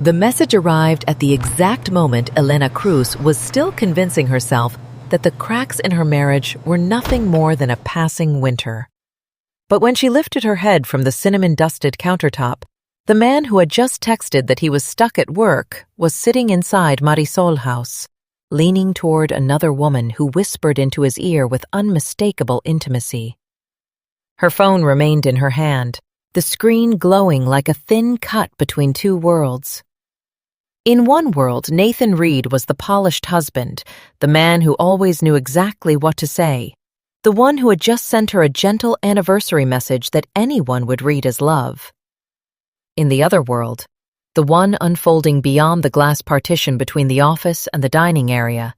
The message arrived at the exact moment Elena Cruz was still convincing herself that the cracks in her marriage were nothing more than a passing winter. But when she lifted her head from the cinnamon-dusted countertop, the man who had just texted that he was stuck at work was sitting inside Marisol's house, leaning toward another woman who whispered into his ear with unmistakable intimacy. Her phone remained in her hand, the screen glowing like a thin cut between two worlds. In one world, Nathan Reed was the polished husband, the man who always knew exactly what to say, the one who had just sent her a gentle anniversary message that anyone would read as love. In the other world, the one unfolding beyond the glass partition between the office and the dining area,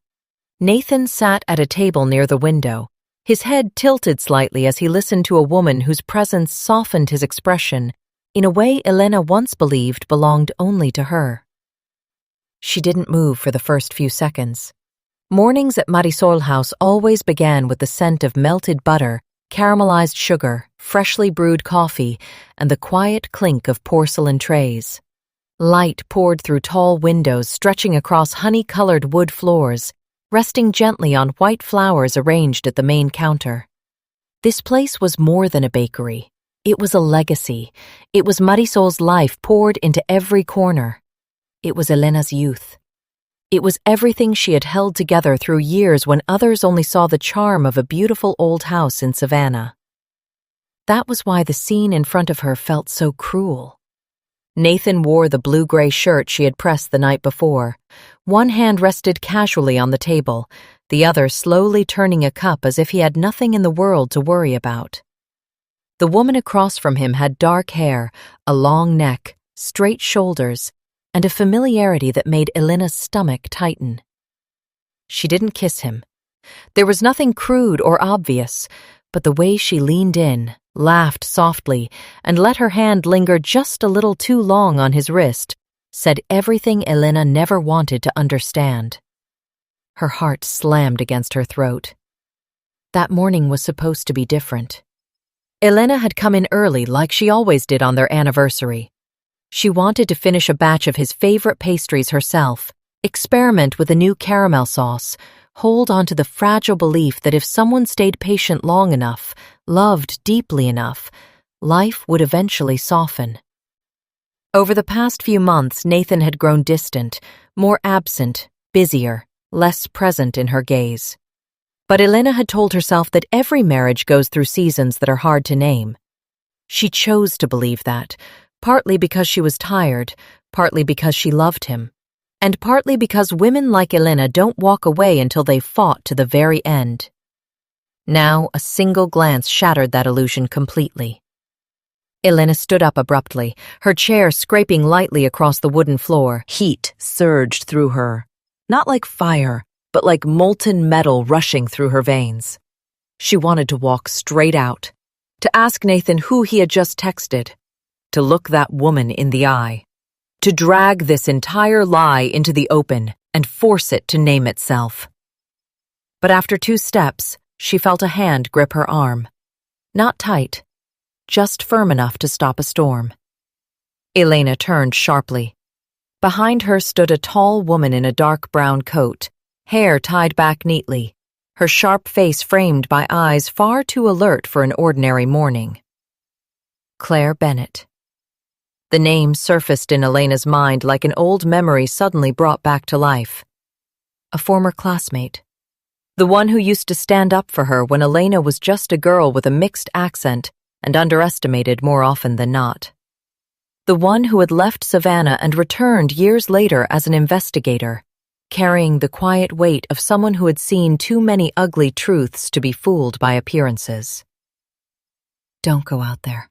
Nathan sat at a table near the window, his head tilted slightly as he listened to a woman whose presence softened his expression in a way Elena once believed belonged only to her. She didn't move for the first few seconds. Mornings at Marisol's house always began with the scent of melted butter, caramelized sugar, freshly brewed coffee, and the quiet clink of porcelain trays. Light poured through tall windows stretching across honey-colored wood floors, resting gently on white flowers arranged at the main counter. This place was more than a bakery. It was a legacy. It was Marisol's life poured into every corner. It was Elena's youth. It was everything she had held together through years when others only saw the charm of a beautiful old house in Savannah. That was why the scene in front of her felt so cruel. Nathan wore the blue-gray shirt she had pressed the night before. One hand rested casually on the table, the other slowly turning a cup as if he had nothing in the world to worry about. The woman across from him had dark hair, a long neck, straight shoulders, and a familiarity that made Elena's stomach tighten. She didn't kiss him. There was nothing crude or obvious, but the way she leaned in, laughed softly, and let her hand linger just a little too long on his wrist said everything Elena never wanted to understand. Her heart slammed against her throat. That morning was supposed to be different. Elena had come in early like she always did on their anniversary. She wanted to finish a batch of his favorite pastries herself, experiment with a new caramel sauce, hold on to the fragile belief that if someone stayed patient long enough, loved deeply enough, life would eventually soften. Over the past few months, Nathan had grown distant, more absent, busier, less present in her gaze. But Elena had told herself that every marriage goes through seasons that are hard to name. She chose to believe that, partly because she was tired, partly because she loved him, and partly because women like Elena don't walk away until they've fought to the very end. Now, a single glance shattered that illusion completely. Elena stood up abruptly, her chair scraping lightly across the wooden floor. Heat surged through her, not like fire, but like molten metal rushing through her veins. She wanted to walk straight out, to ask Nathan who he had just texted, to look that woman in the eye, to drag this entire lie into the open and force it to name itself. But after 2 steps, she felt a hand grip her arm. Not tight, just firm enough to stop a storm. Elena turned sharply. Behind her stood a tall woman in a dark brown coat, hair tied back neatly, her sharp face framed by eyes far too alert for an ordinary morning. Claire Bennett. The name surfaced in Elena's mind like an old memory suddenly brought back to life. A former classmate. The one who used to stand up for her when Elena was just a girl with a mixed accent and underestimated more often than not. The one who had left Savannah and returned years later as an investigator, carrying the quiet weight of someone who had seen too many ugly truths to be fooled by appearances. "Don't go out there,"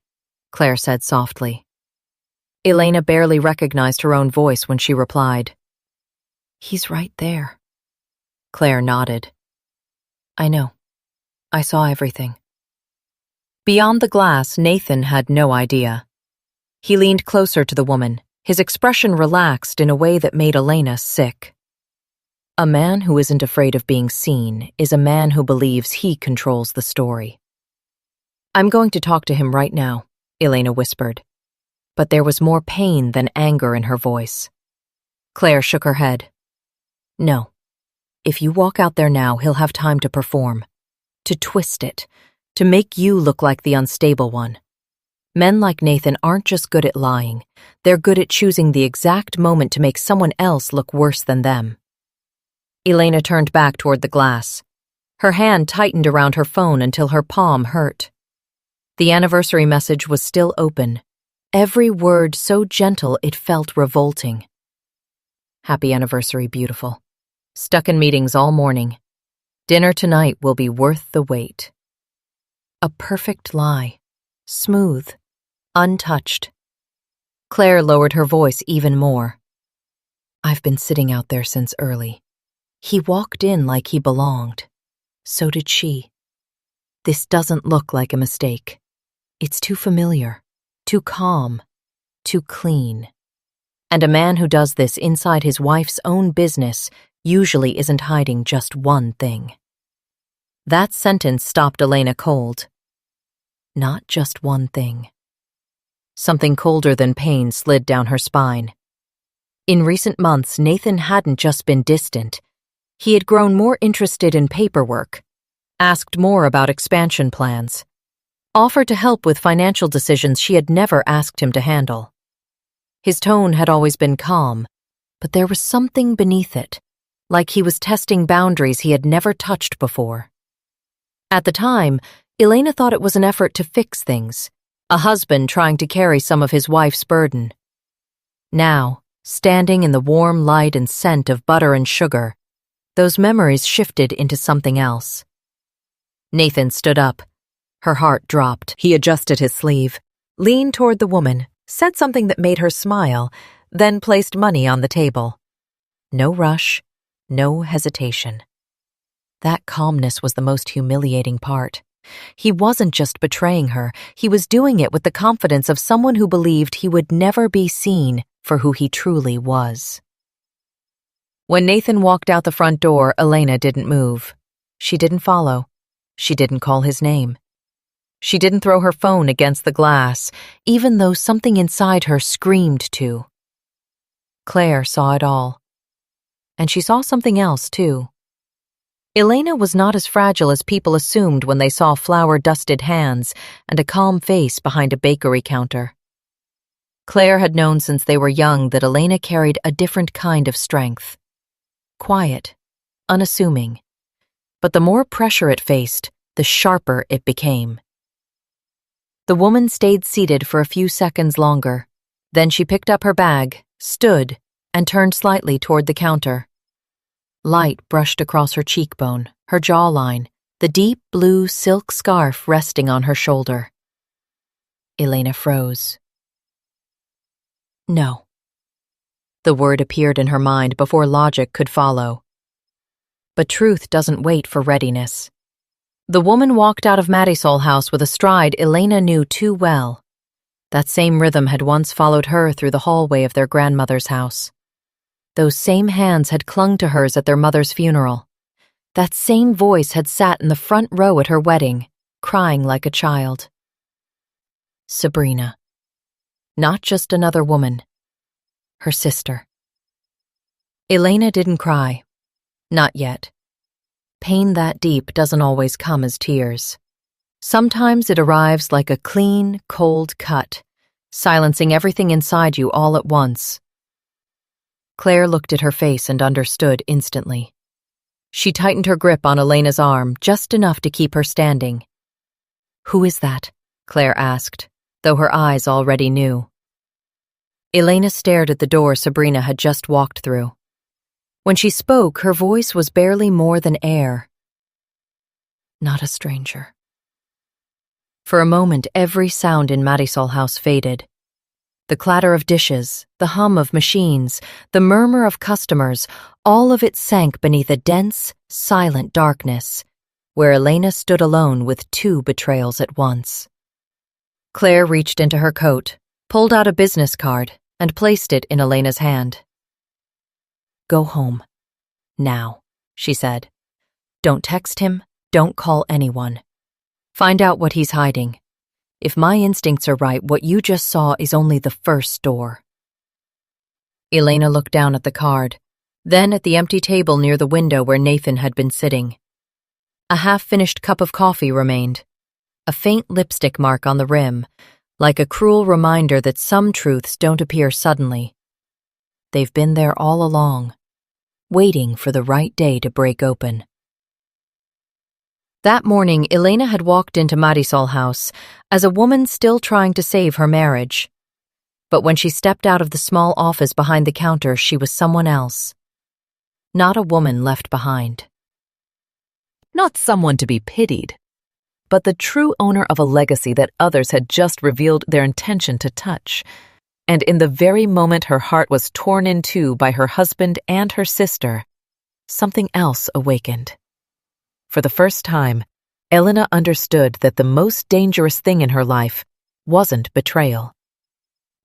Claire said softly. Elena barely recognized her own voice when she replied, "He's right there." Claire nodded. "I know. I saw everything." Beyond the glass, Nathan had no idea. He leaned closer to the woman, his expression relaxed in a way that made Elena sick. A man who isn't afraid of being seen is a man who believes he controls the story. "I'm going to talk to him right now," Elena whispered. But there was more pain than anger in her voice. Claire shook her head. No. If you walk out there now, he'll have time to perform, to twist it, to make you look like the unstable one. Men like Nathan aren't just good at lying, they're good at choosing the exact moment to make someone else look worse than them. Elena turned back toward the glass. Her hand tightened around her phone until her palm hurt. The anniversary message was still open, every word so gentle it felt revolting. Happy anniversary, beautiful. Stuck in meetings all morning. Dinner tonight will be worth the wait. A perfect lie. Smooth. Untouched. Claire lowered her voice even more. I've been sitting out there since early. He walked in like he belonged. So did she. This doesn't look like a mistake. It's too familiar, too calm, too clean. And a man who does this inside his wife's own business usually isn't hiding just one thing. That sentence stopped Elena cold. Not just one thing. Something colder than pain slid down her spine. In recent months, Nathan hadn't just been distant. He had grown more interested in paperwork, asked more about expansion plans, offered to help with financial decisions she had never asked him to handle. His tone had always been calm, but there was something beneath it, like he was testing boundaries he had never touched before. At the time, Elena thought it was an effort to fix things, a husband trying to carry some of his wife's burden. Now, standing in the warm light and scent of butter and sugar, those memories shifted into something else. Nathan stood up. Her heart dropped. He adjusted his sleeve, leaned toward the woman, said something that made her smile, then placed money on the table. No rush, no hesitation. That calmness was the most humiliating part. He wasn't just betraying her, he was doing it with the confidence of someone who believed he would never be seen for who he truly was. When Nathan walked out the front door, Elena didn't move. She didn't follow. She didn't call his name. She didn't throw her phone against the glass, even though something inside her screamed to. Claire saw it all. And she saw something else, too. Elena was not as fragile as people assumed when they saw flour-dusted hands and a calm face behind a bakery counter. Claire had known since they were young that Elena carried a different kind of strength. Quiet, unassuming. But the more pressure it faced, the sharper it became. The woman stayed seated for a few seconds longer. Then she picked up her bag, stood, and turned slightly toward the counter. Light brushed across her cheekbone, her jawline, the deep blue silk scarf resting on her shoulder. Elena froze. No. The word appeared in her mind before logic could follow. But truth doesn't wait for readiness. The woman walked out of Marisol House with a stride Elena knew too well. That same rhythm had once followed her through the hallway of their grandmother's house. Those same hands had clung to hers at their mother's funeral. That same voice had sat in the front row at her wedding, crying like a child. Sabrina. Not just another woman. Her sister. Elena didn't cry. Not yet. Pain that deep doesn't always come as tears. Sometimes it arrives like a clean, cold cut, silencing everything inside you all at once. Claire looked at her face and understood instantly. She tightened her grip on Elena's arm just enough to keep her standing. "Who is that?" Claire asked, though her eyes already knew. Elena stared at the door Sabrina had just walked through. When she spoke, her voice was barely more than air. Not a stranger. For a moment, every sound in Marisol House faded. The clatter of dishes, the hum of machines, the murmur of customers, all of it sank beneath a dense, silent darkness, where Elena stood alone with two betrayals at once. Claire reached into her coat, pulled out a business card, and placed it in Elena's hand. "Go home. Now," she said. "Don't text him, don't call anyone. Find out what he's hiding. If my instincts are right, what you just saw is only the first door." Elena looked down at the card, then at the empty table near the window where Nathan had been sitting. A half-finished cup of coffee remained, a faint lipstick mark on the rim, like a cruel reminder that some truths don't appear suddenly. They've been there all along, waiting for the right day to break open. That morning, Elena had walked into Marisol house as a woman still trying to save her marriage. But when she stepped out of the small office behind the counter, she was someone else. Not a woman left behind. Not someone to be pitied, but the true owner of a legacy that others had just revealed their intention to touch. And in the very moment her heart was torn in two by her husband and her sister, something else awakened. For the first time, Elena understood that the most dangerous thing in her life wasn't betrayal.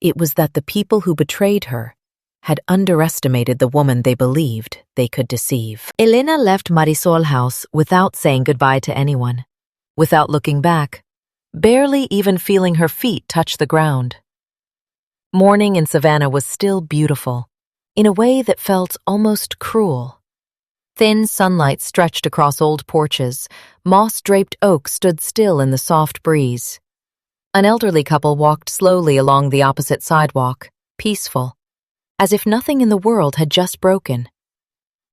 It was that the people who betrayed her had underestimated the woman they believed they could deceive. Elena left Marisol house without saying goodbye to anyone, without looking back, barely even feeling her feet touch the ground. Morning in Savannah was still beautiful, in a way that felt almost cruel. Thin sunlight stretched across old porches, moss-draped oaks stood still in the soft breeze. An elderly couple walked slowly along the opposite sidewalk, peaceful, as if nothing in the world had just broken.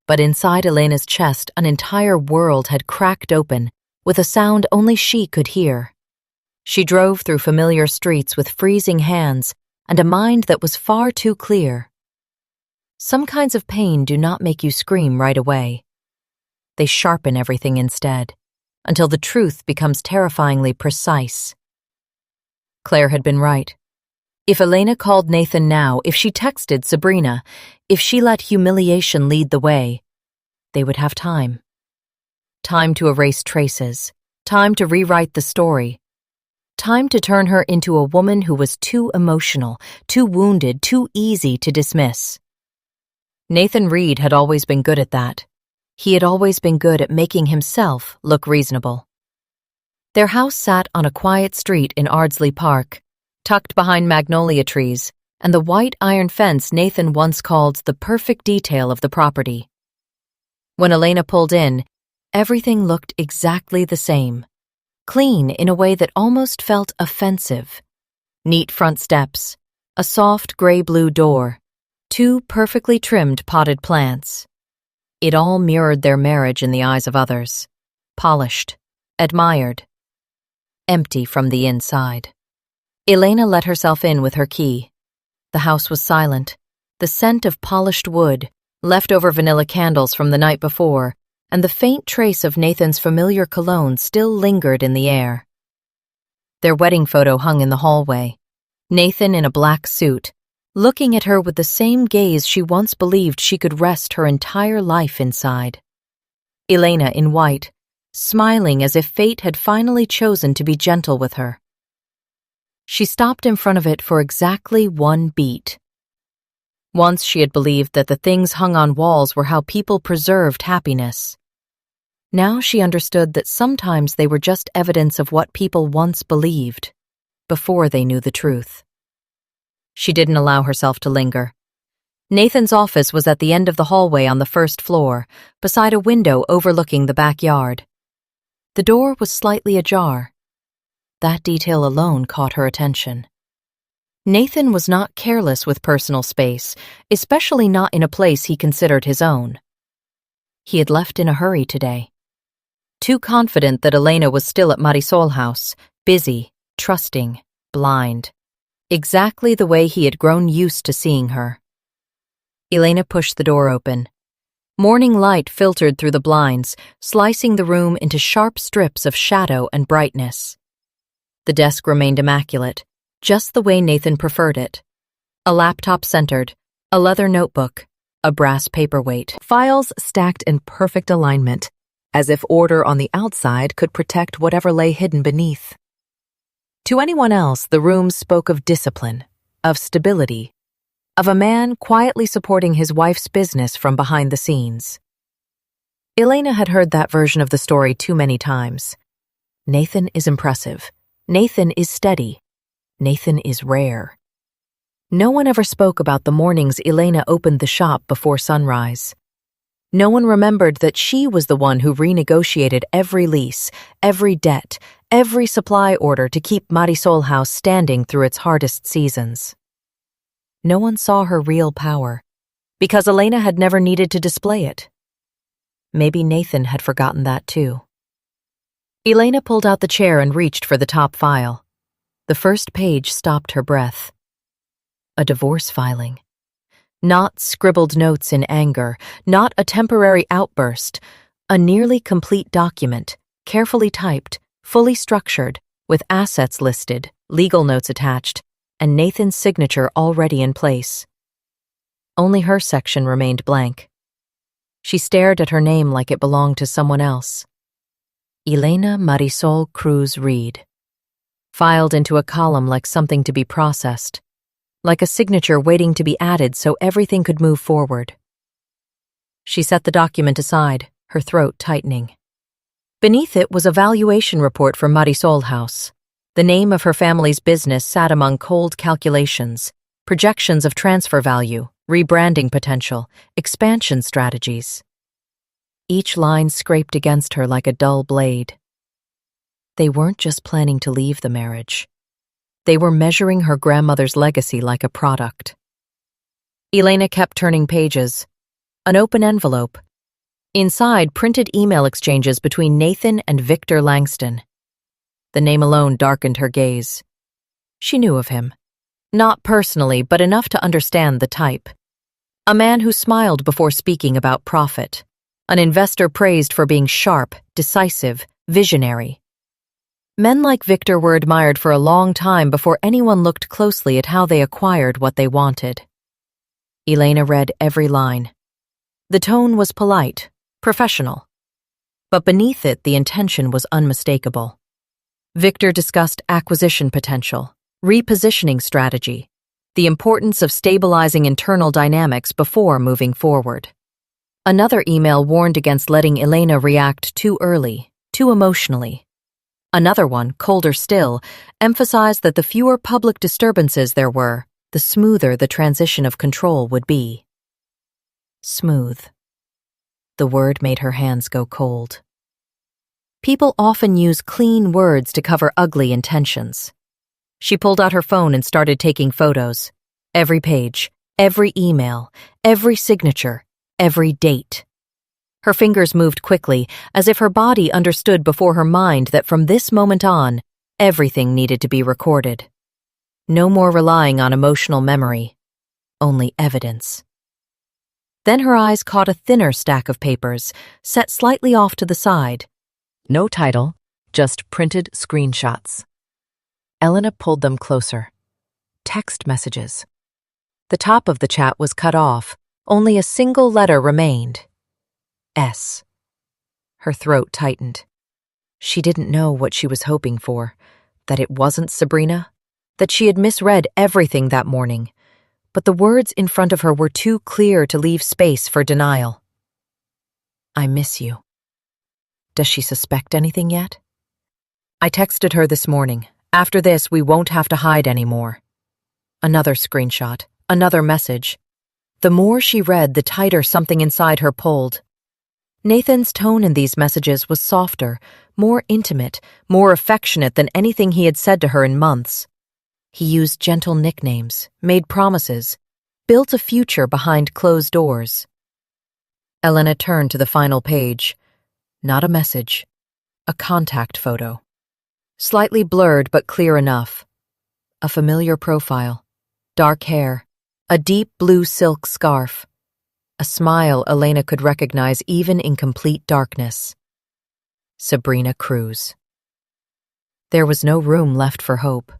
But inside Elena's chest, an entire world had cracked open, with a sound only she could hear. She drove through familiar streets with freezing hands and a mind that was far too clear. Some kinds of pain do not make you scream right away. They sharpen everything instead, until the truth becomes terrifyingly precise. Claire had been right. If Elena called Nathan now, if she texted Sabrina, if she let humiliation lead the way, they would have time. Time to erase traces, time to rewrite the story, time to turn her into a woman who was too emotional, too wounded, too easy to dismiss. Nathan Reed had always been good at that. He had always been good at making himself look reasonable. Their house sat on a quiet street in Ardsley Park, tucked behind magnolia trees and the white iron fence Nathan once called the perfect detail of the property. When Elena pulled in, everything looked exactly the same, clean in a way that almost felt offensive. Neat front steps, a soft gray-blue door, 2 perfectly trimmed potted plants. It all mirrored their marriage in the eyes of others. Polished, admired, empty from the inside. Elena let herself in with her key. The house was silent, the scent of polished wood, leftover vanilla candles from the night before, and the faint trace of Nathan's familiar cologne still lingered in the air. Their wedding photo hung in the hallway. Nathan in a black suit, looking at her with the same gaze she once believed she could rest her entire life inside. Elena in white, smiling as if fate had finally chosen to be gentle with her. She stopped in front of it for exactly 1 beat. Once she had believed that the things hung on walls were how people preserved happiness. Now she understood that sometimes they were just evidence of what people once believed, before they knew the truth. She didn't allow herself to linger. Nathan's office was at the end of the hallway on the 1st floor, beside a window overlooking the backyard. The door was slightly ajar. That detail alone caught her attention. Nathan was not careless with personal space, especially not in a place he considered his own. He had left in a hurry today. Too confident that Elena was still at Marisol house, busy, trusting, blind. Exactly the way he had grown used to seeing her. Elena pushed the door open. Morning light filtered through the blinds, slicing the room into sharp strips of shadow and brightness. The desk remained immaculate, just the way Nathan preferred it. A laptop centered, a leather notebook, a brass paperweight. Files stacked in perfect alignment, as if order on the outside could protect whatever lay hidden beneath. To anyone else, the room spoke of discipline, of stability, of a man quietly supporting his wife's business from behind the scenes. Elena had heard that version of the story too many times. Nathan is impressive. Nathan is steady. Nathan is rare. No one ever spoke about the mornings Elena opened the shop before sunrise. No one remembered that she was the one who renegotiated every lease, every debt, every supply order to keep Marisol House standing through its hardest seasons. No one saw her real power, because Elena had never needed to display it. Maybe Nathan had forgotten that too. Elena pulled out the chair and reached for the top file. The first page stopped her breath. A divorce filing. Not scribbled notes in anger, not a temporary outburst, a nearly complete document, carefully typed, fully structured, with assets listed, legal notes attached, and Nathan's signature already in place. Only her section remained blank. She stared at her name like it belonged to someone else. Elena Marisol Cruz Reed. Filed into a column like something to be processed, like a signature waiting to be added so everything could move forward. She set the document aside, her throat tightening. Beneath it was a valuation report for Marisol House. The name of her family's business sat among cold calculations, projections of transfer value, rebranding potential, expansion strategies. Each line scraped against her like a dull blade. They weren't just planning to leave the marriage. They were measuring her grandmother's legacy like a product. Elena kept turning pages. An open envelope. Inside, printed email exchanges between Nathan and Victor Langston. The name alone darkened her gaze. She knew of him. Not personally, but enough to understand the type. A man who smiled before speaking about profit. An investor praised for being sharp, decisive, visionary. Men like Victor were admired for a long time before anyone looked closely at how they acquired what they wanted. Elena read every line. The tone was polite, professional. But beneath it, the intention was unmistakable. Victor discussed acquisition potential, repositioning strategy, the importance of stabilizing internal dynamics before moving forward. Another email warned against letting Elena react too early, too emotionally. Another one, colder still, emphasized that the fewer public disturbances there were, the smoother the transition of control would be. Smooth. The word made her hands go cold. People often use clean words to cover ugly intentions. She pulled out her phone and started taking photos. Every page, every email, every signature, every date. Her fingers moved quickly, as if her body understood before her mind that from this moment on, everything needed to be recorded. No more relying on emotional memory, only evidence. Then her eyes caught a thinner stack of papers, set slightly off to the side. No title, just printed screenshots. Elena pulled them closer. Text messages. The top of the chat was cut off, only a single letter remained. S. Her throat tightened. She didn't know what she was hoping for, that it wasn't Sabrina, that she had misread everything that morning, but the words in front of her were too clear to leave space for denial. I miss you. Does she suspect anything yet? I texted her this morning. After this, we won't have to hide anymore. Another screenshot, another message. The more she read, the tighter something inside her pulled. Nathan's tone in these messages was softer, more intimate, more affectionate than anything he had said to her in months. He used gentle nicknames, made promises, built a future behind closed doors. Elena turned to the final page. Not a message, a contact photo. Slightly blurred but clear enough. A familiar profile, dark hair, a deep blue silk scarf. A smile Elena could recognize even in complete darkness. Sabrina Cruz. There was no room left for hope.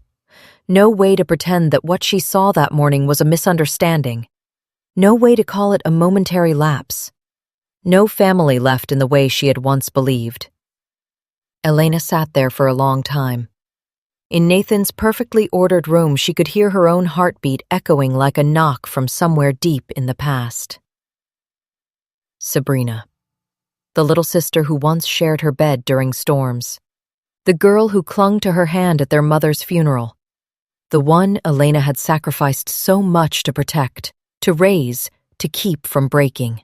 No way to pretend that what she saw that morning was a misunderstanding. No way to call it a momentary lapse. No family left in the way she had once believed. Elena sat there for a long time. In Nathan's perfectly ordered room, she could hear her own heartbeat echoing like a knock from somewhere deep in the past. Sabrina. The little sister who once shared her bed during storms. The girl who clung to her hand at their mother's funeral. The one Elena had sacrificed so much to protect, to raise, to keep from breaking.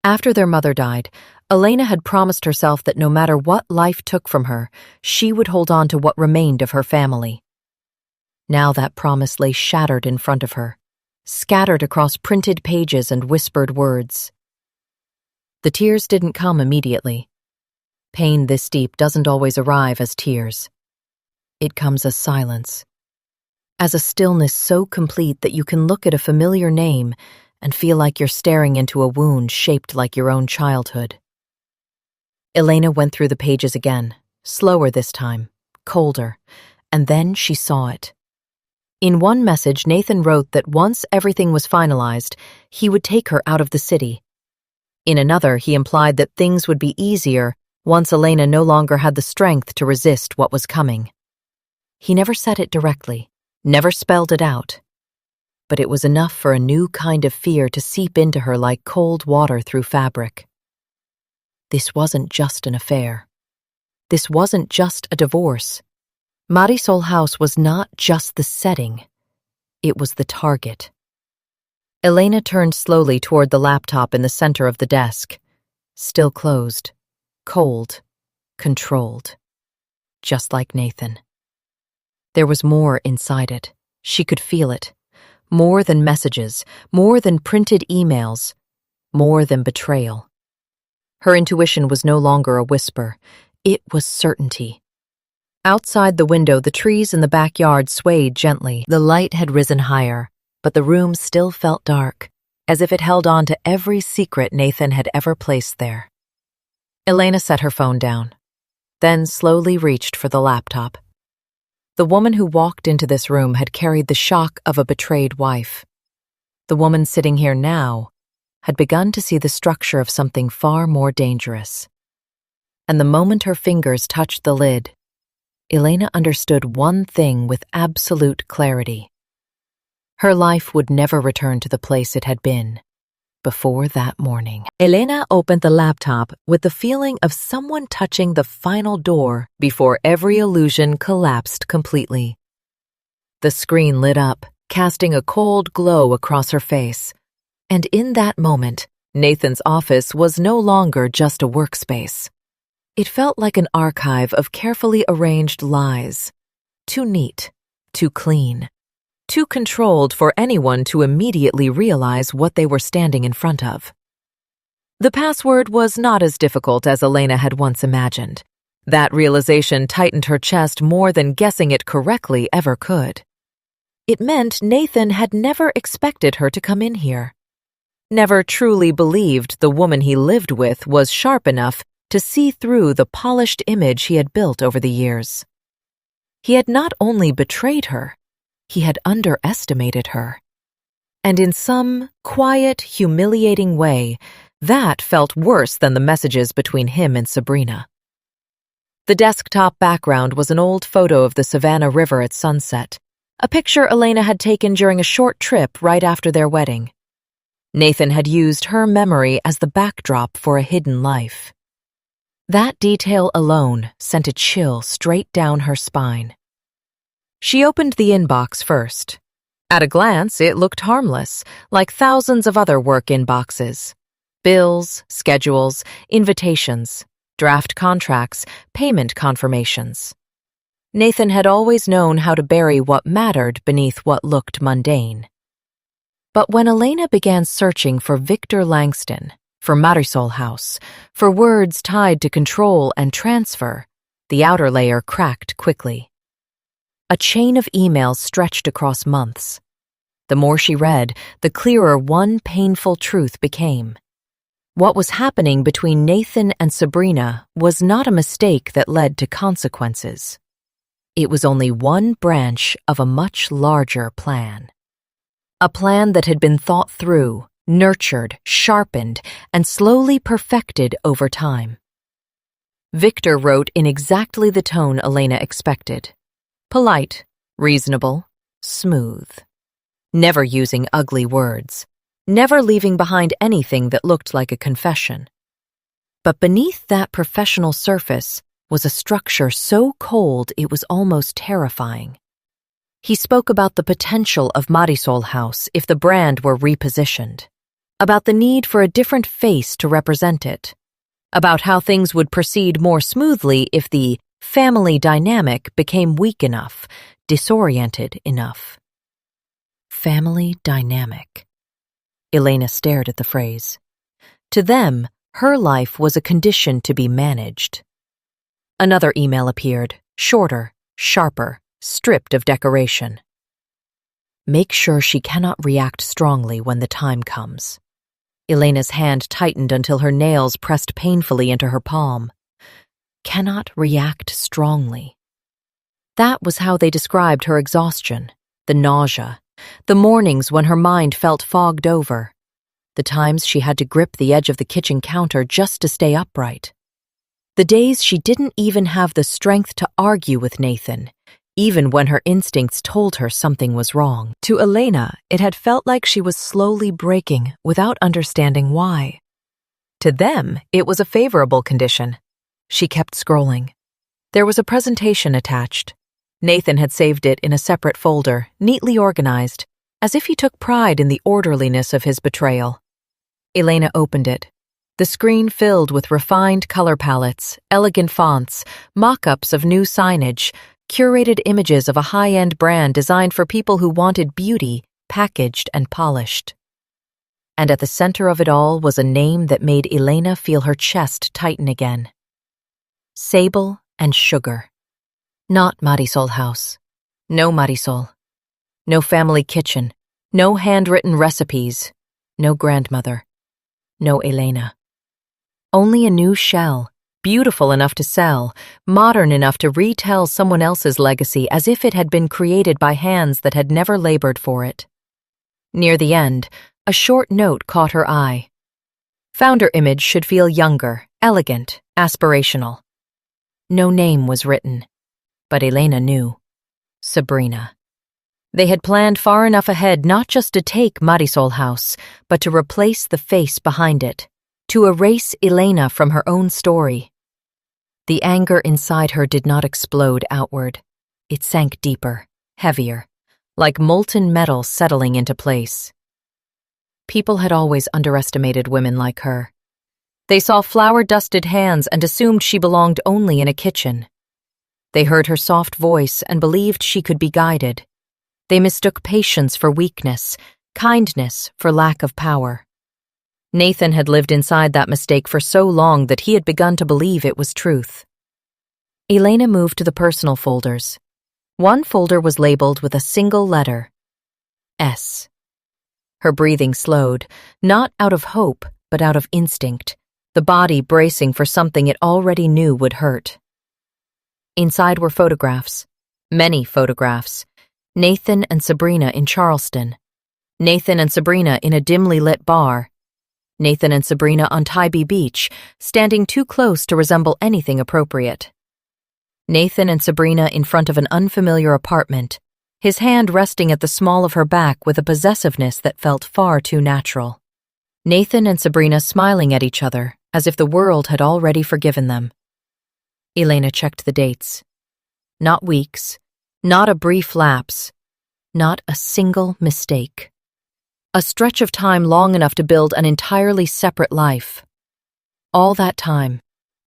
After their mother died, Elena had promised herself that no matter what life took from her, she would hold on to what remained of her family. Now that promise lay shattered in front of her, scattered across printed pages and whispered words. The tears didn't come immediately. Pain this deep doesn't always arrive as tears. It comes as silence, as a stillness so complete that you can look at a familiar name and feel like you're staring into a wound shaped like your own childhood. Elena went through the pages again, slower this time, colder, and then she saw it. In one message, Nathan wrote that once everything was finalized, he would take her out of the city. In another, he implied that things would be easier once Elena no longer had the strength to resist what was coming. He never said it directly, never spelled it out. But it was enough for a new kind of fear to seep into her like cold water through fabric. This wasn't just an affair. This wasn't just a divorce. Marisol House was not just the setting. It was the target. Elena turned slowly toward the laptop in the center of the desk. Still closed, cold, controlled. Just like Nathan. There was more inside it. She could feel it. More than messages, more than printed emails, more than betrayal. Her intuition was no longer a whisper. It was certainty. Outside the window, the trees in the backyard swayed gently. The light had risen higher, but the room still felt dark, as if it held on to every secret Nathan had ever placed there. Elena set her phone down, then slowly reached for the laptop. The woman who walked into this room had carried the shock of a betrayed wife. The woman sitting here now had begun to see the structure of something far more dangerous. And the moment her fingers touched the lid, Elena understood one thing with absolute clarity. Her life would never return to the place it had been before that morning. Elena opened the laptop with the feeling of someone touching the final door before every illusion collapsed completely. The screen lit up, casting a cold glow across her face. And in that moment, Nathan's office was no longer just a workspace. It felt like an archive of carefully arranged lies. Too neat, too clean, too controlled for anyone to immediately realize what they were standing in front of. The password was not as difficult as Elena had once imagined. That realization tightened her chest more than guessing it correctly ever could. It meant Nathan had never expected her to come in here. Never truly believed the woman he lived with was sharp enough to see through the polished image he had built over the years. He had not only betrayed her, he had underestimated her. And in some quiet, humiliating way, that felt worse than the messages between him and Sabrina. The desktop background was an old photo of the Savannah River at sunset, a picture Elena had taken during a short trip right after their wedding. Nathan had used her memory as the backdrop for a hidden life. That detail alone sent a chill straight down her spine. She opened the inbox first. At a glance, it looked harmless, like thousands of other work inboxes. Bills, schedules, invitations, draft contracts, payment confirmations. Nathan had always known how to bury what mattered beneath what looked mundane. But when Elena began searching for Victor Langston, for Marisol House, for words tied to control and transfer, the outer layer cracked quickly. A chain of emails stretched across months. The more she read, the clearer one painful truth became. What was happening between Nathan and Sabrina was not a mistake that led to consequences. It was only one branch of a much larger plan. A plan that had been thought through, nurtured, sharpened, and slowly perfected over time. Victor wrote in exactly the tone Elena expected. Polite, reasonable, smooth. Never using ugly words. Never leaving behind anything that looked like a confession. But beneath that professional surface was a structure so cold it was almost terrifying. He spoke about the potential of Marisol House if the brand were repositioned, about the need for a different face to represent it, about how things would proceed more smoothly if the family dynamic became weak enough, disoriented enough. Family dynamic. Elena stared at the phrase. To them, her life was a condition to be managed. Another email appeared, shorter, sharper, stripped of decoration. Make sure she cannot react strongly when the time comes. Elena's hand tightened until her nails pressed painfully into her palm. Cannot react strongly. That was how they described her exhaustion, the nausea, the mornings when her mind felt fogged over, the times she had to grip the edge of the kitchen counter just to stay upright, the days she didn't even have the strength to argue with Nathan, even when her instincts told her something was wrong. To Elena, it had felt like she was slowly breaking without understanding why. To them, it was a favorable condition. She kept scrolling. There was a presentation attached. Nathan had saved it in a separate folder, neatly organized, as if he took pride in the orderliness of his betrayal. Elena opened it. The screen filled with refined color palettes, elegant fonts, mock-ups of new signage, curated images of a high-end brand designed for people who wanted beauty, packaged and polished. And at the center of it all was a name that made Elena feel her chest tighten again. Sable and Sugar. Not Marisol House. No Marisol. No family kitchen. No handwritten recipes. No grandmother. No Elena. Only a new shell, beautiful enough to sell, modern enough to retell someone else's legacy as if it had been created by hands that had never labored for it. Near the end, a short note caught her eye. Founder image should feel younger, elegant, aspirational. No name was written, but Elena knew. Sabrina. They had planned far enough ahead not just to take Marisol House, but to replace the face behind it, to erase Elena from her own story. The anger inside her did not explode outward. It sank deeper, heavier, like molten metal settling into place. People had always underestimated women like her. They saw flour-dusted hands and assumed she belonged only in a kitchen. They heard her soft voice and believed she could be guided. They mistook patience for weakness, kindness for lack of power. Nathan had lived inside that mistake for so long that he had begun to believe it was truth. Elena moved to the personal folders. One folder was labeled with a single letter, S. Her breathing slowed, not out of hope, but out of instinct, the body bracing for something it already knew would hurt. Inside were photographs, many photographs. Nathan and Sabrina in Charleston. Nathan and Sabrina in a dimly lit bar. Nathan and Sabrina on Tybee Beach, standing too close to resemble anything appropriate. Nathan and Sabrina in front of an unfamiliar apartment, his hand resting at the small of her back with a possessiveness that felt far too natural. Nathan and Sabrina smiling at each other, as if the world had already forgiven them. Elena checked the dates. Not weeks, not a brief lapse, not a single mistake. A stretch of time long enough to build an entirely separate life. All that time,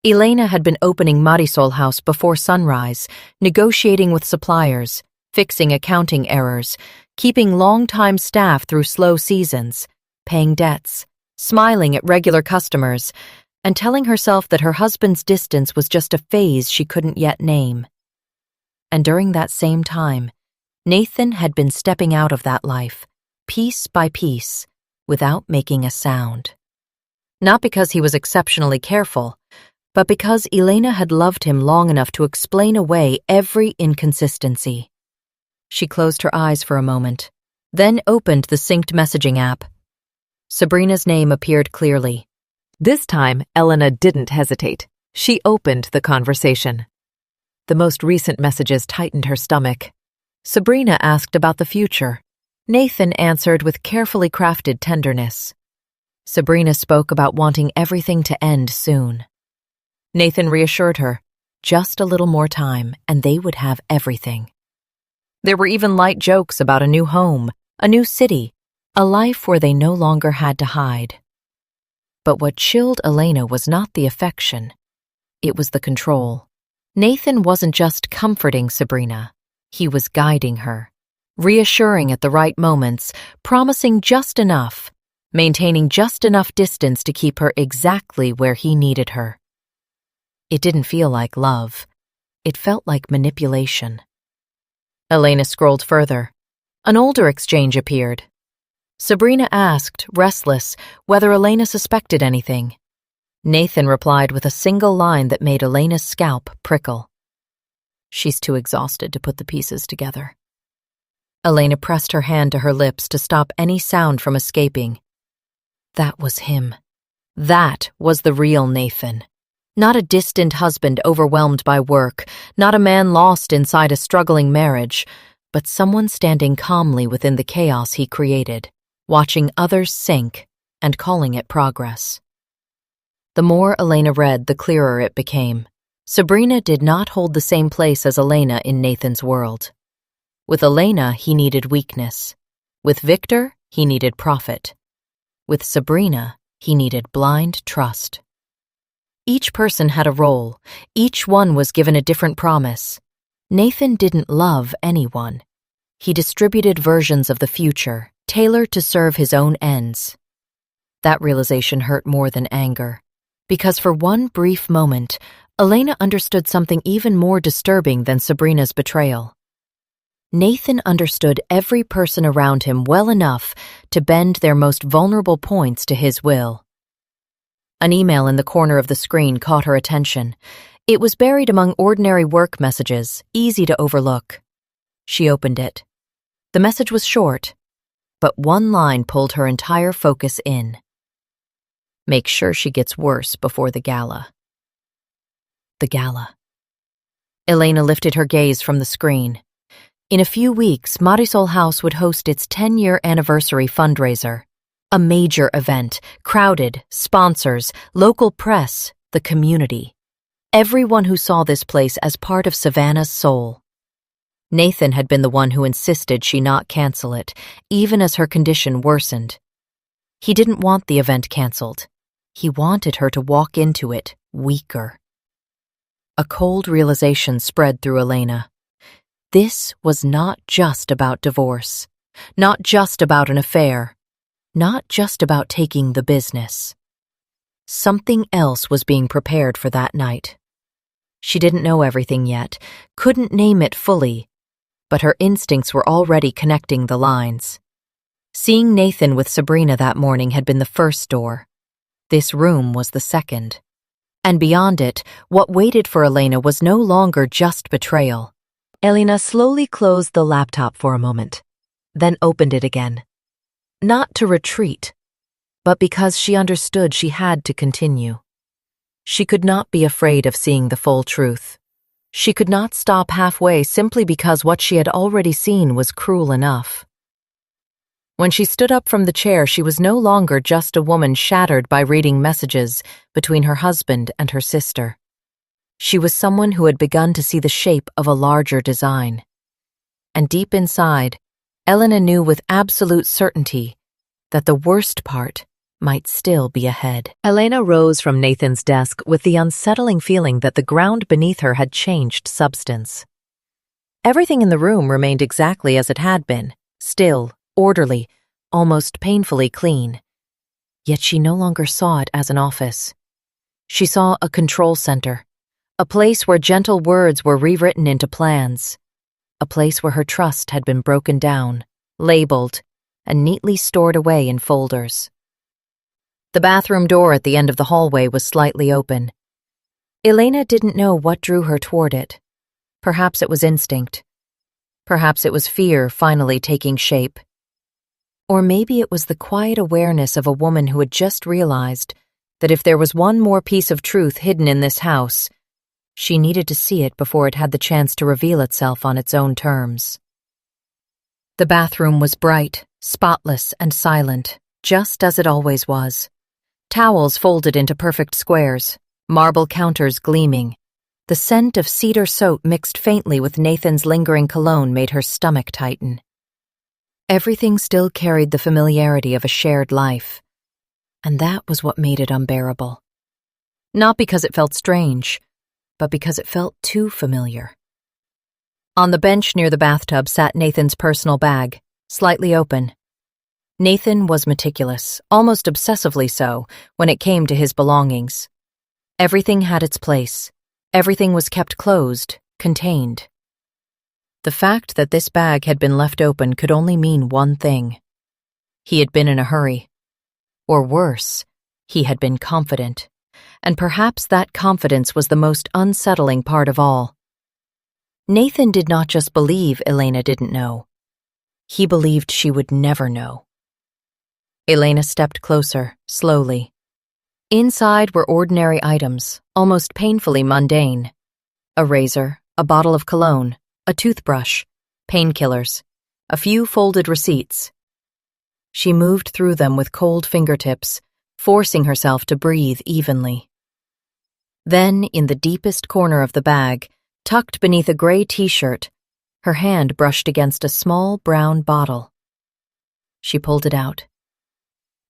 Elena had been opening Marisol House before sunrise, negotiating with suppliers, fixing accounting errors, keeping long-time staff through slow seasons, paying debts, smiling at regular customers, and telling herself that her husband's distance was just a phase she couldn't yet name. And during that same time, Nathan had been stepping out of that life, piece by piece, without making a sound. Not because he was exceptionally careful, but because Elena had loved him long enough to explain away every inconsistency. She closed her eyes for a moment, then opened the synced messaging app. Sabrina's name appeared clearly. This time, Elena didn't hesitate. She opened the conversation. The most recent messages tightened her stomach. Sabrina asked about the future. Nathan answered with carefully crafted tenderness. Sabrina spoke about wanting everything to end soon. Nathan reassured her, just a little more time and they would have everything. There were even light jokes about a new home, a new city, a life where they no longer had to hide. But what chilled Elena was not the affection. It was the control. Nathan wasn't just comforting Sabrina. He was guiding her, reassuring at the right moments, promising just enough, maintaining just enough distance to keep her exactly where he needed her. It didn't feel like love. It felt like manipulation. Elena scrolled further. An older exchange appeared. Sabrina asked, restless, whether Elena suspected anything. Nathan replied with a single line that made Elena's scalp prickle. She's too exhausted to put the pieces together. Elena pressed her hand to her lips to stop any sound from escaping. That was him. That was the real Nathan. Not a distant husband overwhelmed by work, not a man lost inside a struggling marriage, but someone standing calmly within the chaos he created, watching others sink and calling it progress. The more Elena read, the clearer it became. Sabrina did not hold the same place as Elena in Nathan's world. With Elena, he needed weakness. With Victor, he needed profit. With Sabrina, he needed blind trust. Each person had a role. Each one was given a different promise. Nathan didn't love anyone. He distributed versions of the future, tailored to serve his own ends. That realization hurt more than anger, because for one brief moment, Elena understood something even more disturbing than Sabrina's betrayal. Nathan understood every person around him well enough to bend their most vulnerable points to his will. An email in the corner of the screen caught her attention. It was buried among ordinary work messages, easy to overlook. She opened it. The message was short, but one line pulled her entire focus in. Make sure she gets worse before the gala. The gala. Elena lifted her gaze from the screen. In a few weeks, Marisol House would host its 10-year anniversary fundraiser. A major event, crowded, sponsors, local press, the community. Everyone who saw this place as part of Savannah's soul. Nathan had been the one who insisted she not cancel it, even as her condition worsened. He didn't want the event canceled. He wanted her to walk into it weaker. A cold realization spread through Elena. This was not just about divorce, not just about an affair, not just about taking the business. Something else was being prepared for that night. She didn't know everything yet, couldn't name it fully, but her instincts were already connecting the lines. Seeing Nathan with Sabrina that morning had been the first door. This room was the second. And beyond it, what waited for Elena was no longer just betrayal. Elena slowly closed the laptop for a moment, then opened it again. Not to retreat, but because she understood she had to continue. She could not be afraid of seeing the full truth. She could not stop halfway simply because what she had already seen was cruel enough. When she stood up from the chair, she was no longer just a woman shattered by reading messages between her husband and her sister. She was someone who had begun to see the shape of a larger design. And deep inside, Elena knew with absolute certainty that the worst part might still be ahead. Elena rose from Nathan's desk with the unsettling feeling that the ground beneath her had changed substance. Everything in the room remained exactly as it had been, still, orderly, almost painfully clean. Yet she no longer saw it as an office. She saw a control center, a place where gentle words were rewritten into plans, a place where her trust had been broken down, labeled, and neatly stored away in folders. The bathroom door at the end of the hallway was slightly open. Elena didn't know what drew her toward it. Perhaps it was instinct. Perhaps it was fear finally taking shape. Or maybe it was the quiet awareness of a woman who had just realized that if there was one more piece of truth hidden in this house, she needed to see it before it had the chance to reveal itself on its own terms. The bathroom was bright, spotless, and silent, just as it always was. Towels folded into perfect squares, marble counters gleaming, The scent of cedar soap mixed faintly with Nathan's lingering cologne made her stomach tighten. Everything still carried the familiarity of a shared life, and that was what made it unbearable. Not because it felt strange, but because it felt too familiar. On the bench near the bathtub sat Nathan's personal bag, slightly open. Nathan was meticulous, almost obsessively so, when it came to his belongings. Everything had its place. Everything was kept closed, contained. The fact that this bag had been left open could only mean one thing. He had been in a hurry. Or worse, he had been confident. And perhaps that confidence was the most unsettling part of all. Nathan did not just believe Elena didn't know. He believed she would never know. Elena stepped closer, slowly. Inside were ordinary items, almost painfully mundane. A razor, a bottle of cologne, a toothbrush, painkillers, a few folded receipts. She moved through them with cold fingertips, forcing herself to breathe evenly. Then, in the deepest corner of the bag, tucked beneath a gray t-shirt, her hand brushed against a small brown bottle. She pulled it out.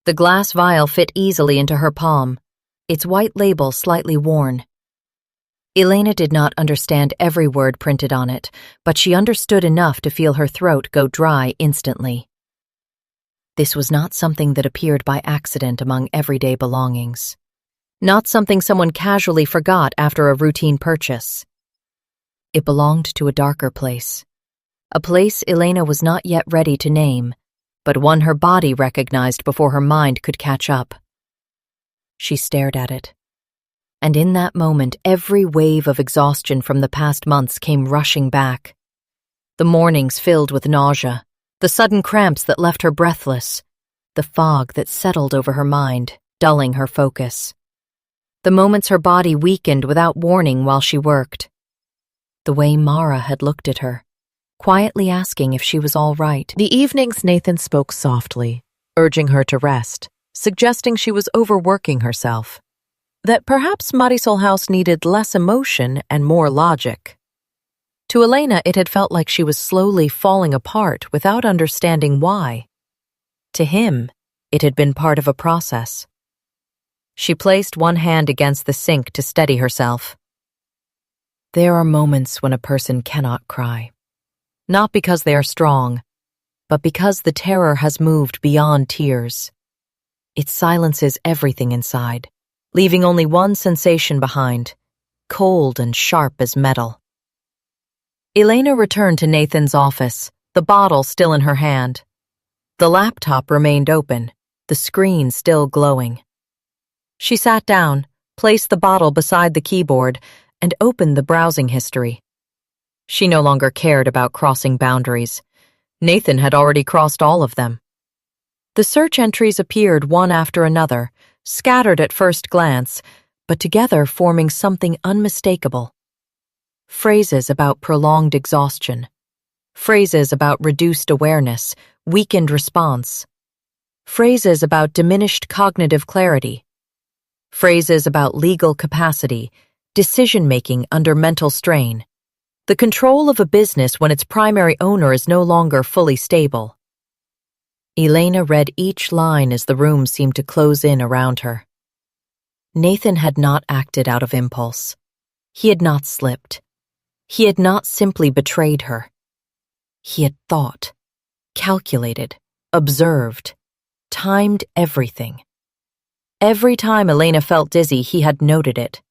The glass vial fit easily into her palm, its white label slightly worn. Elena did not understand every word printed on it, but she understood enough to feel her throat go dry instantly. This was not something that appeared by accident among everyday belongings. Not something someone casually forgot after a routine purchase. It belonged to a darker place. A place Elena was not yet ready to name, but one her body recognized before her mind could catch up. She stared at it. And in that moment, every wave of exhaustion from the past months came rushing back. The mornings filled with nausea, the sudden cramps that left her breathless, the fog that settled over her mind, dulling her focus. The moments her body weakened without warning while she worked. The way Mara had looked at her, quietly asking if she was all right. The evenings Nathan spoke softly, urging her to rest, suggesting she was overworking herself. That perhaps Marisol House needed less emotion and more logic. To Elena, it had felt like she was slowly falling apart without understanding why. To him, it had been part of a process. She placed one hand against the sink to steady herself. There are moments when a person cannot cry. Not because they are strong, but because the terror has moved beyond tears. It silences everything inside, leaving only one sensation behind, cold and sharp as metal. Elena returned to Nathan's office, the bottle still in her hand. The laptop remained open, the screen still glowing. She sat down, placed the bottle beside the keyboard, and opened the browsing history. She no longer cared about crossing boundaries. Nathan had already crossed all of them. The search entries appeared one after another, scattered at first glance, but together forming something unmistakable. Phrases about prolonged exhaustion. Phrases about reduced awareness, weakened response. Phrases about diminished cognitive clarity. Phrases about legal capacity, decision-making under mental strain. The control of a business when its primary owner is no longer fully stable. Elena read each line as the room seemed to close in around her. Nathan had not acted out of impulse. He had not slipped. He had not simply betrayed her. He had thought, calculated, observed, timed everything. Every time Elena felt dizzy, he had noted it.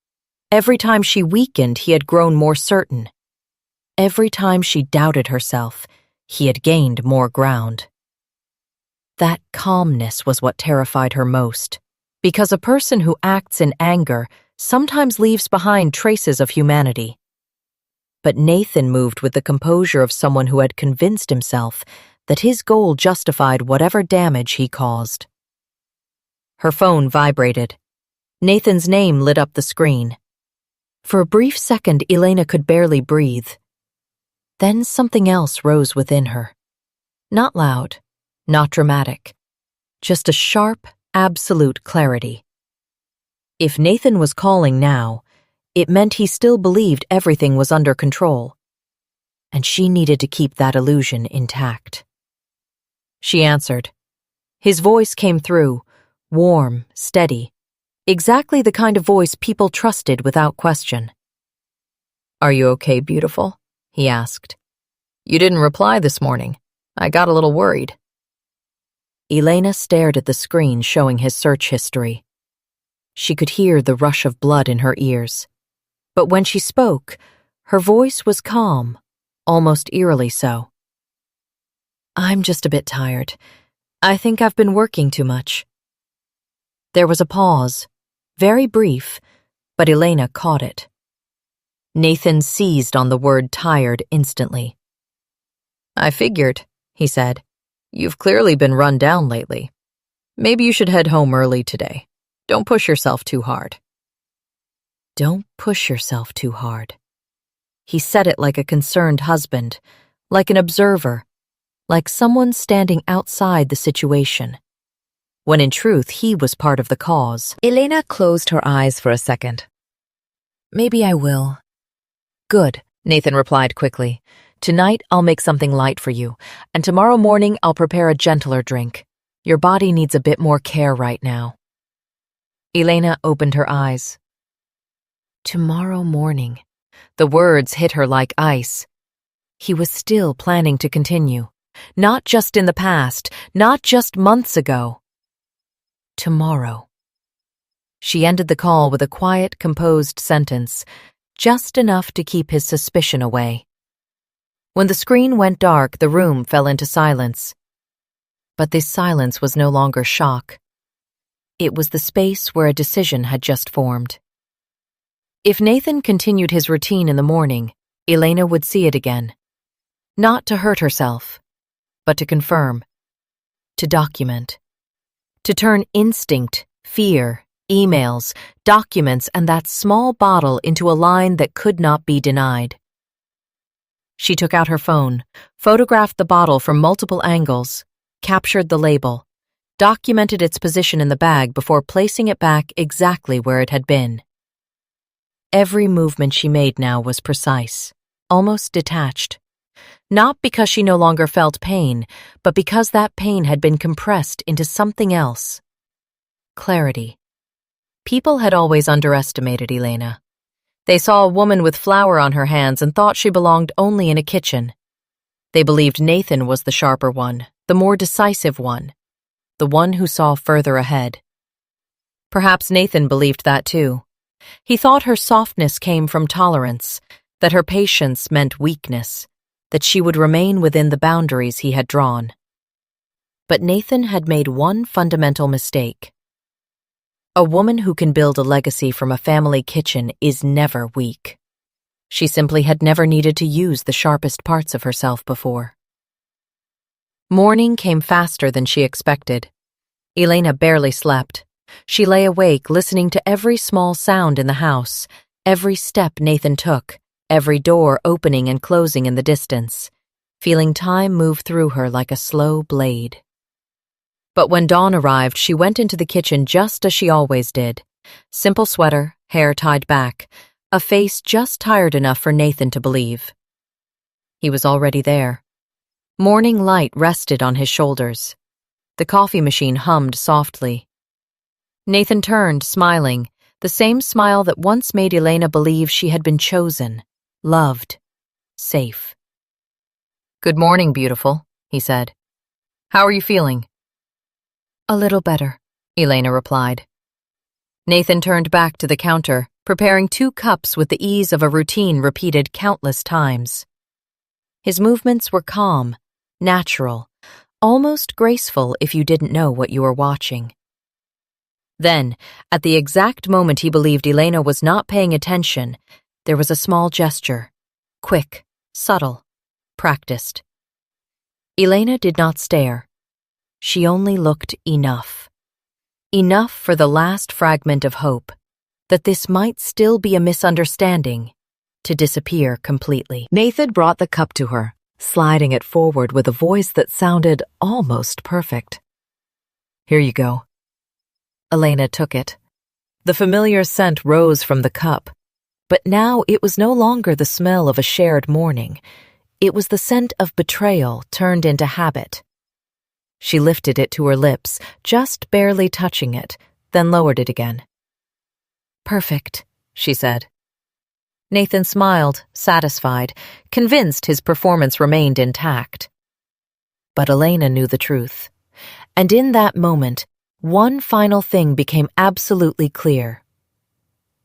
Every time she weakened, he had grown more certain. Every time she doubted herself, he had gained more ground. That calmness was what terrified her most, because a person who acts in anger sometimes leaves behind traces of humanity. But Nathan moved with the composure of someone who had convinced himself that his goal justified whatever damage he caused. Her phone vibrated. Nathan's name lit up the screen. For a brief second, Elena could barely breathe. Then something else rose within her. Not loud, not dramatic, just a sharp, absolute clarity. If Nathan was calling now, It meant he still believed everything was under control, and she needed to keep that illusion intact. She answered. His voice came through, warm, steady, exactly the kind of voice people trusted without question. "Are you okay, beautiful?" he asked. "You didn't reply this morning. I got a little worried." Elena stared at the screen showing his search history. She could hear the rush of blood in her ears. But when she spoke, her voice was calm, almost eerily so. "I'm just a bit tired. I think I've been working too much." There was a pause, very brief, but Elena caught it. Nathan seized on the word tired instantly. "I figured," he said. "You've clearly been run down lately. Maybe you should head home early today. Don't push yourself too hard." Don't push yourself too hard. He said it like a concerned husband, like an observer, like someone standing outside the situation, when in truth he was part of the cause. Elena closed her eyes for a second. "Maybe I will." "Good," Nathan replied quickly. "Tonight I'll make something light for you, and tomorrow morning I'll prepare a gentler drink. Your body needs a bit more care right now." Elena opened her eyes. Tomorrow morning. The words hit her like ice. He was still planning to continue. Not just in the past, not just months ago. Tomorrow. She ended the call with a quiet, composed sentence, just enough to keep his suspicion away. When the screen went dark, the room fell into silence. But this silence was no longer shock. It was the space where a decision had just formed. If Nathan continued his routine in the morning, Elena would see it again. Not to hurt herself, but to confirm, to document, to turn instinct, fear, emails, documents, and that small bottle into a line that could not be denied. She took out her phone, photographed the bottle from multiple angles, captured the label, documented its position in the bag before placing it back exactly where it had been. Every movement she made now was precise, almost detached. Not because she no longer felt pain, but because that pain had been compressed into something else. Clarity. People had always underestimated Elena. They saw a woman with flour on her hands and thought she belonged only in a kitchen. They believed Nathan was the sharper one, the more decisive one, the one who saw further ahead. Perhaps Nathan believed that too. He thought her softness came from tolerance, that her patience meant weakness, that she would remain within the boundaries he had drawn. But Nathan had made one fundamental mistake. A woman who can build a legacy from a family kitchen is never weak. She simply had never needed to use the sharpest parts of herself before. Morning came faster than she expected. Elena barely slept. She lay awake, listening to every small sound in the house, every step Nathan took, every door opening and closing in the distance, feeling time move through her like a slow blade. But when dawn arrived, she went into the kitchen just as she always did. Simple sweater, hair tied back, a face just tired enough for Nathan to believe. He was already there. Morning light rested on his shoulders. The coffee machine hummed softly. Nathan turned, smiling, the same smile that once made Elena believe she had been chosen, loved, safe. "Good morning, beautiful," he said. "How are you feeling?" "A little better," Elena replied. Nathan turned back to the counter, preparing 2 cups with the ease of a routine repeated countless times. His movements were calm, natural, almost graceful if you didn't know what you were watching. Then, at the exact moment he believed Elena was not paying attention, there was a small gesture, quick, subtle, practiced. Elena did not stare. She only looked enough. Enough for the last fragment of hope, that this might still be a misunderstanding, to disappear completely. Nathan brought the cup to her, sliding it forward with a voice that sounded almost perfect. "Here you go." Elena took it. The familiar scent rose from the cup. But now it was no longer the smell of a shared morning. It was the scent of betrayal turned into habit. She lifted it to her lips, just barely touching it, then lowered it again. "Perfect," she said. Nathan smiled, satisfied, convinced his performance remained intact. But Elena knew the truth. And in that moment, one final thing became absolutely clear.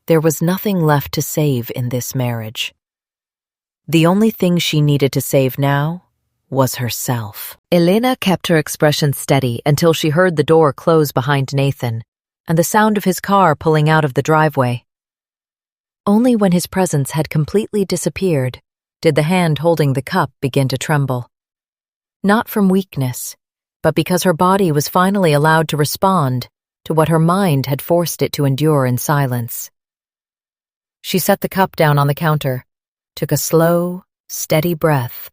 There was nothing left to save in this marriage. The only thing she needed to save now was herself. Elena kept her expression steady until she heard the door close behind Nathan and the sound of his car pulling out of the driveway. Only when his presence had completely disappeared did the hand holding the cup begin to tremble. Not from weakness, but because her body was finally allowed to respond to what her mind had forced it to endure in silence. She set the cup down on the counter, took a slow, steady breath,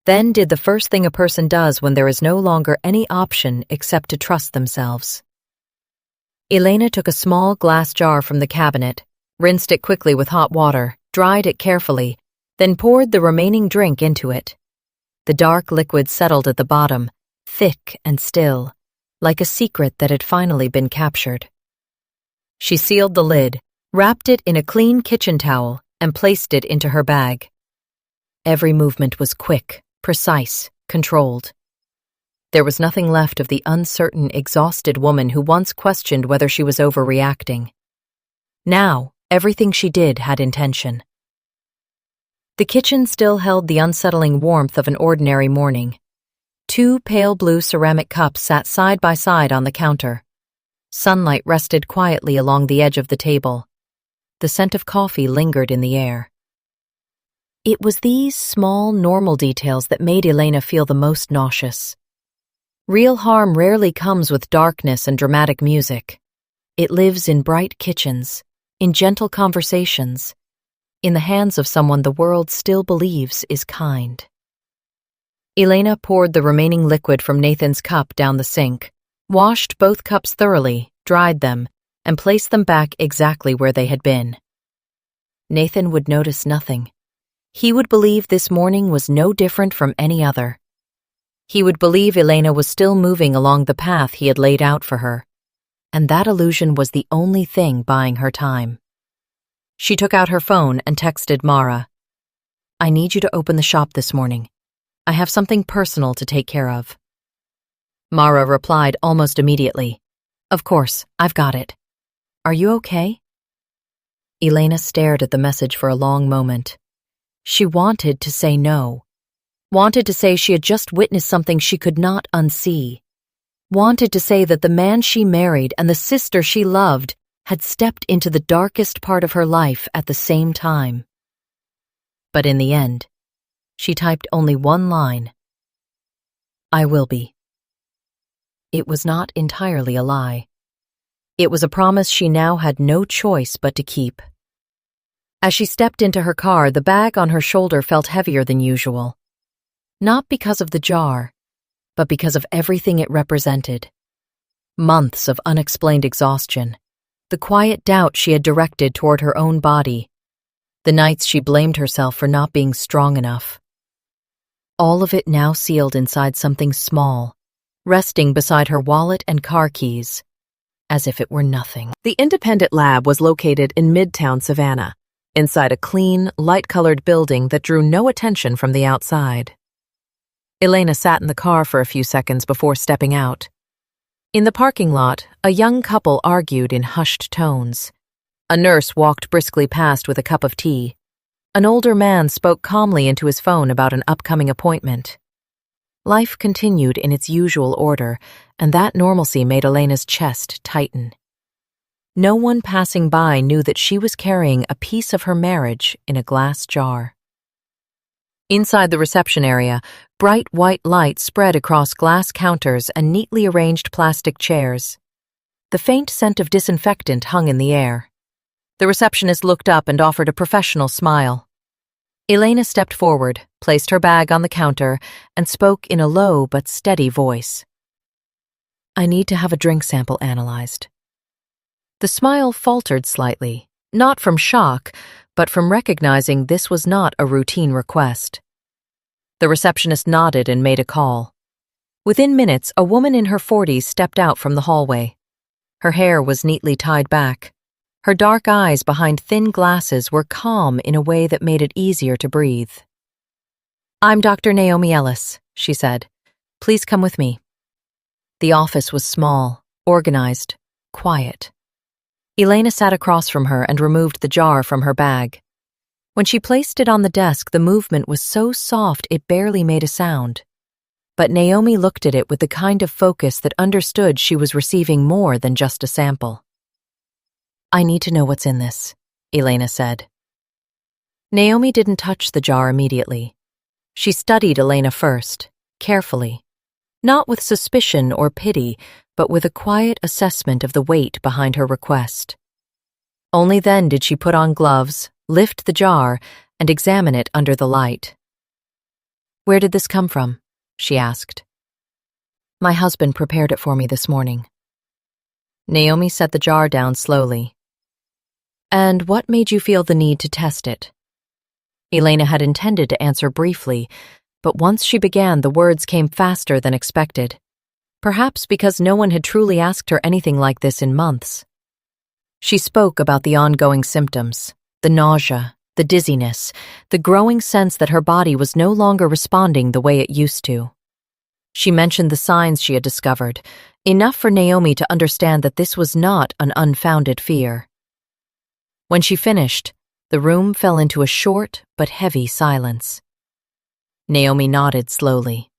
then did the first thing a person does when there is no longer any option except to trust themselves. Elena took a small glass jar from the cabinet, rinsed it quickly with hot water, dried it carefully, then poured the remaining drink into it. The dark liquid settled at the bottom, thick and still, like a secret that had finally been captured. She sealed the lid, wrapped it in a clean kitchen towel, and placed it into her bag. Every movement was quick, precise, controlled. There was nothing left of the uncertain, exhausted woman who once questioned whether she was overreacting. Now, everything she did had intention. The kitchen still held the unsettling warmth of an ordinary morning. 2 pale blue ceramic cups sat side by side on the counter. Sunlight rested quietly along the edge of the table. The scent of coffee lingered in the air. It was these small, normal details that made Elena feel the most nauseous. Real harm rarely comes with darkness and dramatic music. It lives in bright kitchens, in gentle conversations, in the hands of someone the world still believes is kind. Elena poured the remaining liquid from Nathan's cup down the sink, washed both cups thoroughly, dried them, and placed them back exactly where they had been. Nathan would notice nothing. He would believe this morning was no different from any other. He would believe Elena was still moving along the path he had laid out for her, and that illusion was the only thing buying her time. She took out her phone and texted Mara, "I need you to open the shop this morning. I have something personal to take care of." Mara replied almost immediately, "Of course, I've got it. Are you okay?" Elena stared at the message for a long moment. She wanted to say no. Wanted to say she had just witnessed something she could not unsee. Wanted to say that the man she married and the sister she loved had stepped into the darkest part of her life at the same time. But in the end, she typed only one line. "I will be." It was not entirely a lie. It was a promise she now had no choice but to keep. As she stepped into her car, the bag on her shoulder felt heavier than usual. Not because of the jar, but because of everything it represented. Months of unexplained exhaustion, the quiet doubt she had directed toward her own body, the nights she blamed herself for not being strong enough. All of it now sealed inside something small, resting beside her wallet and car keys, as if it were nothing. The Independent Lab was located in Midtown Savannah, inside a clean, light-colored building that drew no attention from the outside. Elena sat in the car for a few seconds before stepping out. In the parking lot, a young couple argued in hushed tones. A nurse walked briskly past with a cup of tea. An older man spoke calmly into his phone about an upcoming appointment. Life continued in its usual order, and that normalcy made Elena's chest tighten. No one passing by knew that she was carrying a piece of her marriage in a glass jar. Inside the reception area, bright white light spread across glass counters and neatly arranged plastic chairs. The faint scent of disinfectant hung in the air. The receptionist looked up and offered a professional smile. Elena stepped forward, placed her bag on the counter, and spoke in a low but steady voice. "I need to have a drink sample analyzed." The smile faltered slightly, not from shock, but from recognizing this was not a routine request. The receptionist nodded and made a call. Within minutes, a woman in her 40s stepped out from the hallway. Her hair was neatly tied back. Her dark eyes behind thin glasses were calm in a way that made it easier to breathe. "I'm Dr. Naomi Ellis," she said. "Please come with me." The office was small, organized, quiet. Elena sat across from her and removed the jar from her bag. When she placed it on the desk, the movement was so soft it barely made a sound. But Naomi looked at it with the kind of focus that understood she was receiving more than just a sample. "I need to know what's in this," Elena said. Naomi didn't touch the jar immediately. She studied Elena first, carefully, not with suspicion or pity, but with a quiet assessment of the weight behind her request. Only then did she put on gloves, lift the jar, and examine it under the light. "Where did this come from?" she asked. "My husband prepared it for me this morning." Naomi set the jar down slowly. "And what made you feel the need to test it?" Elena had intended to answer briefly, but once she began, the words came faster than expected. Perhaps because no one had truly asked her anything like this in months. She spoke about the ongoing symptoms, the nausea, the dizziness, the growing sense that her body was no longer responding the way it used to. She mentioned the signs she had discovered, enough for Naomi to understand that this was not an unfounded fear. When she finished, the room fell into a short but heavy silence. Naomi nodded slowly.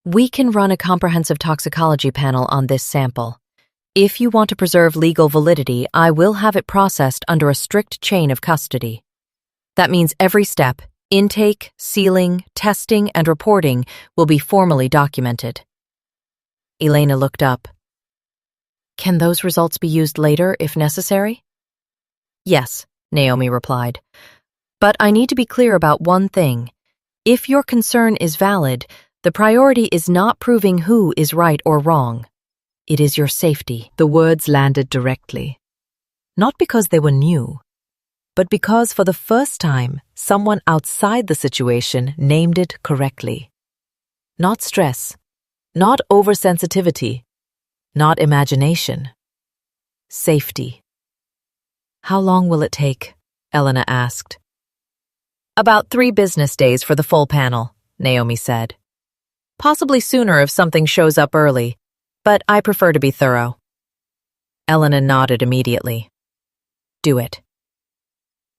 "We can run a comprehensive toxicology panel on this sample. If you want to preserve legal validity, I will have it processed under a strict chain of custody. That means every step, intake, sealing, testing, and reporting, will be formally documented." Elena looked up. "Can those results be used later if necessary?" "Yes," Naomi replied. "But I need to be clear about one thing. If your concern is valid, the priority is not proving who is right or wrong. It is your safety." The words landed directly. Not because they were new, but because for the first time, someone outside the situation named it correctly. Not stress, not oversensitivity, not imagination. Safety. "How long will it take?" Elena asked. "About 3 business days for the full panel," Naomi said. "Possibly sooner if something shows up early, but I prefer to be thorough." Elena nodded immediately. "Do it."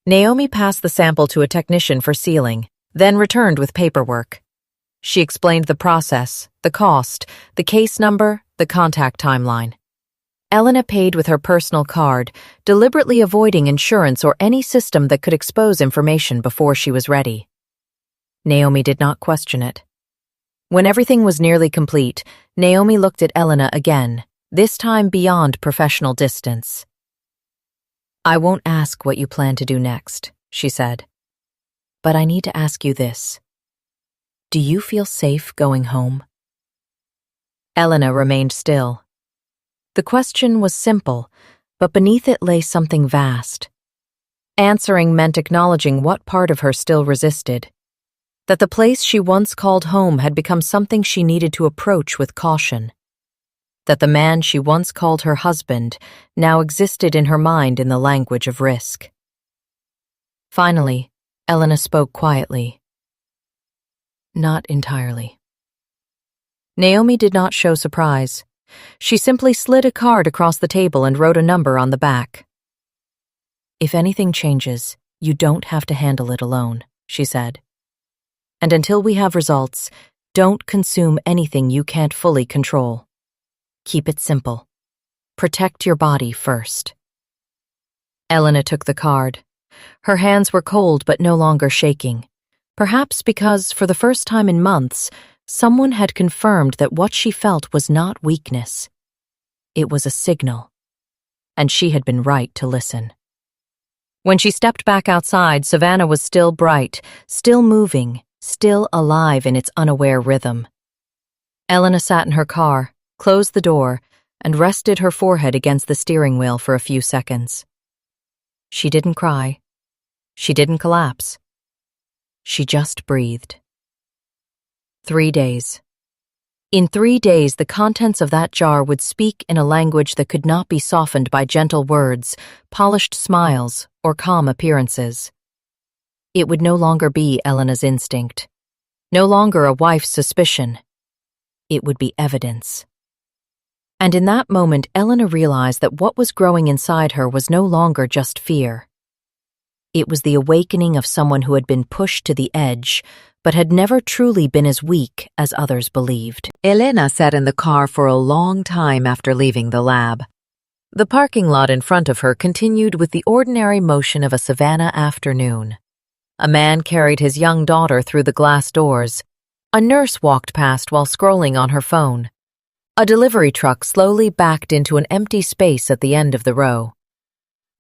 Naomi passed the sample to a technician for sealing, then returned with paperwork. She explained the process, the cost, the case number, the contact timeline. Elena paid with her personal card, deliberately avoiding insurance or any system that could expose information before she was ready. Naomi did not question it. When everything was nearly complete, Naomi looked at Elena again, this time beyond professional distance. "I won't ask what you plan to do next," she said. "But I need to ask you this. Do you feel safe going home?" Elena remained still. The question was simple, but beneath it lay something vast. Answering meant acknowledging what part of her still resisted. That the place she once called home had become something she needed to approach with caution. That the man she once called her husband now existed in her mind in the language of risk. Finally, Elena spoke quietly. "Not entirely." Naomi did not show surprise. She simply slid a card across the table and wrote a number on the back. "If anything changes, you don't have to handle it alone," she said. "And until we have results, don't consume anything you can't fully control. Keep it simple. Protect your body first." Elena took the card. Her hands were cold but no longer shaking, perhaps because, for the first time in months, someone had confirmed that what she felt was not weakness. It was a signal, and she had been right to listen. When she stepped back outside, Savannah was still bright, still moving, still alive in its unaware rhythm. Elena sat in her car, closed the door, and rested her forehead against the steering wheel for a few seconds. She didn't cry. She didn't collapse. She just breathed. 3 days. In 3 days, the contents of that jar would speak in a language that could not be softened by gentle words, polished smiles, or calm appearances. It would no longer be Elena's instinct, no longer a wife's suspicion. It would be evidence. And in that moment, Elena realized that what was growing inside her was no longer just fear. It was the awakening of someone who had been pushed to the edge, but had never truly been as weak as others believed. Elena sat in the car for a long time after leaving the lab. The parking lot in front of her continued with the ordinary motion of a savannah afternoon. A man carried his young daughter through the glass doors. A nurse walked past while scrolling on her phone. A delivery truck slowly backed into an empty space at the end of the row.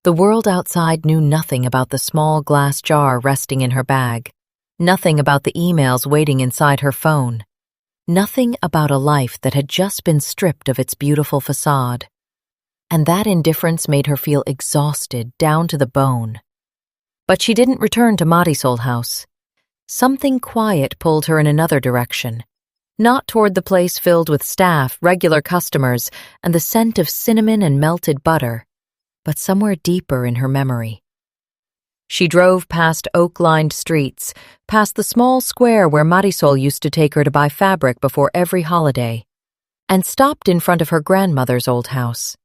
The world outside knew nothing about the small glass jar resting in her bag, nothing about the emails waiting inside her phone, nothing about a life that had just been stripped of its beautiful facade. And that indifference made her feel exhausted down to the bone. But she didn't return to Marisol House. Something quiet pulled her in another direction, not toward the place filled with staff, regular customers, and the scent of cinnamon and melted butter, but somewhere deeper in her memory. She drove past oak-lined streets, past the small square where Marisol used to take her to buy fabric before every holiday, and stopped in front of her grandmother's old house.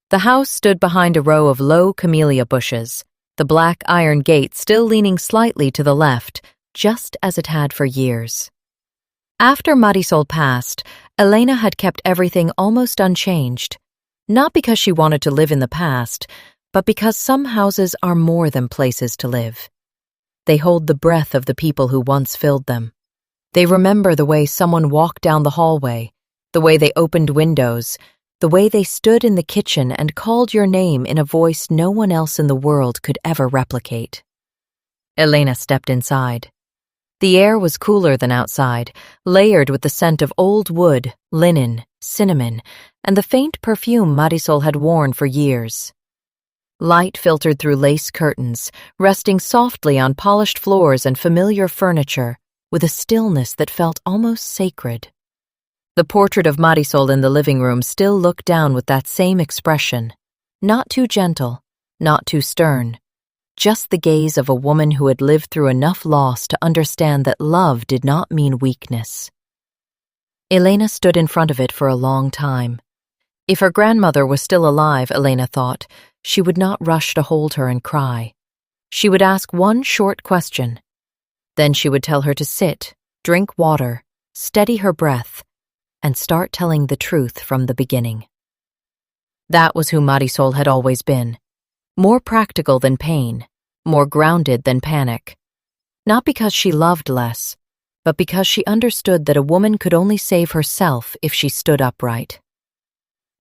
The house stood behind a row of low camellia bushes, the black iron gate still leaning slightly to the left, just as it had for years. After Marisol passed, Elena had kept everything almost unchanged, not because she wanted to live in the past, but because some houses are more than places to live. They hold the breath of the people who once filled them. They remember the way someone walked down the hallway, the way they opened windows, the way they stood in the kitchen and called your name in a voice no one else in the world could ever replicate. Elena stepped inside. The air was cooler than outside, layered with the scent of old wood, linen, cinnamon, and the faint perfume Marisol had worn for years. Light filtered through lace curtains, resting softly on polished floors and familiar furniture, with a stillness that felt almost sacred. The portrait of Marisol in the living room still looked down with that same expression, not too gentle, not too stern, just the gaze of a woman who had lived through enough loss to understand that love did not mean weakness. Elena stood in front of it for a long time. If her grandmother was still alive, Elena thought, she would not rush to hold her and cry. She would ask one short question. Then she would tell her to sit, drink water, steady her breath, and start telling the truth from the beginning. That was who Marisol had always been. More practical than pain, more grounded than panic. Not because she loved less, but because she understood that a woman could only save herself if she stood upright.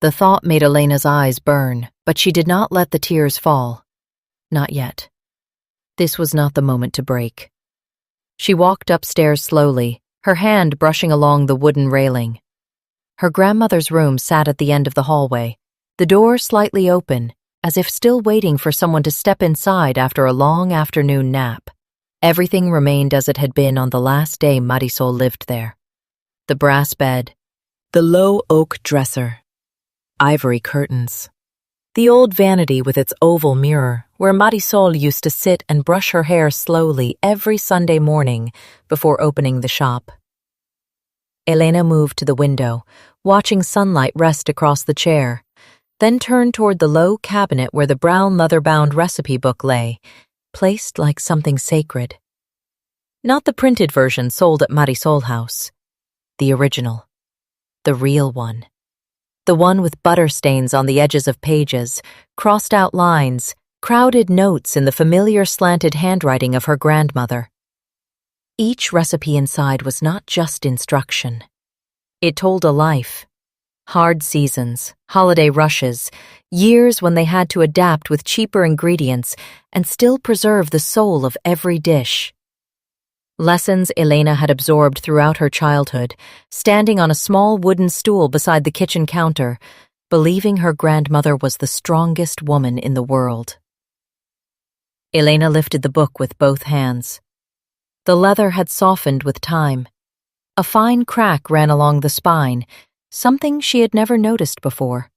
The thought made Elena's eyes burn, but she did not let the tears fall. Not yet. This was not the moment to break. She walked upstairs slowly, her hand brushing along the wooden railing. Her grandmother's room sat at the end of the hallway, the door slightly open, as if still waiting for someone to step inside after a long afternoon nap. Everything remained as it had been on the last day Marisol lived there. The brass bed, the low oak dresser, ivory curtains, the old vanity with its oval mirror where Marisol used to sit and brush her hair slowly every Sunday morning before opening the shop. Elena moved to the window, watching sunlight rest across the chair, then turned toward the low cabinet where the brown leather-bound recipe book lay, placed like something sacred. Not the printed version sold at Marisol House. The original. The real one. The one with butter stains on the edges of pages, crossed-out lines, crowded notes in the familiar slanted handwriting of her grandmother. Each recipe inside was not just instruction. It told a life. Hard seasons, holiday rushes, years when they had to adapt with cheaper ingredients and still preserve the soul of every dish. Lessons Elena had absorbed throughout her childhood, standing on a small wooden stool beside the kitchen counter, believing her grandmother was the strongest woman in the world. Elena lifted the book with both hands. The leather had softened with time. A fine crack ran along the spine, something she had never noticed before.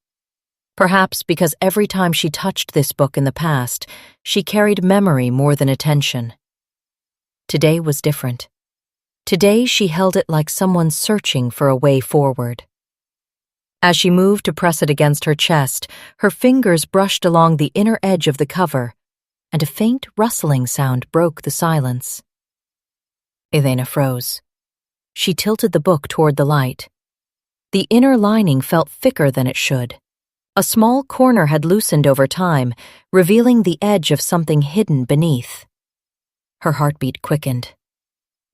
Perhaps because every time she touched this book in the past, she carried memory more than attention. Today was different. Today she held it like someone searching for a way forward. As she moved to press it against her chest, her fingers brushed along the inner edge of the cover, and a faint rustling sound broke the silence. Elena froze. She tilted the book toward the light. The inner lining felt thicker than it should. A small corner had loosened over time, revealing the edge of something hidden beneath. Her heartbeat quickened.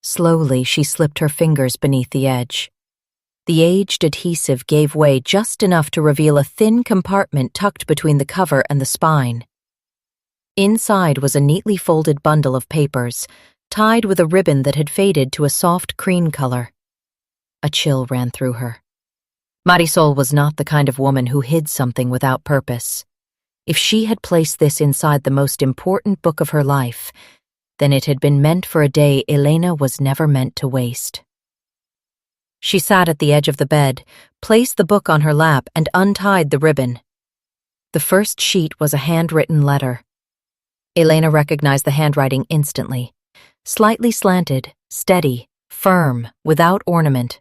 Slowly, she slipped her fingers beneath the edge. The aged adhesive gave way just enough to reveal a thin compartment tucked between the cover and the spine. Inside was a neatly folded bundle of papers, tied with a ribbon that had faded to a soft cream color. A chill ran through her. Marisol was not the kind of woman who hid something without purpose. If she had placed this inside the most important book of her life, then it had been meant for a day Elena was never meant to waste. She sat at the edge of the bed, placed the book on her lap, and untied the ribbon. The first sheet was a handwritten letter. Elena recognized the handwriting instantly. Slightly slanted, steady, firm, without ornament.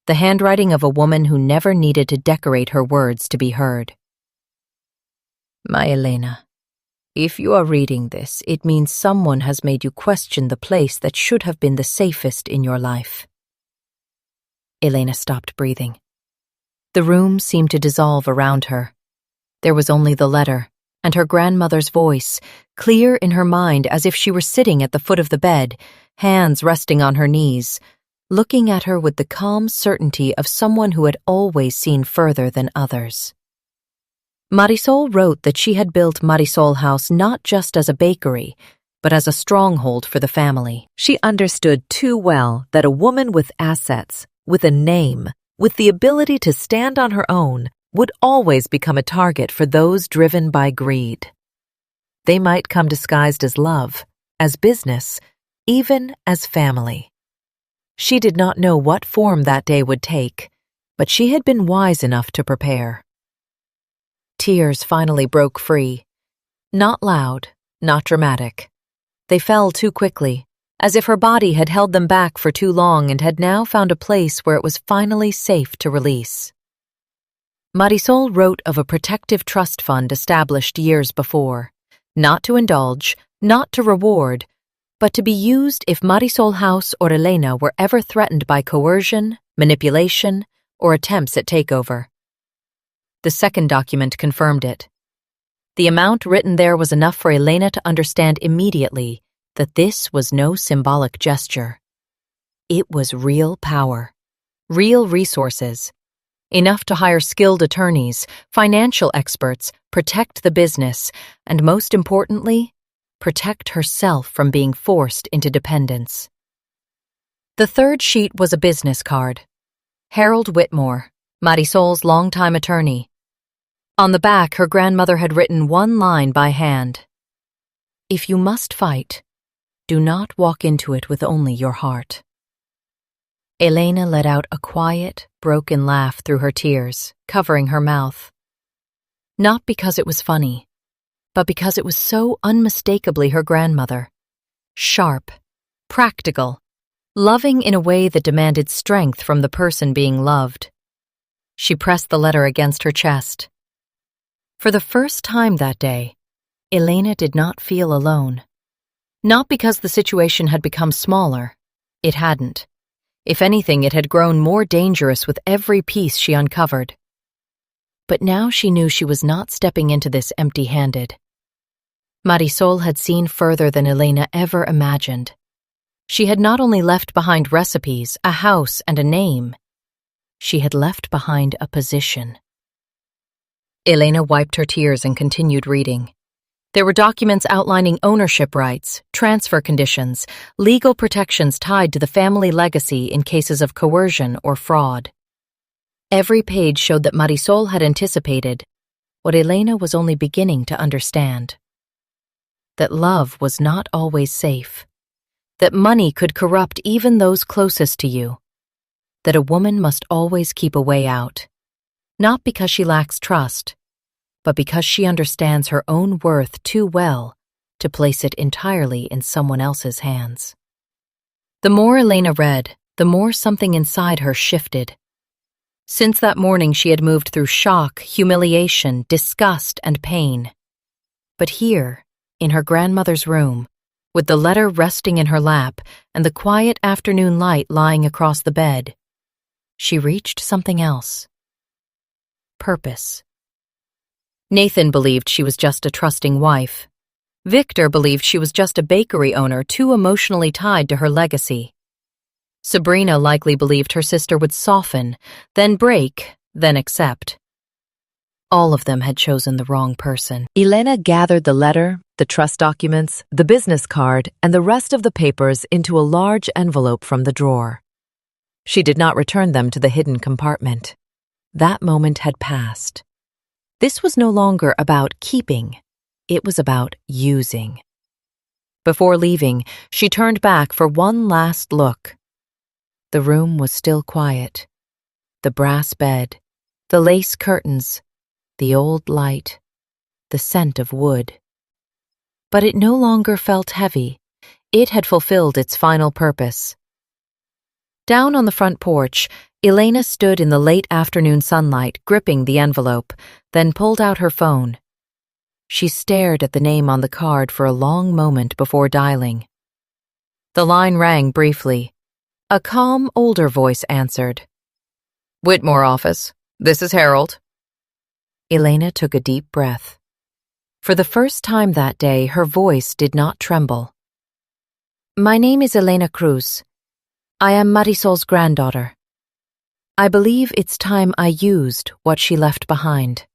The handwriting of a woman who never needed to decorate her words to be heard. My Elena, if you are reading this, it means someone has made you question the place that should have been the safest in your life. Elena stopped breathing. The room seemed to dissolve around her. There was only the letter, and her grandmother's voice, clear in her mind as if she were sitting at the foot of the bed, hands resting on her knees, looking at her with the calm certainty of someone who had always seen further than others. Marisol wrote that she had built Marisol House not just as a bakery, but as a stronghold for the family. She understood too well that a woman with assets, with a name, with the ability to stand on her own, would always become a target for those driven by greed. They might come disguised as love, as business, even as family. She did not know what form that day would take, but she had been wise enough to prepare. Tears finally broke free. Not loud, not dramatic. They fell too quickly, as if her body had held them back for too long and had now found a place where it was finally safe to release. Marisol wrote of a protective trust fund established years before, not to indulge, not to reward, but to be used if Marisol House or Elena were ever threatened by coercion, manipulation, or attempts at takeover. The second document confirmed it. The amount written there was enough for Elena to understand immediately that this was no symbolic gesture. It was real power, real resources, enough to hire skilled attorneys, financial experts, protect the business, and most importantly, protect herself from being forced into dependence. The third sheet was a business card. Harold Whitmore, Marisol's longtime attorney. On the back, her grandmother had written one line by hand. If you must fight, do not walk into it with only your heart. Elena let out a quiet, broken laugh through her tears, covering her mouth. Not because it was funny, but because it was so unmistakably her grandmother. Sharp, practical, loving in a way that demanded strength from the person being loved. She pressed the letter against her chest. For the first time that day, Elena did not feel alone. Not because the situation had become smaller. It hadn't. If anything, it had grown more dangerous with every piece she uncovered. But now she knew she was not stepping into this empty-handed. Marisol had seen further than Elena ever imagined. She had not only left behind recipes, a house, and a name. She had left behind a position. Elena wiped her tears and continued reading. There were documents outlining ownership rights, transfer conditions, legal protections tied to the family legacy in cases of coercion or fraud. Every page showed that Marisol had anticipated what Elena was only beginning to understand. that love was not always safe, that money could corrupt even those closest to you, that a woman must always keep a way out, not because she lacks trust, but because she understands her own worth too well to place it entirely in someone else's hands. The more Elena read, the more something inside her shifted. Since that morning, she had moved through shock, humiliation, disgust, and pain. But here, in her grandmother's room, with the letter resting in her lap and the quiet afternoon light lying across the bed, she reached something else. Purpose. Nathan believed she was just a trusting wife. Victor believed she was just a bakery owner too emotionally tied to her legacy. Sabrina likely believed her sister would soften, then break, then accept. All of them had chosen the wrong person. Elena gathered the letter, the trust documents, the business card, and the rest of the papers into a large envelope from the drawer. She did not return them to the hidden compartment. That moment had passed. This was no longer about keeping. It was about using. Before leaving, she turned back for one last look. The room was still quiet. The brass bed, the lace curtains, the old light, the scent of wood. But it no longer felt heavy. It had fulfilled its final purpose. Down on the front porch, Elena stood in the late afternoon sunlight, gripping the envelope, then pulled out her phone. She stared at the name on the card for a long moment before dialing. The line rang briefly. A calm, older voice answered. "Whitmore office. This is Harold." Elena took a deep breath. For the first time that day, her voice did not tremble. "My name is Elena Cruz. I am Marisol's granddaughter. I believe it's time I used what she left behind."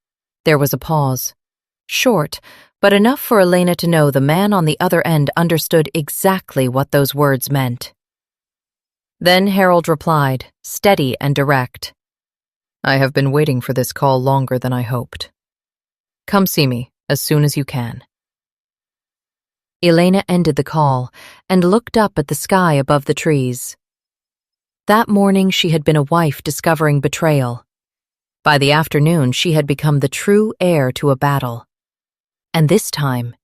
There was a pause. Short, but enough for Elena to know the man on the other end understood exactly what those words meant. Then Harold replied, steady and direct. "I have been waiting for this call longer than I hoped. Come see me as soon as you can." Elena ended the call and looked up at the sky above the trees. That morning she had been a wife discovering betrayal. By the afternoon she had become the true heir to a battle. And this time,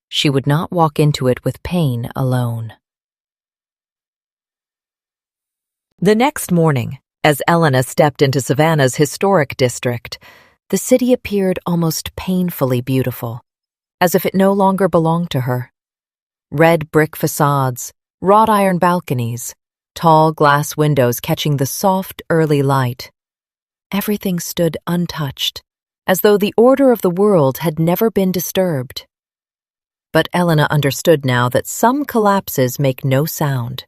she would not walk into it with pain alone. The next morning, as Elena stepped into Savannah's historic district, the city appeared almost painfully beautiful, as if it no longer belonged to her. Red brick facades, wrought iron balconies, tall glass windows catching the soft, early light. Everything stood untouched, as though the order of the world had never been disturbed. But Elena understood now that some collapses make no sound.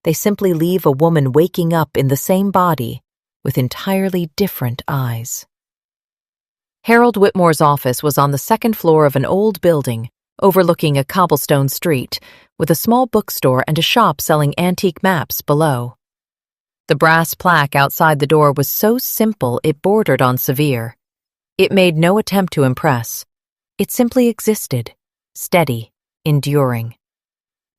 They simply leave a woman waking up in the same body with entirely different eyes. Harold Whitmore's office was on the second floor of an old building overlooking a cobblestone street, with a small bookstore and a shop selling antique maps below. The brass plaque outside the door was so simple it bordered on severe. It made no attempt to impress. It simply existed, steady, enduring.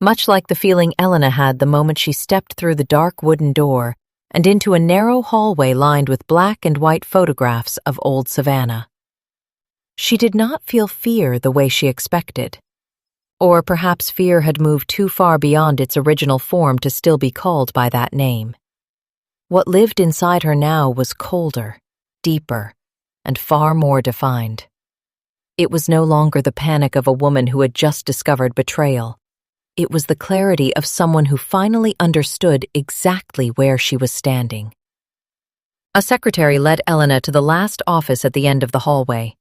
Much like the feeling Elena had the moment she stepped through the dark wooden door and into a narrow hallway lined with black and white photographs of old Savannah. She did not feel fear the way she expected. Or perhaps fear had moved too far beyond its original form to still be called by that name. What lived inside her now was colder, deeper, and far more defined. It was no longer the panic of a woman who had just discovered betrayal. It was the clarity of someone who finally understood exactly where she was standing. A secretary led Elena to the last office at the end of the hallway.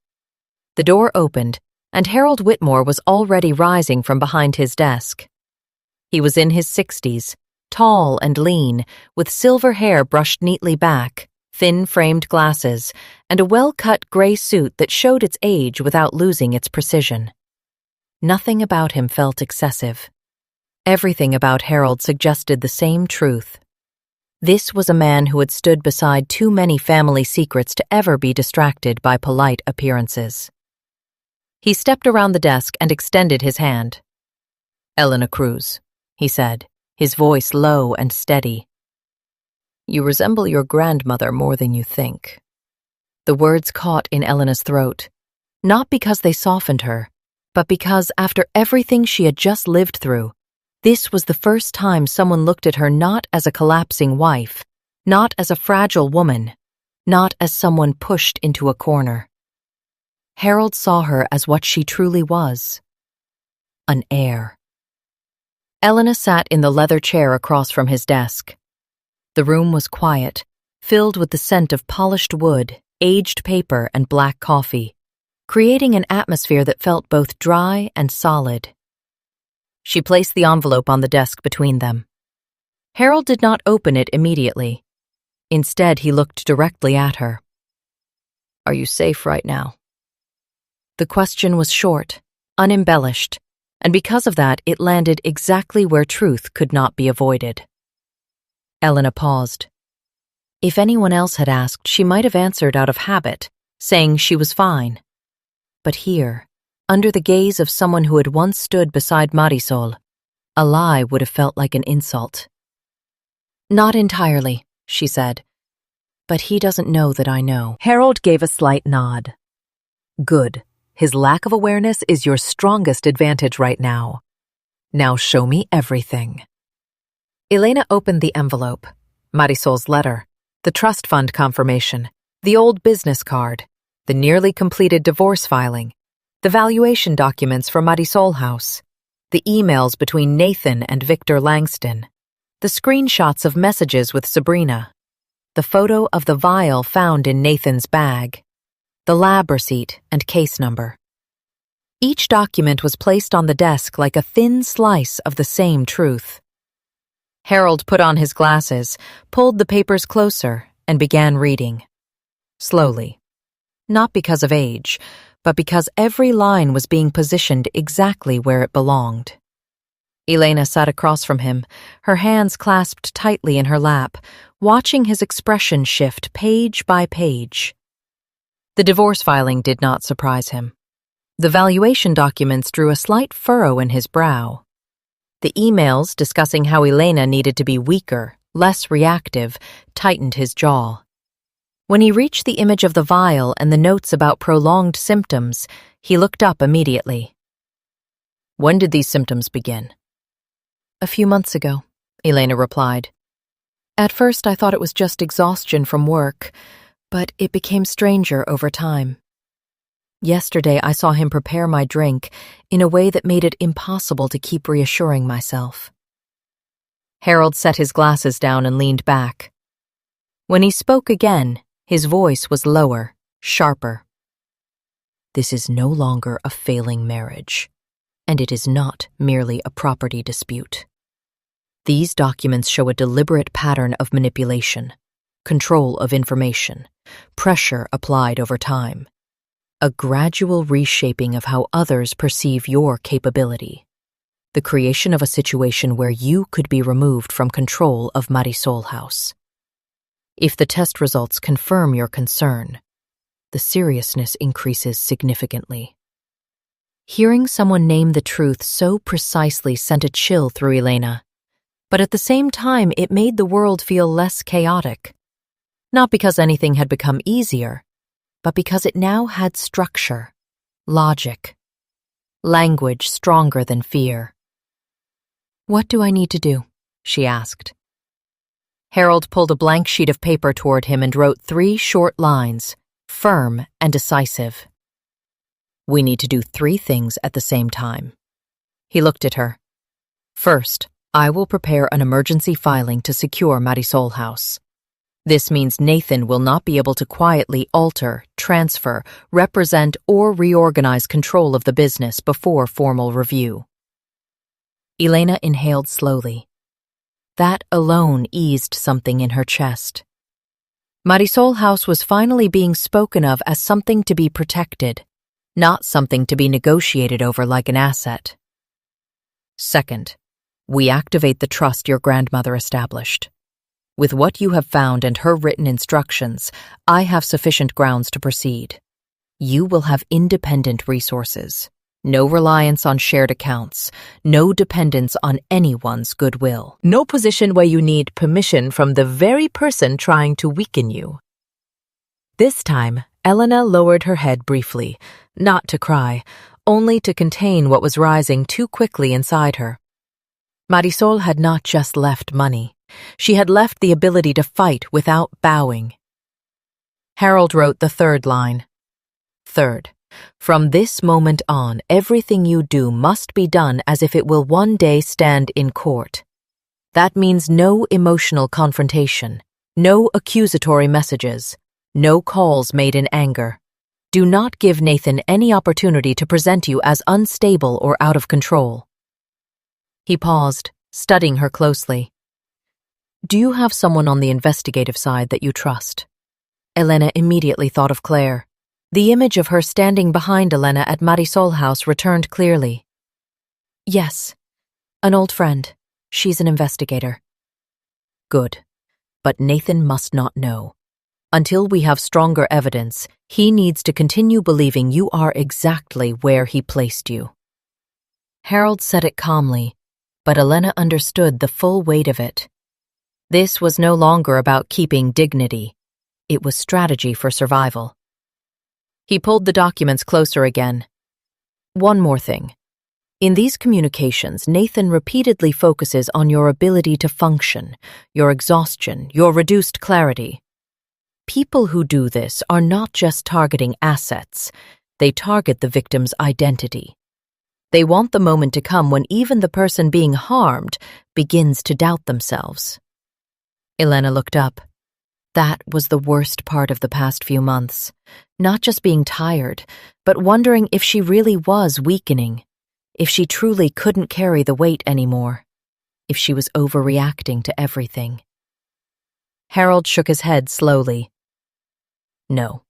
The door opened, and Harold Whitmore was already rising from behind his desk. He was in his 60s, tall and lean, with silver hair brushed neatly back, thin framed glasses, and a well-cut gray suit that showed its age without losing its precision. Nothing about him felt excessive. Everything about Harold suggested the same truth. This was a man who had stood beside too many family secrets to ever be distracted by polite appearances. He stepped around the desk and extended his hand. "Elena Cruz," he said, his voice low and steady. "You resemble your grandmother more than you think." The words caught in Elena's throat, not because they softened her, but because after everything she had just lived through, this was the first time someone looked at her not as a collapsing wife, not as a fragile woman, not as someone pushed into a corner. Harold saw her as what she truly was: an heir. Elena sat in the leather chair across from his desk. The room was quiet, filled with the scent of polished wood, aged paper, and black coffee, creating an atmosphere that felt both dry and solid. She placed the envelope on the desk between them. Harold did not open it immediately. Instead, he looked directly at her. "Are you safe right now?" The question was short, unembellished, and because of that, it landed exactly where truth could not be avoided. Elena paused. If anyone else had asked, she might have answered out of habit, saying she was fine. But here, under the gaze of someone who had once stood beside Marisol, a lie would have felt like an insult. "Not entirely," she said. "But he doesn't know that I know." Harold gave a slight nod. "Good. His lack of awareness is your strongest advantage right now. Now show me everything." Elena opened the envelope, Marisol's letter, the trust fund confirmation, the old business card, the nearly completed divorce filing, the valuation documents for Marisol House, the emails between Nathan and Victor Langston, the screenshots of messages with Sabrina, the photo of the vial found in Nathan's bag, the lab receipt and case number. Each document was placed on the desk like a thin slice of the same truth. Harold put on his glasses, pulled the papers closer, and began reading. Slowly. Not because of age, but because every line was being positioned exactly where it belonged. Elena sat across from him, her hands clasped tightly in her lap, watching his expression shift page by page. The divorce filing did not surprise him. The valuation documents drew a slight furrow in his brow. The emails discussing how Elena needed to be weaker, less reactive, tightened his jaw. When he reached the image of the vial and the notes about prolonged symptoms, he looked up immediately. "When did these symptoms begin?" "A few months ago," Elena replied. "At first I thought it was just exhaustion from work, but it became stranger over time. Yesterday I saw him prepare my drink in a way that made it impossible to keep reassuring myself." Harold set his glasses down and leaned back. When he spoke again, his voice was lower, sharper. "This is no longer a failing marriage, and it is not merely a property dispute. These documents show a deliberate pattern of manipulation, control of information, pressure applied over time, a gradual reshaping of how others perceive your capability, the creation of a situation where you could be removed from control of Marisol House. If the test results confirm your concern, the seriousness increases significantly." Hearing someone name the truth so precisely sent a chill through Elena, but at the same time it made the world feel less chaotic. Not because anything had become easier, but because it now had structure, logic, language stronger than fear. "What do I need to do?" she asked. Harold pulled a blank sheet of paper toward him and wrote 3 short lines, firm and decisive. "We need to do 3 things at the same time." He looked at her. "First, I will prepare an emergency filing to secure Marisol House. This means Nathan will not be able to quietly alter, transfer, represent, or reorganize control of the business before formal review." Elena inhaled slowly. That alone eased something in her chest. Marisol House was finally being spoken of as something to be protected, not something to be negotiated over like an asset. "Second, we activate the trust your grandmother established. With what you have found and her written instructions, I have sufficient grounds to proceed. You will have independent resources. No reliance on shared accounts. No dependence on anyone's goodwill. No position where you need permission from the very person trying to weaken you. This time, Elena lowered her head briefly, not to cry, only to contain what was rising too quickly inside her. Marisol had not just left money. She had left the ability to fight without bowing. Harold wrote the third line. Third, from this moment on, everything you do must be done as if it will one day stand in court. That means no emotional confrontation, no accusatory messages, no calls made in anger. Do not give Nathan any opportunity to present you as unstable or out of control. He paused, studying her closely. Do you have someone on the investigative side that you trust? Elena immediately thought of Claire. The image of her standing behind Elena at Marisol House returned clearly. Yes, an old friend. She's an investigator. Good, but Nathan must not know. Until we have stronger evidence, he needs to continue believing you are exactly where he placed you. Harold said it calmly, but Elena understood the full weight of it. This was no longer about keeping dignity. It was strategy for survival. He pulled the documents closer again. One more thing. In these communications, Nathan repeatedly focuses on your ability to function, your exhaustion, your reduced clarity. People who do this are not just targeting assets. They target the victim's identity. They want the moment to come when even the person being harmed begins to doubt themselves. Elena looked up. That was the worst part of the past few months. Not just being tired, but wondering if she really was weakening, if she truly couldn't carry the weight anymore, if she was overreacting to everything. Harold shook his head slowly. No,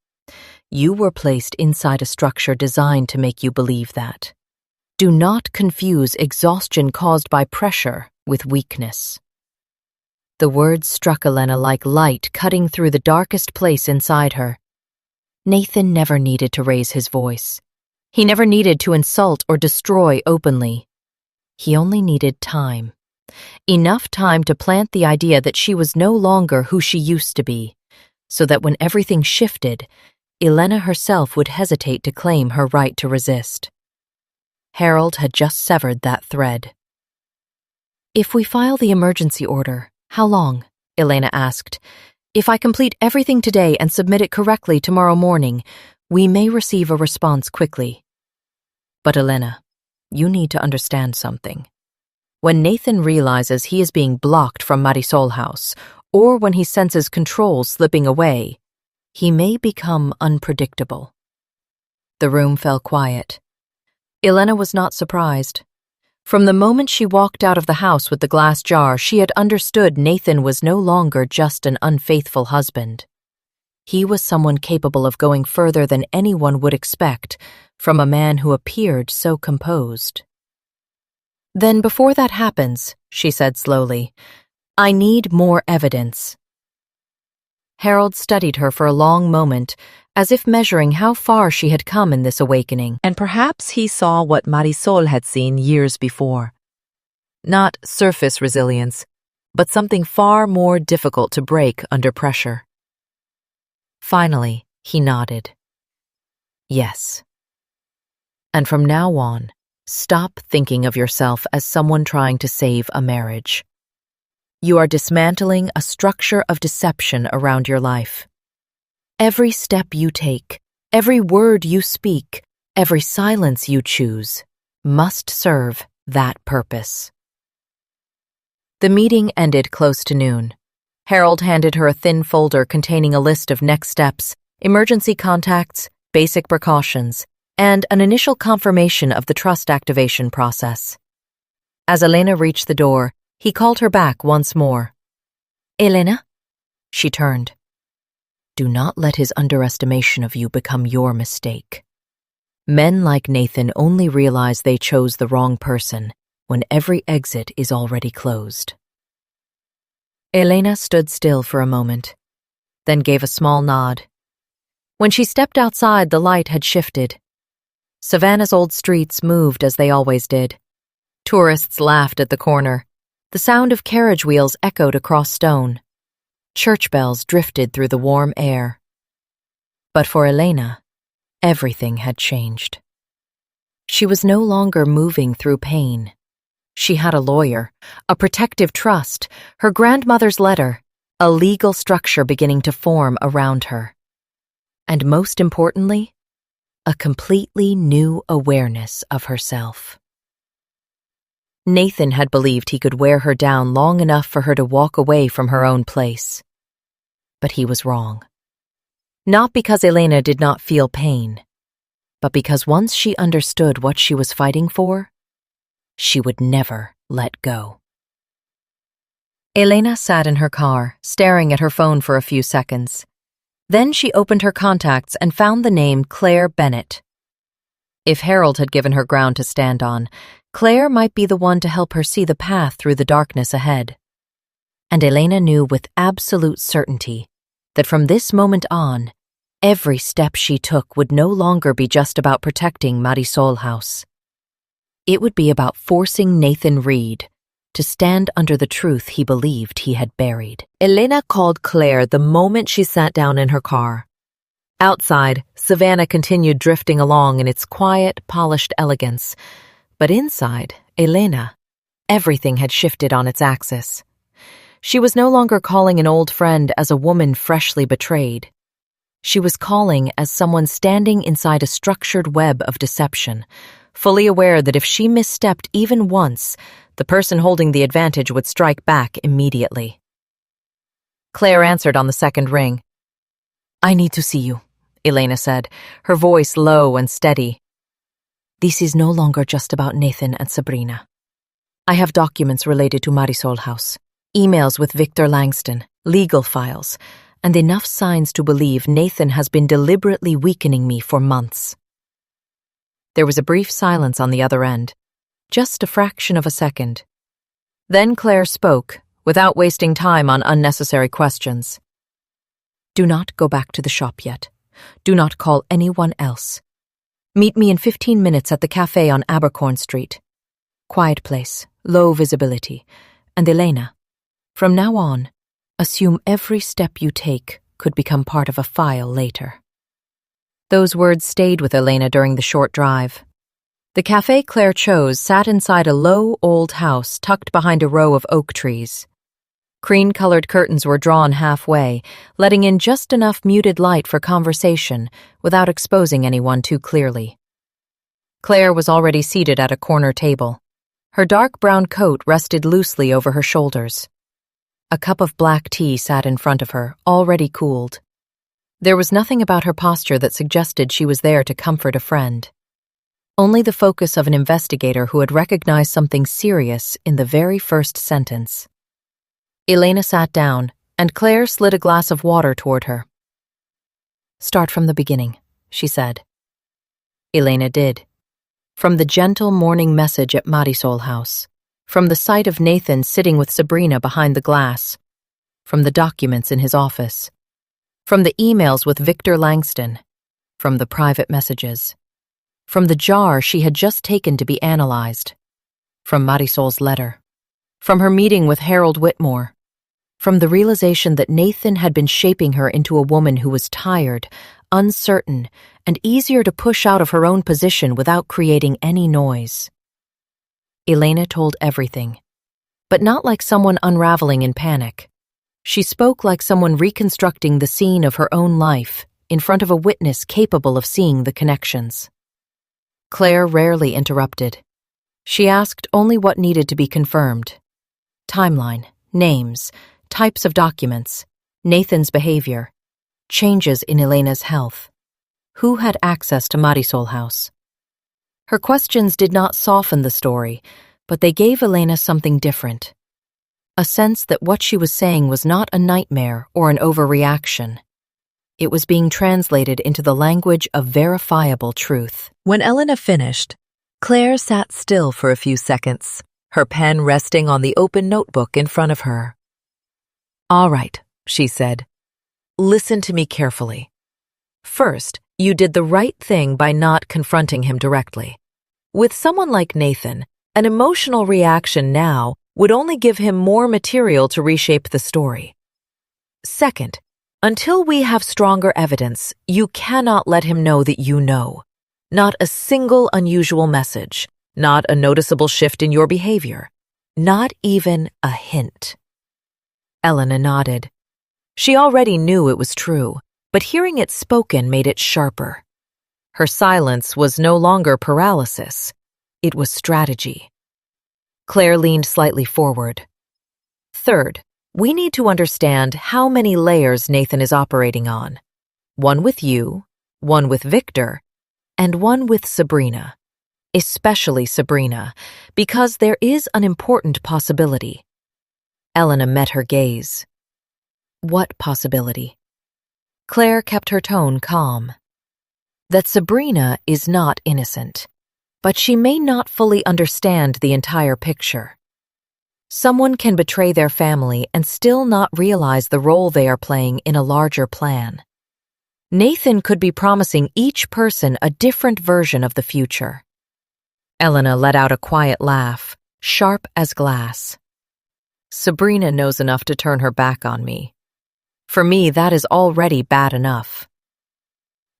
you were placed inside a structure designed to make you believe that. Do not confuse exhaustion caused by pressure with weakness. The words struck Elena like light cutting through the darkest place inside her. Nathan never needed to raise his voice. He never needed to insult or destroy openly. He only needed time. Enough time to plant the idea that she was no longer who she used to be, so that when everything shifted, Elena herself would hesitate to claim her right to resist. Harold had just severed that thread. If we file the emergency order, how long? Elena asked. If I complete everything today and submit it correctly tomorrow morning, we may receive a response quickly. But Elena, you need to understand something. When Nathan realizes he is being blocked from Marisol House, or when he senses control slipping away, he may become unpredictable. The room fell quiet. Elena was not surprised. From the moment she walked out of the house with the glass jar, she had understood Nathan was no longer just an unfaithful husband. He was someone capable of going further than anyone would expect from a man who appeared so composed. Then before that happens, she said slowly, I need more evidence. Harold studied her for a long moment, as if measuring how far she had come in this awakening. And perhaps he saw what Marisol had seen years before. Not surface resilience, but something far more difficult to break under pressure. Finally, he nodded. Yes. And from now on, stop thinking of yourself as someone trying to save a marriage. You are dismantling a structure of deception around your life. Every step you take, every word you speak, every silence you choose, must serve that purpose. The meeting ended close to noon. Harold handed her a thin folder containing a list of next steps, emergency contacts, basic precautions, and an initial confirmation of the trust activation process. As Elena reached the door, he called her back once more. Elena? She turned. Do not let his underestimation of you become your mistake. Men like Nathan only realize they chose the wrong person when every exit is already closed. Elena stood still for a moment, then gave a small nod. When she stepped outside, the light had shifted. Savannah's old streets moved as they always did. Tourists laughed at the corner. The sound of carriage wheels echoed across stone. Church bells drifted through the warm air. But for Elena, everything had changed. She was no longer moving through pain. She had a lawyer, a protective trust, her grandmother's letter, a legal structure beginning to form around her. And most importantly, a completely new awareness of herself. Nathan had believed he could wear her down long enough for her to walk away from her own place. But he was wrong. Not because Elena did not feel pain, but because once she understood what she was fighting for, she would never let go. Elena sat in her car, staring at her phone for a few seconds. Then she opened her contacts and found the name Claire Bennett. If Harold had given her ground to stand on, Claire might be the one to help her see the path through the darkness ahead. And Elena knew with absolute certainty that from this moment on, every step she took would no longer be just about protecting Marisol House. It would be about forcing Nathan Reed to stand under the truth he believed he had buried. Elena called Claire the moment she sat down in her car. Outside, Savannah continued drifting along in its quiet, polished elegance. But inside, Elena, everything had shifted on its axis. She was no longer calling an old friend as a woman freshly betrayed. She was calling as someone standing inside a structured web of deception, fully aware that if she misstepped even once, the person holding the advantage would strike back immediately. Claire answered on the second ring. "I need to see you," Elena said, her voice low and steady. "This is no longer just about Nathan and Sabrina. I have documents related to Marisol House, emails with Victor Langston, legal files, and enough signs to believe Nathan has been deliberately weakening me for months." There was a brief silence on the other end, just a fraction of a second. Then Claire spoke, without wasting time on unnecessary questions. "Do not go back to the shop yet. Do not call anyone else. Meet me in 15 minutes at the cafe on Abercorn Street. Quiet place, low visibility. And Elena, from now on, assume every step you take could become part of a file later." Those words stayed with Elena during the short drive. The cafe Claire chose sat inside a low, old house tucked behind a row of oak trees. Cream-colored curtains were drawn halfway, letting in just enough muted light for conversation without exposing anyone too clearly. Claire was already seated at a corner table. Her dark brown coat rested loosely over her shoulders. A cup of black tea sat in front of her, already cooled. There was nothing about her posture that suggested she was there to comfort a friend. Only the focus of an investigator who had recognized something serious in the very first sentence. Elena sat down, and Claire slid a glass of water toward her. "Start from the beginning," she said. Elena did. From the gentle morning message at Marisol House, from the sight of Nathan sitting with Sabrina behind the glass, from the documents in his office, from the emails with Victor Langston, from the private messages, from the jar she had just taken to be analyzed, from Marisol's letter, from her meeting with Harold Whitmore, from the realization that Nathan had been shaping her into a woman who was tired, uncertain, and easier to push out of her own position without creating any noise. Elena told everything, but not like someone unraveling in panic. She spoke like someone reconstructing the scene of her own life in front of a witness capable of seeing the connections. Claire rarely interrupted. She asked only what needed to be confirmed. Timeline, names, types of documents, Nathan's behavior, changes in Elena's health. Who had access to Marisol House? Her questions did not soften the story, but they gave Elena something different. A sense that what she was saying was not a nightmare or an overreaction. It was being translated into the language of verifiable truth. When Elena finished, Claire sat still for a few seconds, her pen resting on the open notebook in front of her. "All right," she said. "Listen to me carefully. First, you did the right thing by not confronting him directly. With someone like Nathan, an emotional reaction now would only give him more material to reshape the story. Second, until we have stronger evidence, you cannot let him know that you know. Not a single unusual message, not a noticeable shift in your behavior, not even a hint. Elena nodded. She already knew it was true, but hearing it spoken made it sharper. Her silence was no longer paralysis. It was strategy. Claire leaned slightly forward. Third, we need to understand how many layers Nathan is operating on. One with you, one with Victor, and one with Sabrina. Especially Sabrina, because there is an important possibility. Elena met her gaze. What possibility? Claire kept her tone calm. That Sabrina is not innocent, but she may not fully understand the entire picture. Someone can betray their family and still not realize the role they are playing in a larger plan. Nathan could be promising each person a different version of the future. Elena let out a quiet laugh, sharp as glass. Sabrina knows enough to turn her back on me. For me, that is already bad enough.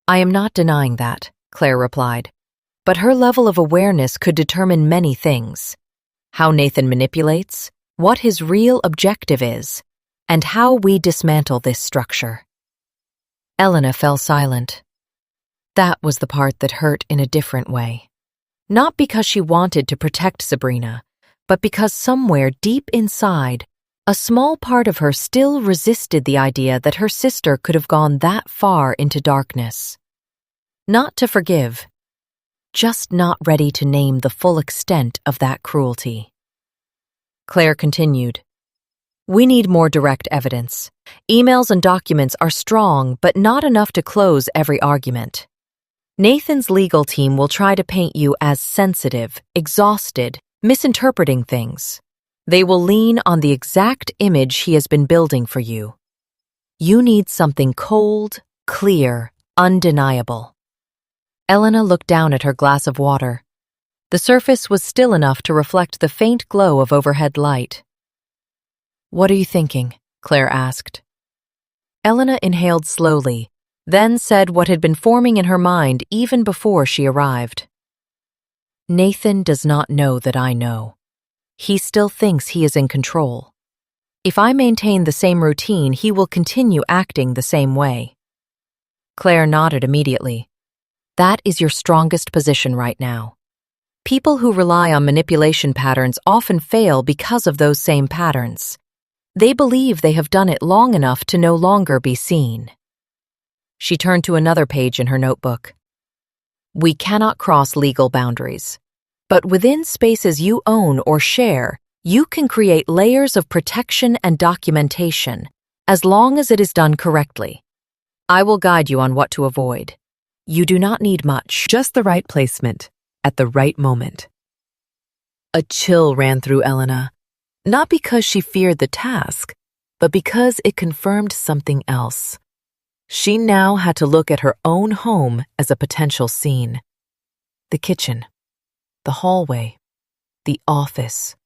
I am not denying that, Claire replied. But her level of awareness could determine many things. How Nathan manipulates, what his real objective is, and how we dismantle this structure. Elena fell silent. That was the part that hurt in a different way. Not because she wanted to protect Sabrina, but because somewhere deep inside, a small part of her still resisted the idea that her sister could have gone that far into darkness. Not to forgive, just not ready to name the full extent of that cruelty. Claire continued. We need more direct evidence. Emails and documents are strong, but not enough to close every argument. Nathan's legal team will try to paint you as sensitive, exhausted, misinterpreting things. They will lean on the exact image he has been building for you. You need something cold, clear, undeniable. Elena looked down at her glass of water. The surface was still enough to reflect the faint glow of overhead light. What are you thinking? Claire asked. Elena inhaled slowly, then said what had been forming in her mind even before she arrived. Nathan does not know that I know. He still thinks he is in control. If I maintain the same routine, he will continue acting the same way. Claire nodded immediately. That is your strongest position right now. People who rely on manipulation patterns often fail because of those same patterns. They believe they have done it long enough to no longer be seen. She turned to another page in her notebook. We cannot cross legal boundaries. But within spaces you own or share, you can create layers of protection and documentation, as long as it is done correctly. I will guide you on what to avoid. You do not need much, just the right placement, at the right moment. A chill ran through Elena, not because she feared the task, but because it confirmed something else. She now had to look at her own home as a potential scene. The kitchen, the hallway, the office.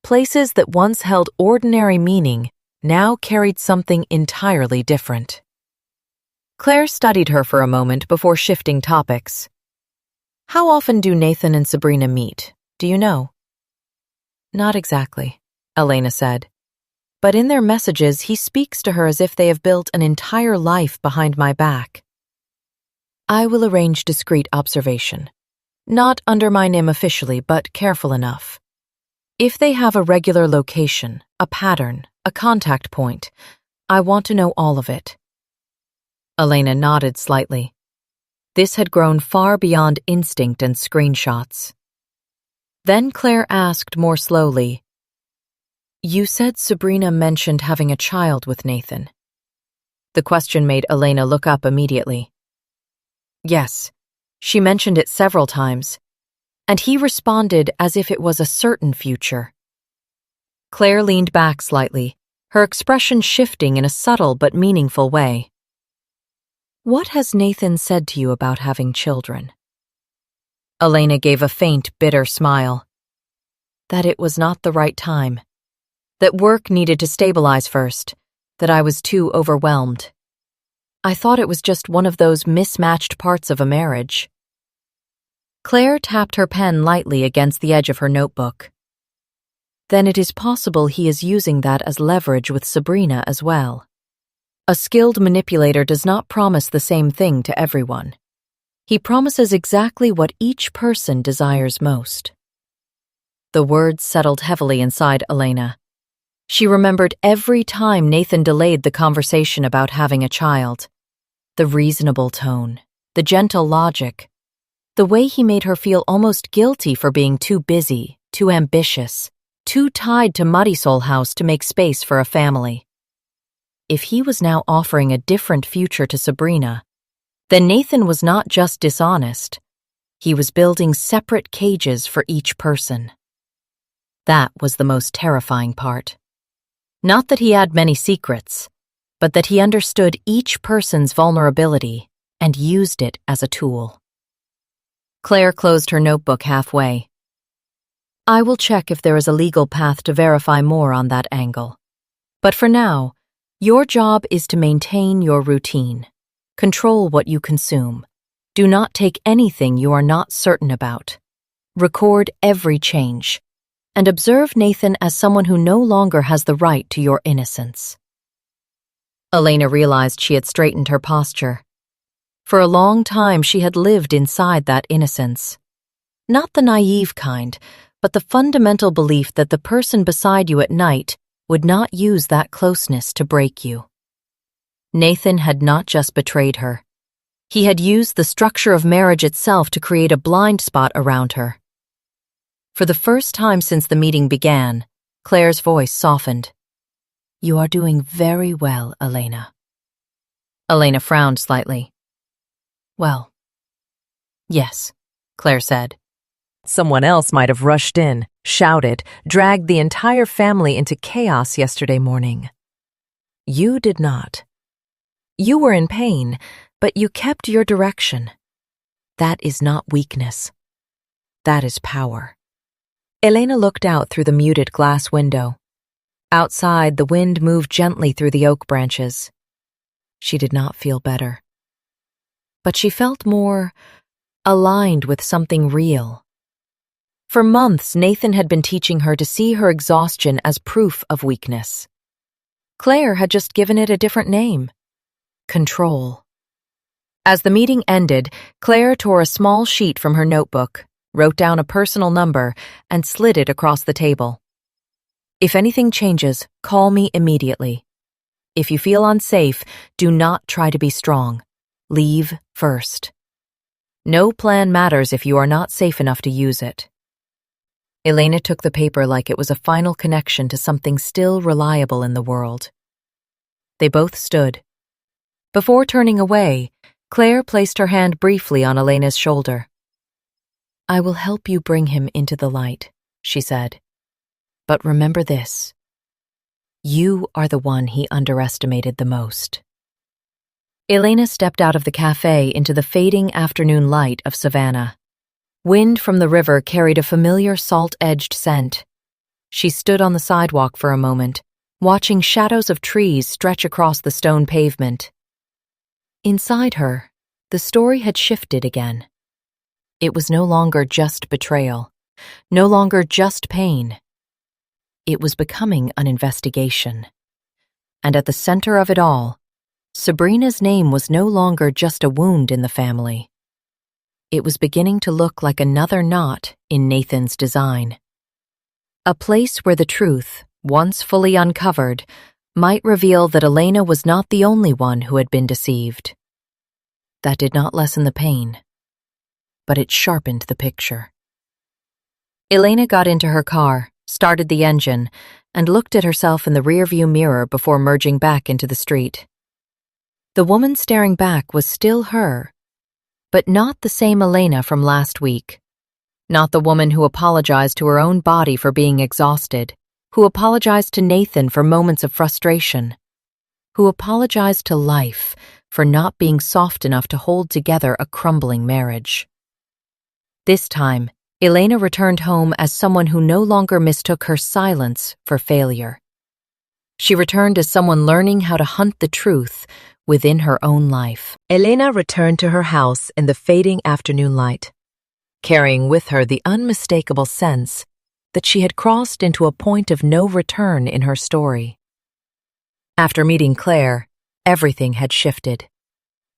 Places that once held ordinary meaning now carried something entirely different. Claire studied her for a moment before shifting topics. How often do Nathan and Sabrina meet? Do you know? Not exactly, Elena said. But in their messages, he speaks to her as if they have built an entire life behind my back. I will arrange discreet observation. Not undermine him officially, but careful enough. If they have a regular location, a pattern, a contact point, I want to know all of it. Elena nodded slightly. This had grown far beyond instinct and screenshots. Then Claire asked more slowly, You said Sabrina mentioned having a child with Nathan. The question made Elena look up immediately. Yes, she mentioned it several times, and he responded as if it was a certain future. Claire leaned back slightly, her expression shifting in a subtle but meaningful way. What has Nathan said to you about having children? Elena gave a faint, bitter smile. That it was not the right time. That work needed to stabilize first. That I was too overwhelmed. I thought it was just one of those mismatched parts of a marriage. Claire tapped her pen lightly against the edge of her notebook. Then it is possible he is using that as leverage with Sabrina as well. A skilled manipulator does not promise the same thing to everyone. He promises exactly what each person desires most. The words settled heavily inside Elena. She remembered every time Nathan delayed the conversation about having a child. The reasonable tone, the gentle logic, the way he made her feel almost guilty for being too busy, too ambitious, too tied to Muddy Soul House to make space for a family. If he was now offering a different future to Sabrina, then Nathan was not just dishonest. He was building separate cages for each person. That was the most terrifying part. Not that he had many secrets, but that he understood each person's vulnerability and used it as a tool. Claire closed her notebook halfway. I will check if there is a legal path to verify more on that angle. But for now, your job is to maintain your routine. Control what you consume. Do not take anything you are not certain about. Record every change. And observe Nathan as someone who no longer has the right to your innocence. Elena realized she had straightened her posture. For a long time, she had lived inside that innocence. Not the naive kind, but the fundamental belief that the person beside you at night would not use that closeness to break you. Nathan had not just betrayed her. He had used the structure of marriage itself to create a blind spot around her. For the first time since the meeting began, Claire's voice softened. You are doing very well, Elena. Elena frowned slightly. Well, yes, Claire said. Someone else might have rushed in, shouted, dragged the entire family into chaos yesterday morning. You did not. You were in pain, but you kept your direction. That is not weakness. That is power. Elena looked out through the muted glass window. Outside, the wind moved gently through the oak branches. She did not feel better. But she felt more aligned with something real. For months, Nathan had been teaching her to see her exhaustion as proof of weakness. Claire had just given it a different name. Control. As the meeting ended, Claire tore a small sheet from her notebook, wrote down a personal number, and slid it across the table. If anything changes, call me immediately. If you feel unsafe, do not try to be strong. Leave first. No plan matters if you are not safe enough to use it. Elena took the paper like it was a final connection to something still reliable in the world. They both stood. Before turning away, Claire placed her hand briefly on Elena's shoulder. I will help you bring him into the light, she said. But remember this. You are the one he underestimated the most. Elena stepped out of the cafe into the fading afternoon light of Savannah. Wind from the river carried a familiar salt-edged scent. She stood on the sidewalk for a moment, watching shadows of trees stretch across the stone pavement. Inside her, the story had shifted again. It was no longer just betrayal, no longer just pain. It was becoming an investigation. And at the center of it all, Sabrina's name was no longer just a wound in the family. It was beginning to look like another knot in Nathan's design. A place where the truth, once fully uncovered, might reveal that Elena was not the only one who had been deceived. That did not lessen the pain, but it sharpened the picture. Elena got into her car, started the engine, and looked at herself in the rearview mirror before merging back into the street. The woman staring back was still her, but not the same Elena from last week. Not the woman who apologized to her own body for being exhausted, who apologized to Nathan for moments of frustration, who apologized to life for not being soft enough to hold together a crumbling marriage. This time, Elena returned home as someone who no longer mistook her silence for failure. She returned as someone learning how to hunt the truth within her own life. Elena returned to her house in the fading afternoon light, carrying with her the unmistakable sense that she had crossed into a point of no return in her story. After meeting Claire, everything had shifted.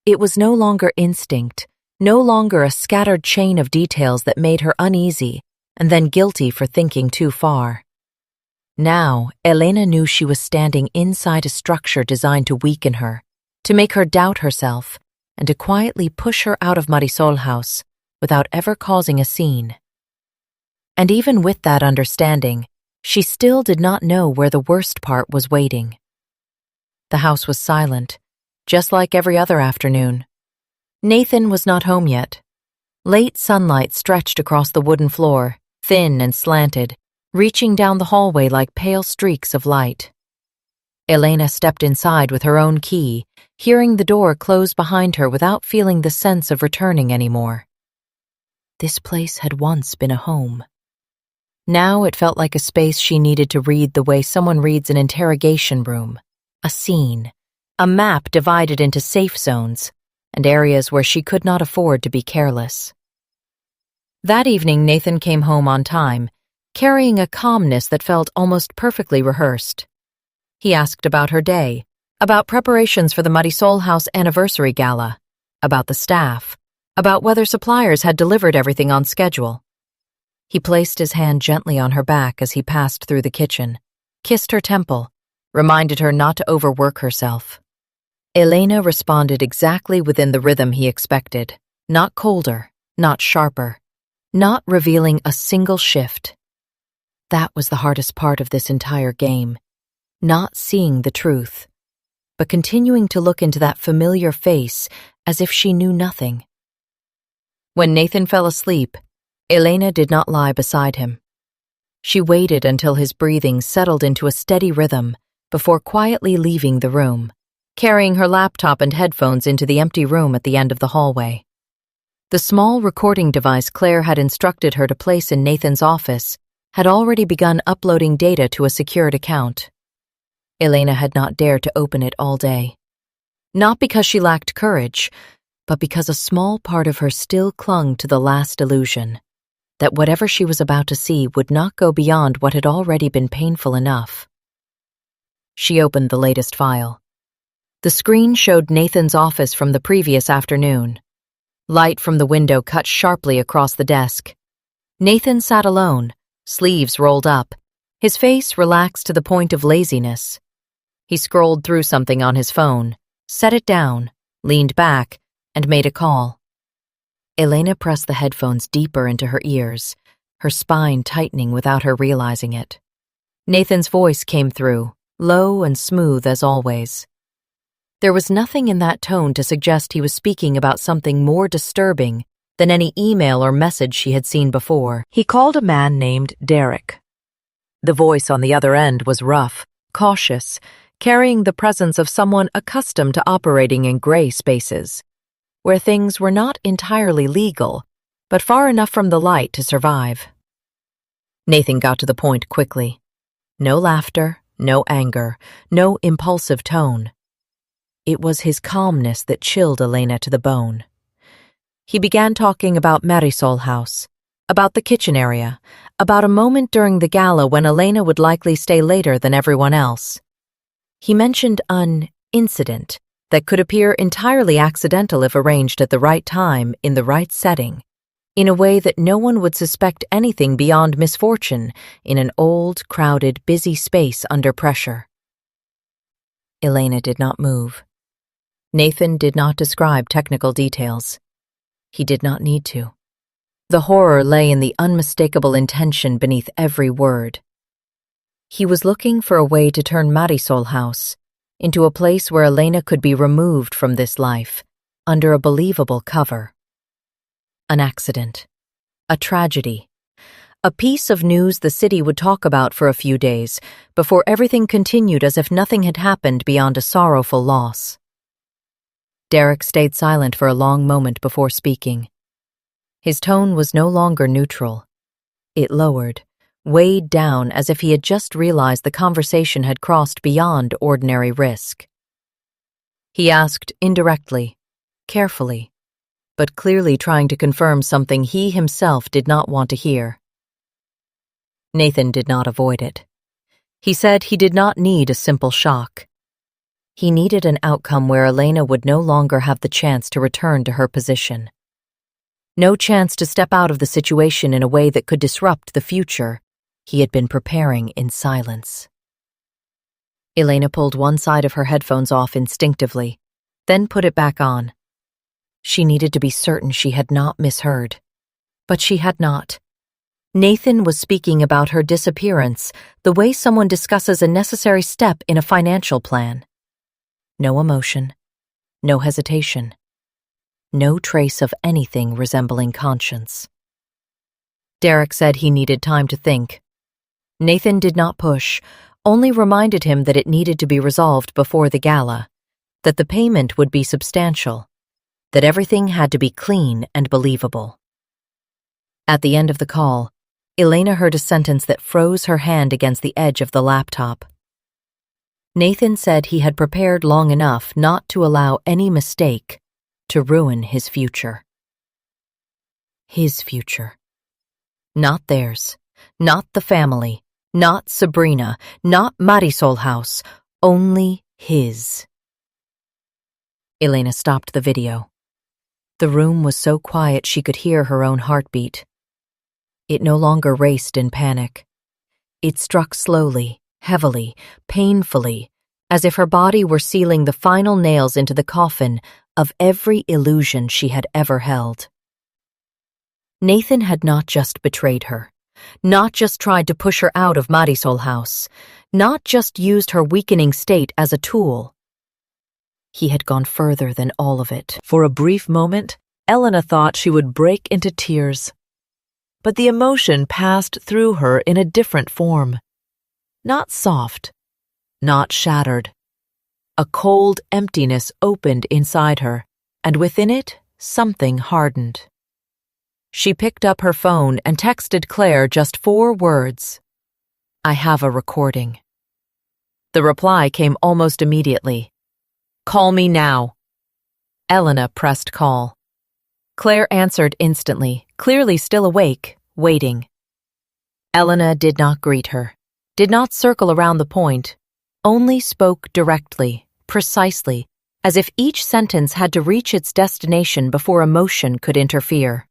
It was no longer instinct, no longer a scattered chain of details that made her uneasy and then guilty for thinking too far. Now, Elena knew she was standing inside a structure designed to weaken her, to make her doubt herself, and to quietly push her out of Marisol house without ever causing a scene. And even with that understanding, she still did not know where the worst part was waiting. The house was silent, just like every other afternoon. Nathan was not home yet. Late sunlight stretched across the wooden floor, thin and slanted, reaching down the hallway like pale streaks of light. Elena stepped inside with her own key, hearing the door close behind her without feeling the sense of returning anymore. This place had once been a home. Now it felt like a space she needed to read the way someone reads an interrogation room, a scene, a map divided into safe zones, and areas where she could not afford to be careless. That evening, Nathan came home on time, carrying a calmness that felt almost perfectly rehearsed. He asked about her day, about preparations for the Marisol House anniversary gala, about the staff, about whether suppliers had delivered everything on schedule. He placed his hand gently on her back as he passed through the kitchen, kissed her temple, reminded her not to overwork herself. Elena responded exactly within the rhythm he expected, not colder, not sharper, not revealing a single shift. That was the hardest part of this entire game, not seeing the truth, but continuing to look into that familiar face as if she knew nothing. When Nathan fell asleep, Elena did not lie beside him. She waited until his breathing settled into a steady rhythm before quietly leaving the room, carrying her laptop and headphones into the empty room at the end of the hallway. The small recording device Claire had instructed her to place in Nathan's office had already begun uploading data to a secured account. Elena had not dared to open it all day. Not because she lacked courage, but because a small part of her still clung to the last illusion, that whatever she was about to see would not go beyond what had already been painful enough. She opened the latest file. The screen showed Nathan's office from the previous afternoon. Light from the window cut sharply across the desk. Nathan sat alone, sleeves rolled up, his face relaxed to the point of laziness. He scrolled through something on his phone, set it down, leaned back, and made a call. Elena pressed the headphones deeper into her ears, her spine tightening without her realizing it. Nathan's voice came through, low and smooth as always. There was nothing in that tone to suggest he was speaking about something more disturbing than any email or message she had seen before. He called a man named Derek. The voice on the other end was rough, cautious, carrying the presence of someone accustomed to operating in gray spaces, where things were not entirely legal, but far enough from the light to survive. Nathan got to the point quickly. No laughter, no anger, no impulsive tone. It was his calmness that chilled Elena to the bone. He began talking about Marisol House, about the kitchen area, about a moment during the gala when Elena would likely stay later than everyone else. He mentioned an incident that could appear entirely accidental if arranged at the right time in the right setting, in a way that no one would suspect anything beyond misfortune in an old, crowded, busy space under pressure. Elena did not move. Nathan did not describe technical details. He did not need to. The horror lay in the unmistakable intention beneath every word. He was looking for a way to turn Marisol House into a place where Elena could be removed from this life under a believable cover. An accident. A tragedy. A piece of news the city would talk about for a few days before everything continued as if nothing had happened beyond a sorrowful loss. Derek stayed silent for a long moment before speaking. His tone was no longer neutral. It lowered, weighed down as if he had just realized the conversation had crossed beyond ordinary risk. He asked indirectly, carefully, but clearly trying to confirm something he himself did not want to hear. Nathan did not avoid it. He said he did not need a simple shock. He needed an outcome where Elena would no longer have the chance to return to her position. No chance to step out of the situation in a way that could disrupt the future he had been preparing in silence. Elena pulled one side of her headphones off instinctively, then put it back on. She needed to be certain she had not misheard. But she had not. Nathan was speaking about her disappearance the way someone discusses a necessary step in a financial plan. No emotion, no hesitation, no trace of anything resembling conscience. Derek said he needed time to think. Nathan did not push, only reminded him that it needed to be resolved before the gala, that the payment would be substantial, that everything had to be clean and believable. At the end of the call, Elena heard a sentence that froze her hand against the edge of the laptop. Nathan said he had prepared long enough not to allow any mistake to ruin his future. His future. Not theirs, not the family, not Sabrina, not Marisol House, only his. Elena stopped the video. The room was so quiet she could hear her own heartbeat. It no longer raced in panic. It struck slowly, heavily, painfully, as if her body were sealing the final nails into the coffin of every illusion she had ever held. Nathan had not just betrayed her, not just tried to push her out of Marisol House, not just used her weakening state as a tool. He had gone further than all of it. For a brief moment, Elena thought she would break into tears. But the emotion passed through her in a different form. Not soft, not shattered. A cold emptiness opened inside her, and within it, something hardened. She picked up her phone and texted Claire just 4 words. "I have a recording." The reply came almost immediately. "Call me now." Elena pressed call. Claire answered instantly, clearly still awake, waiting. Elena did not greet her, did not circle around the point, only spoke directly, precisely, as if each sentence had to reach its destination before emotion could interfere.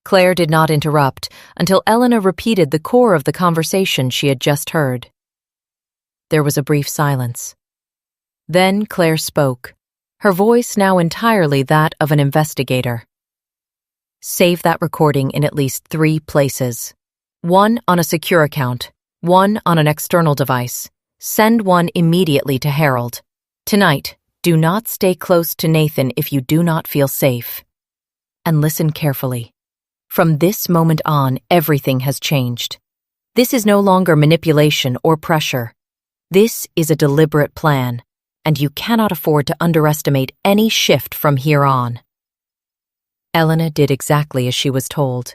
Claire did not interrupt until Elena repeated the core of the conversation she had just heard. There was a brief silence. Then Claire spoke, her voice now entirely that of an investigator. "Save that recording in at least 3 places. 1 on a secure account, 1 on an external device. Send 1 immediately to Harold. Tonight, do not stay close to Nathan if you do not feel safe. And listen carefully. From this moment on, everything has changed. This is no longer manipulation or pressure. This is a deliberate plan, and you cannot afford to underestimate any shift from here on." Elena did exactly as she was told.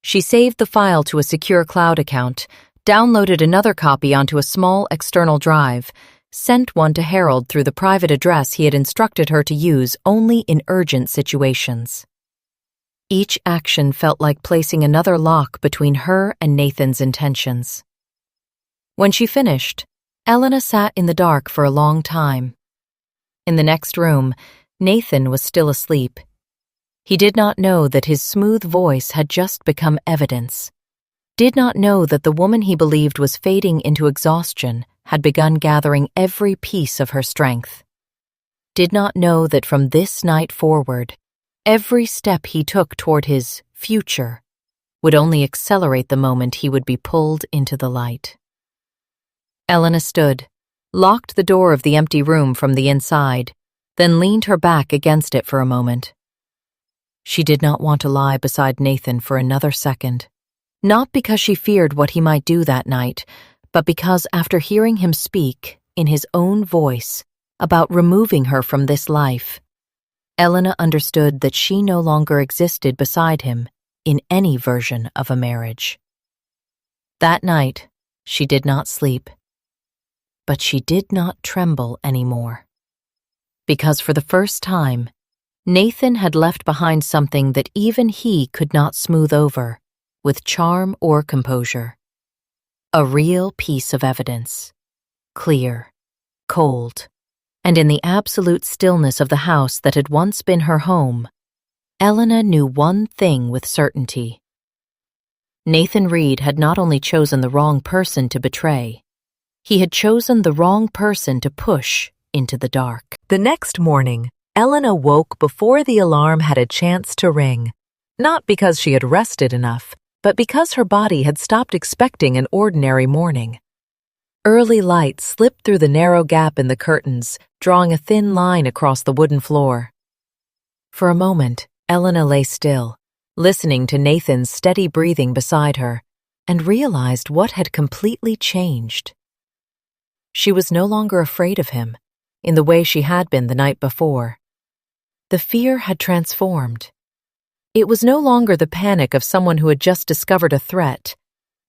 She saved the file to a secure cloud account, downloaded another copy onto a small external drive, sent one to Harold through the private address he had instructed her to use only in urgent situations. Each action felt like placing another lock between her and Nathan's intentions. When she finished, Elena sat in the dark for a long time. In the next room, Nathan was still asleep. He did not know that his smooth voice had just become evidence, did not know that the woman he believed was fading into exhaustion had begun gathering every piece of her strength, did not know that from this night forward, every step he took toward his future would only accelerate the moment he would be pulled into the light. Elena stood, locked the door of the empty room from the inside, then leaned her back against it for a moment. She did not want to lie beside Nathan for another second, not because she feared what he might do that night, but because after hearing him speak, in his own voice, about removing her from this life. Elena understood that she no longer existed beside him in any version of a marriage. That night, she did not sleep. But she did not tremble anymore. Because for the first time, Nathan had left behind something that even he could not smooth over with charm or composure. A real piece of evidence. Clear, cold, and in the absolute stillness of the house that had once been her home, Elena knew one thing with certainty. Nathan Reed had not only chosen the wrong person to betray, he had chosen the wrong person to push into the dark. The next morning, Elena woke before the alarm had a chance to ring, not because she had rested enough, but because her body had stopped expecting an ordinary morning. Early light slipped through the narrow gap in the curtains, drawing a thin line across the wooden floor. For a moment, Elena lay still, listening to Nathan's steady breathing beside her, and realized what had completely changed. She was no longer afraid of him, in the way she had been the night before. The fear had transformed. It was no longer the panic of someone who had just discovered a threat.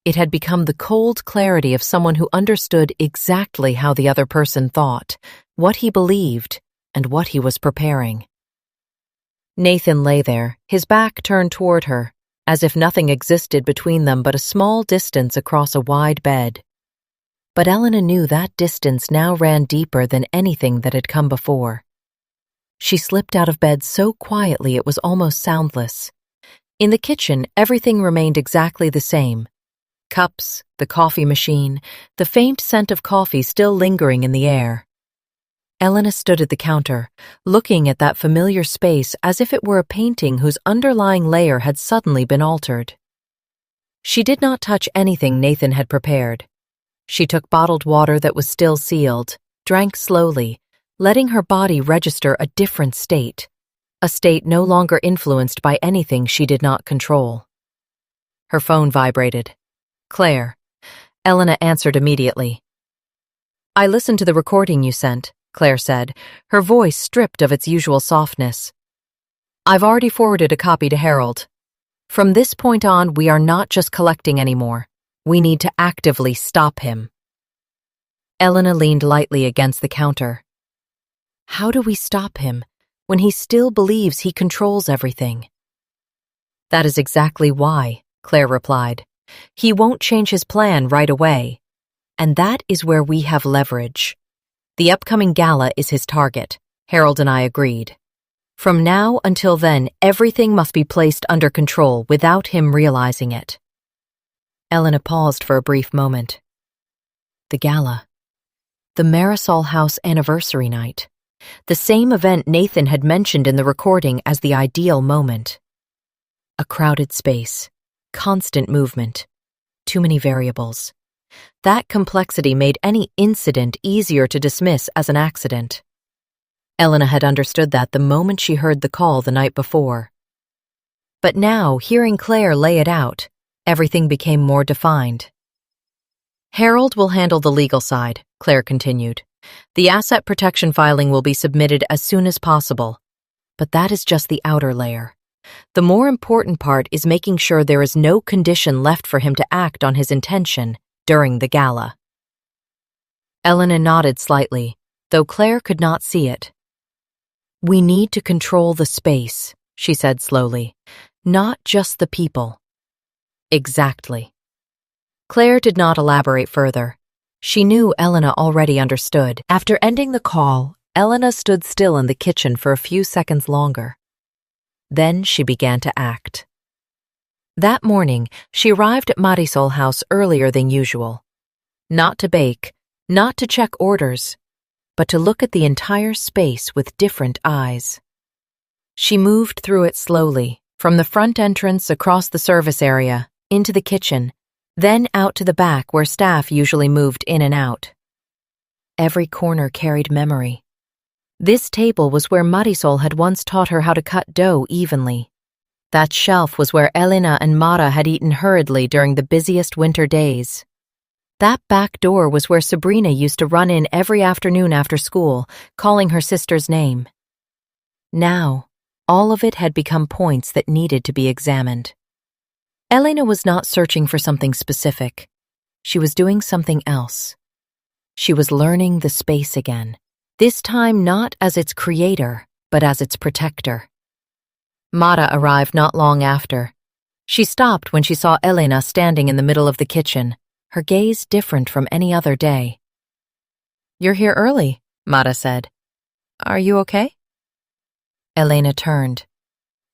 It had become the cold clarity of someone who understood exactly how the other person thought, what he believed, and what he was preparing. Nathan lay there, his back turned toward her, as if nothing existed between them but a small distance across a wide bed. But Elena knew that distance now ran deeper than anything that had come before. She slipped out of bed so quietly it was almost soundless. In the kitchen, everything remained exactly the same. Cups, the coffee machine, the faint scent of coffee still lingering in the air. Elena stood at the counter, looking at that familiar space as if it were a painting whose underlying layer had suddenly been altered. She did not touch anything Nathan had prepared. She took bottled water that was still sealed, drank slowly, letting her body register a different state, a state no longer influenced by anything she did not control. Her phone vibrated. Claire. Elena answered immediately. "I listened to the recording you sent," Claire said, her voice stripped of its usual softness. "I've already forwarded a copy to Harold. From this point on, we are not just collecting anymore. We need to actively stop him." Elena leaned lightly against the counter. How do we stop him when he still believes he controls everything? "That is exactly why," Claire replied. "He won't change his plan right away. And that is where we have leverage. The upcoming gala is his target, Harold and I agreed. From now until then, everything must be placed under control without him realizing it." Elena paused for a brief moment. The gala. The Marisol House anniversary night. The same event Nathan had mentioned in the recording as the ideal moment. A crowded space. Constant movement. Too many variables. That complexity made any incident easier to dismiss as an accident. Elena had understood that the moment she heard the call the night before. But now, hearing Claire lay it out, everything became more defined. "Harold will handle the legal side," Claire continued. "The asset protection filing will be submitted as soon as possible. But that is just the outer layer. The more important part is making sure there is no condition left for him to act on his intention during the gala." Elena nodded slightly, though Claire could not see it. "We need to control the space," she said slowly, "not just the people." "Exactly." Claire did not elaborate further. She knew Elena already understood. After ending the call, Elena stood still in the kitchen for a few seconds longer. Then she began to act. That morning, she arrived at Marisol House earlier than usual. Not to bake, not to check orders, but to look at the entire space with different eyes. She moved through it slowly, from the front entrance across the service area, into the kitchen, then out to the back where staff usually moved in and out. Every corner carried memory. This table was where Marisol had once taught her how to cut dough evenly. That shelf was where Elena and Mara had eaten hurriedly during the busiest winter days. That back door was where Sabrina used to run in every afternoon after school, calling her sister's name. Now, all of it had become points that needed to be examined. Elena was not searching for something specific. She was doing something else. She was learning the space again, this time not as its creator, but as its protector. Mara arrived not long after. She stopped when she saw Elena standing in the middle of the kitchen, her gaze different from any other day. "You're here early," Mara said. "Are you okay?" Elena turned.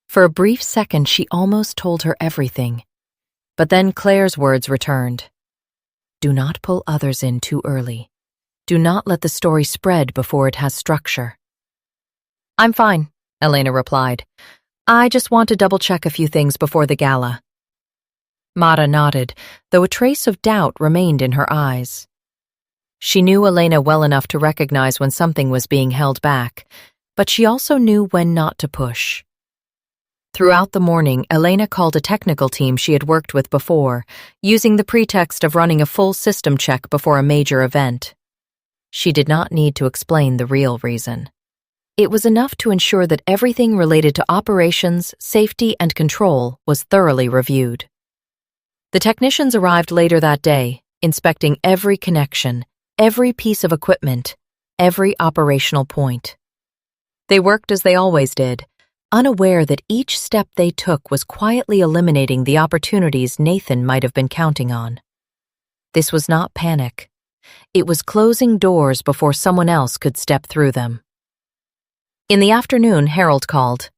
For a brief second, she almost told her everything. But then Claire's words returned. "Do not pull others in too early. Do not let the story spread before it has structure." "I'm fine," Elena replied. "I just want to double-check a few things before the gala." Mara nodded, though a trace of doubt remained in her eyes. She knew Elena well enough to recognize when something was being held back, but she also knew when not to push. Throughout the morning, Elena called a technical team she had worked with before, using the pretext of running a full system check before a major event. She did not need to explain the real reason. It was enough to ensure that everything related to operations, safety, and control was thoroughly reviewed. The technicians arrived later that day, inspecting every connection, every piece of equipment, every operational point. They worked as they always did, unaware that each step they took was quietly eliminating the opportunities Nathan might have been counting on. This was not panic. It was closing doors before someone else could step through them. In the afternoon, Harold called.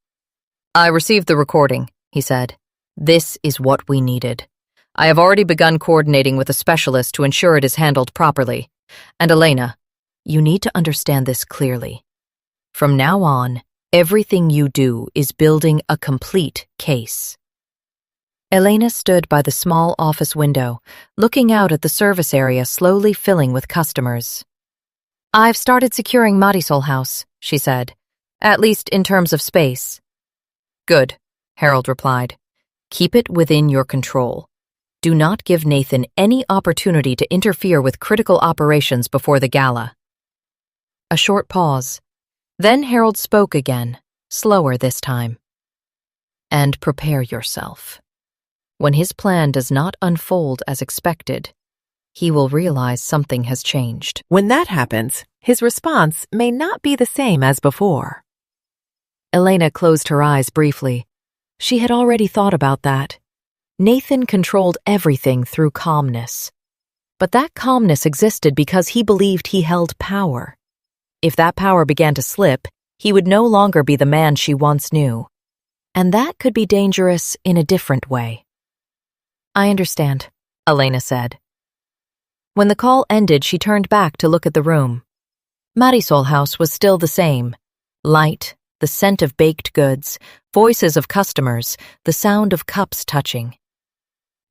"I received the recording," he said. "This is what we needed. I have already begun coordinating with a specialist to ensure it is handled properly. And Elena, you need to understand this clearly. From now on, everything you do is building a complete case." Elena stood by the small office window, looking out at the service area slowly filling with customers. "I've started securing Marisol House," she said, "at least in terms of space." "Good," Harold replied. "Keep it within your control. Do not give Nathan any opportunity to interfere with critical operations before the gala." A short pause. Then Harold spoke again, slower this time. "And prepare yourself. When his plan does not unfold as expected, he will realize something has changed." When that happens, his response may not be the same as before. Elena closed her eyes briefly. She had already thought about that. Nathan controlled everything through calmness. But that calmness existed because he believed he held power. If that power began to slip, he would no longer be the man she once knew. And that could be dangerous in a different way. "I understand," Elena said. When the call ended, she turned back to look at the room. Marisol House was still the same. Light, the scent of baked goods, voices of customers, the sound of cups touching.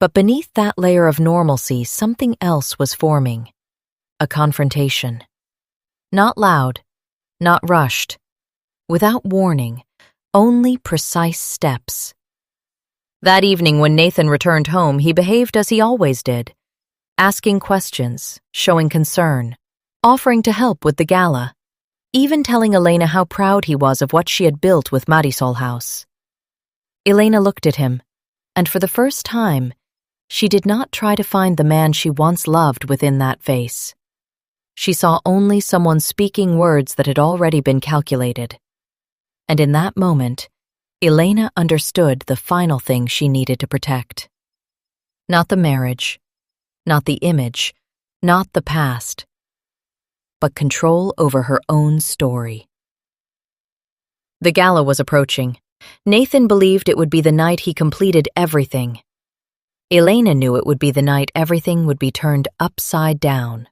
But beneath that layer of normalcy, something else was forming. A confrontation. Not loud, not rushed. Without warning, only precise steps. That evening when Nathan returned home, he behaved as he always did, asking questions, showing concern, offering to help with the gala, even telling Elena how proud he was of what she had built with Marisol House. Elena looked at him, and for the first time, she did not try to find the man she once loved within that face. She saw only someone speaking words that had already been calculated. And in that moment, Elena understood the final thing she needed to protect. Not the marriage, not the image, not the past, but control over her own story. The gala was approaching. Nathan believed it would be the night he completed everything. Elena knew it would be the night everything would be turned upside down.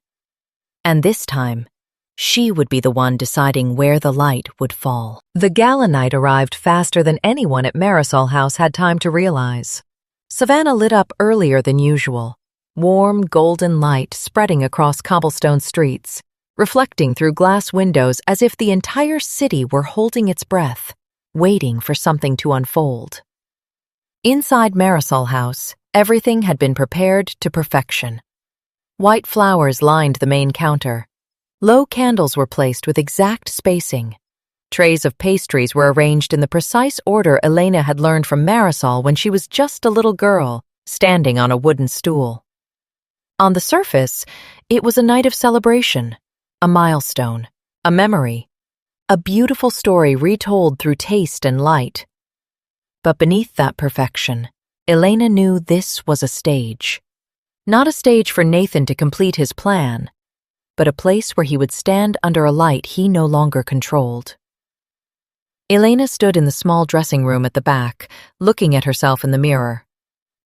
And this time, she would be the one deciding where the light would fall. The gala night arrived faster than anyone at Marisol House had time to realize. Savannah lit up earlier than usual, warm golden light spreading across cobblestone streets, reflecting through glass windows as if the entire city were holding its breath, waiting for something to unfold. Inside Marisol House, everything had been prepared to perfection. White flowers lined the main counter. Low candles were placed with exact spacing. Trays of pastries were arranged in the precise order Elena had learned from Marisol when she was just a little girl, standing on a wooden stool. On the surface, it was a night of celebration, a milestone, a memory, a beautiful story retold through taste and light. But beneath that perfection, Elena knew this was a stage. Not a stage for Nathan to complete his plan, but a place where he would stand under a light he no longer controlled. Elena stood in the small dressing room at the back, looking at herself in the mirror.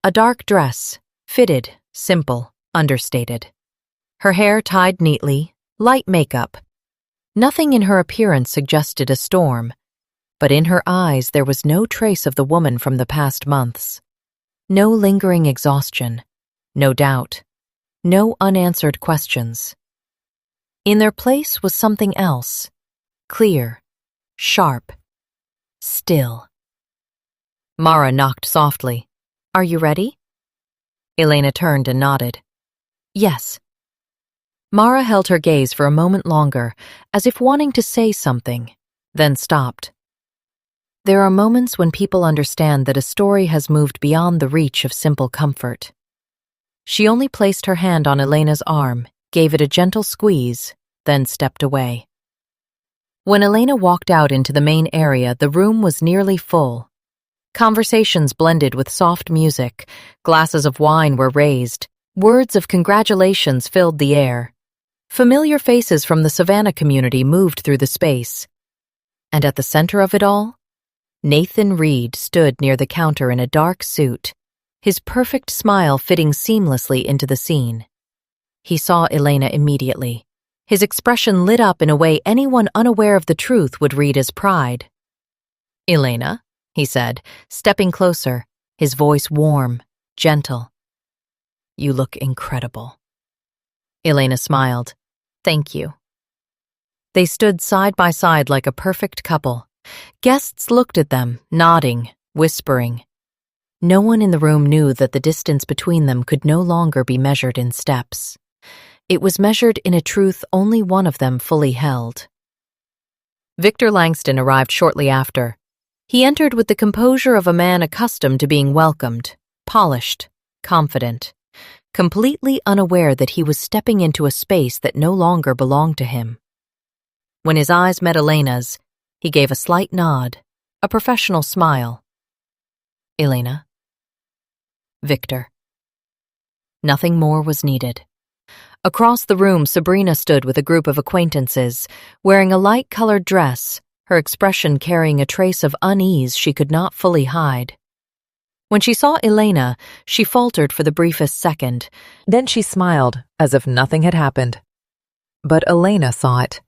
A dark dress, fitted, simple, understated. Her hair tied neatly, light makeup. Nothing in her appearance suggested a storm, but in her eyes there was no trace of the woman from the past months. No lingering exhaustion, no doubt, no unanswered questions. In their place was something else, clear, sharp, still. Mara knocked softly. "Are you ready?" Elena turned and nodded. "Yes." Mara held her gaze for a moment longer, as if wanting to say something, then stopped. There are moments when people understand that a story has moved beyond the reach of simple comfort. She only placed her hand on Elena's arm, gave it a gentle squeeze, then stepped away. When Elena walked out into the main area, the room was nearly full. Conversations blended with soft music, glasses of wine were raised, words of congratulations filled the air. Familiar faces from the Savannah community moved through the space. And at the center of it all, Nathan Reed stood near the counter in a dark suit, his perfect smile fitting seamlessly into the scene. He saw Elena immediately. His expression lit up in a way anyone unaware of the truth would read as pride. "Elena," he said, stepping closer, his voice warm, gentle. "You look incredible." Elena smiled. "Thank you." They stood side by side like a perfect couple. Guests looked at them, nodding, whispering. No one in the room knew that the distance between them could no longer be measured in steps. It was measured in a truth only one of them fully held. Victor Langston arrived shortly after. He entered with the composure of a man accustomed to being welcomed, polished, confident, completely unaware that he was stepping into a space that no longer belonged to him. When his eyes met Elena's, he gave a slight nod, a professional smile. "Elena." "Victor." Nothing more was needed. Across the room, Sabrina stood with a group of acquaintances, wearing a light-colored dress, her expression carrying a trace of unease she could not fully hide. When she saw Elena, she faltered for the briefest second. Then she smiled, as if nothing had happened. But Elena saw it.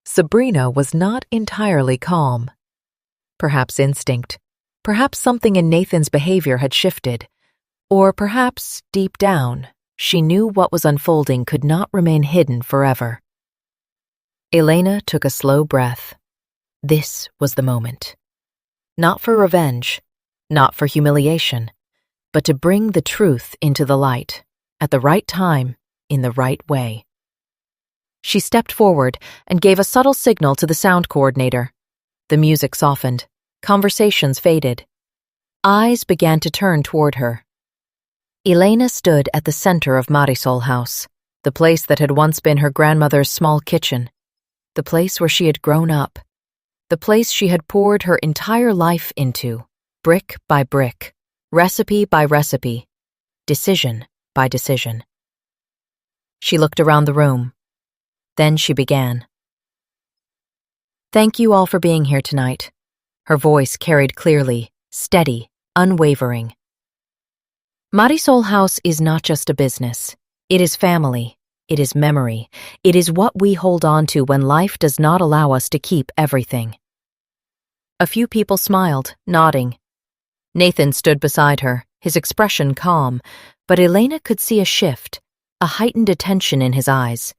Sabrina was not entirely calm. Perhaps instinct. Perhaps something in Nathan's behavior had shifted. Or perhaps, deep down, she knew what was unfolding could not remain hidden forever. Elena took a slow breath. This was the moment. Not for revenge, not for humiliation, but to bring the truth into the light, at the right time, in the right way. She stepped forward and gave a subtle signal to the sound coordinator. The music softened. Conversations faded. Eyes began to turn toward her. Elena stood at the center of Marisol House, the place that had once been her grandmother's small kitchen, the place where she had grown up, the place she had poured her entire life into, brick by brick, recipe by recipe, decision by decision. She looked around the room. Then she began. "Thank you all for being here tonight." Her voice carried clearly, steady, unwavering. Marisol House is not just a business. It is family. It is memory. It is what we hold on to when life does not allow us to keep everything. A few people smiled, nodding. Nathan stood beside her, his expression calm, but Elena could see a shift, a heightened attention in his eyes.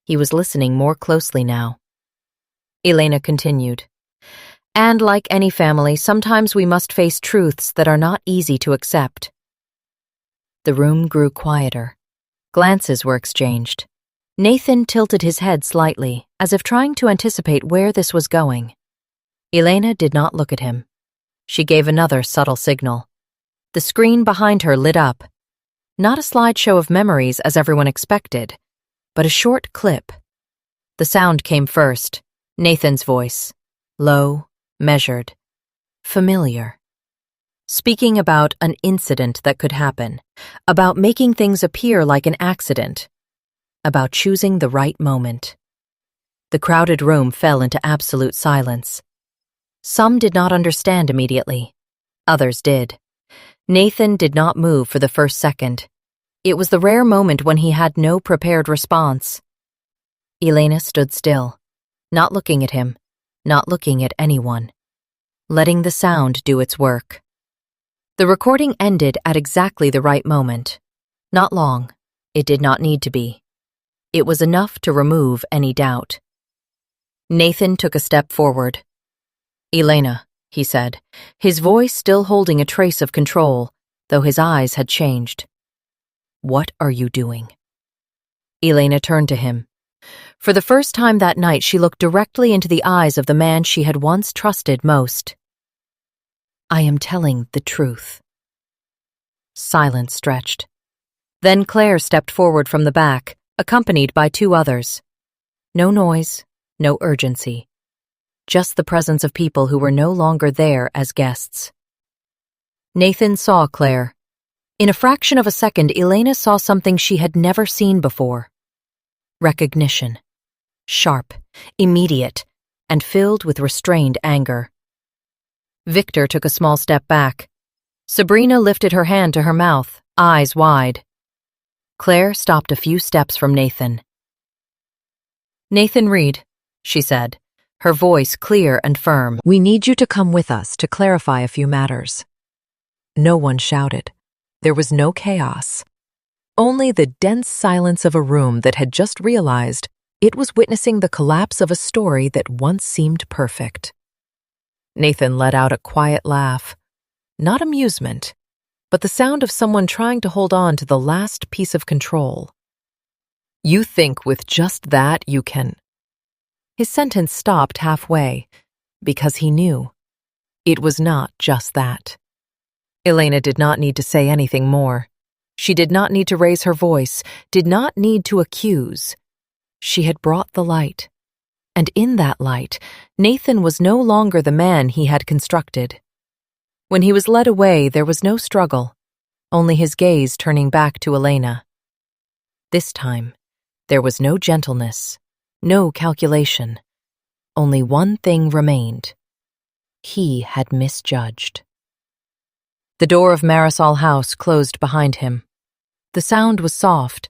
He was listening more closely now. Elena continued. "And like any family, sometimes we must face truths that are not easy to accept." The room grew quieter. Glances were exchanged. Nathan tilted his head slightly, as if trying to anticipate where this was going. Elena did not look at him. She gave another subtle signal. The screen behind her lit up. Not a slideshow of memories as everyone expected, but a short clip. The sound came first, Nathan's voice. Low, measured, familiar. Speaking about an incident that could happen, about making things appear like an accident, about choosing the right moment. The crowded room fell into absolute silence. Some did not understand immediately. Others did. Nathan did not move for the first second. It was the rare moment when he had no prepared response. Elena stood still, not looking at him, not looking at anyone, letting the sound do its work. The recording ended at exactly the right moment. Not long. It did not need to be. It was enough to remove any doubt. Nathan took a step forward. "Elena," he said, his voice still holding a trace of control, though his eyes had changed. "What are you doing?" Elena turned to him. For the first time that night, she looked directly into the eyes of the man she had once trusted most. "I am telling the truth." Silence stretched. Then Claire stepped forward from the back, accompanied by two others. No noise, no urgency. Just the presence of people who were no longer there as guests. Nathan saw Claire. In a fraction of a second, Elena saw something she had never seen before. Recognition. Sharp, immediate, and filled with restrained anger. Victor took a small step back. Sabrina lifted her hand to her mouth, eyes wide. Claire stopped a few steps from Nathan. "Nathan Reed," she said, her voice clear and firm. "We need you to come with us to clarify a few matters." No one shouted. There was no chaos. Only the dense silence of a room that had just realized it was witnessing the collapse of a story that once seemed perfect. Nathan let out a quiet laugh. Not amusement, but the sound of someone trying to hold on to the last piece of control. "You think with just that you can—" His sentence stopped halfway, because he knew. It was not just that. Elena did not need to say anything more. She did not need to raise her voice, did not need to accuse. She had brought the light. And in that light, Nathan was no longer the man he had constructed. When he was led away, there was no struggle, only his gaze turning back to Elena. This time, there was no gentleness, no calculation. Only one thing remained. He had misjudged. The door of Marisol House closed behind him. The sound was soft,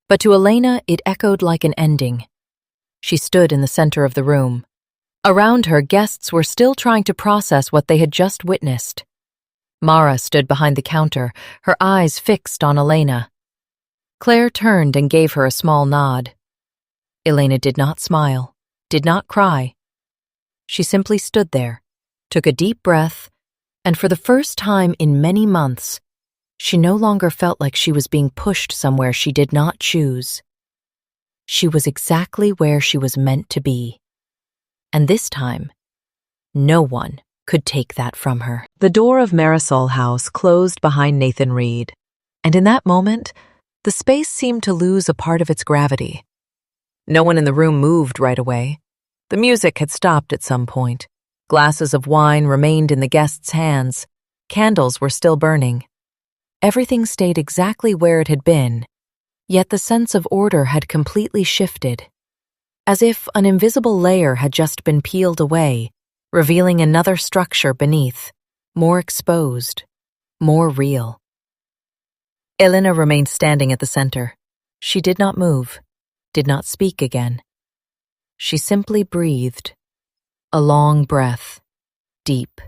but to Elena it echoed like an ending. She stood in the center of the room. Around her, guests were still trying to process what they had just witnessed. Mara stood behind the counter, her eyes fixed on Elena. Claire turned and gave her a small nod. Elena did not smile, did not cry. She simply stood there, took a deep breath, and for the first time in many months, she no longer felt like she was being pushed somewhere she did not choose. She was exactly where she was meant to be. And this time, no one could take that from her. The door of Marisol House closed behind Nathan Reed, and in that moment, the space seemed to lose a part of its gravity. No one in the room moved right away. The music had stopped at some point. Glasses of wine remained in the guests' hands. Candles were still burning. Everything stayed exactly where it had been, yet the sense of order had completely shifted, as if an invisible layer had just been peeled away, revealing another structure beneath, more exposed, more real. Elena remained standing at the center. She did not move, did not speak again. She simply breathed, a long breath, deep,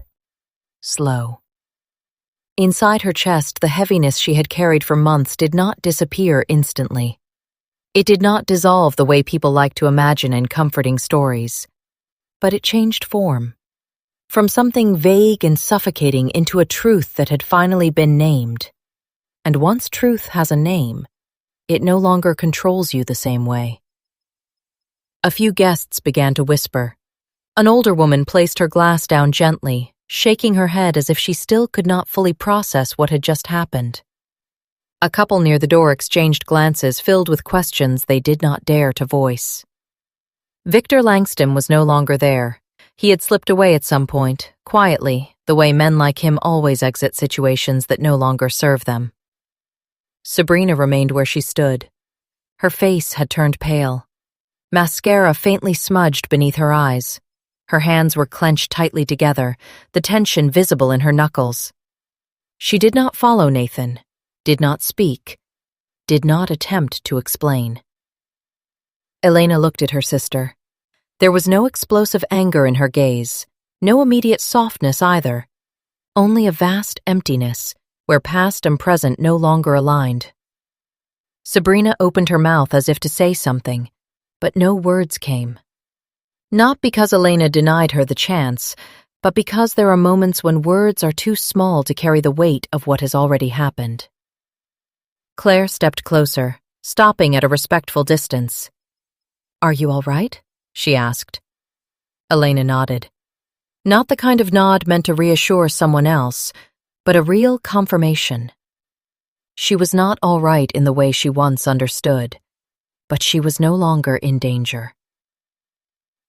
slow. Inside her chest, the heaviness she had carried for months did not disappear instantly. It did not dissolve the way people like to imagine in comforting stories. But it changed form. From something vague and suffocating into a truth that had finally been named. And once truth has a name, it no longer controls you the same way. A few guests began to whisper. An older woman placed her glass down gently, shaking her head as if she still could not fully process what had just happened. A couple near the door exchanged glances filled with questions they did not dare to voice. Victor Langston was no longer there. He had slipped away at some point, quietly, the way men like him always exit situations that no longer serve them. Sabrina remained where she stood. Her face had turned pale. Mascara faintly smudged beneath her eyes. Her hands were clenched tightly together, the tension visible in her knuckles. She did not follow Nathan, did not speak, did not attempt to explain. Elena looked at her sister. There was no explosive anger in her gaze, no immediate softness either, only a vast emptiness where past and present no longer aligned. Sabrina opened her mouth as if to say something, but no words came. Not because Elena denied her the chance, but because there are moments when words are too small to carry the weight of what has already happened. Claire stepped closer, stopping at a respectful distance. "Are you all right?" she asked. Elena nodded. Not the kind of nod meant to reassure someone else, but a real confirmation. She was not all right in the way she once understood, but she was no longer in danger.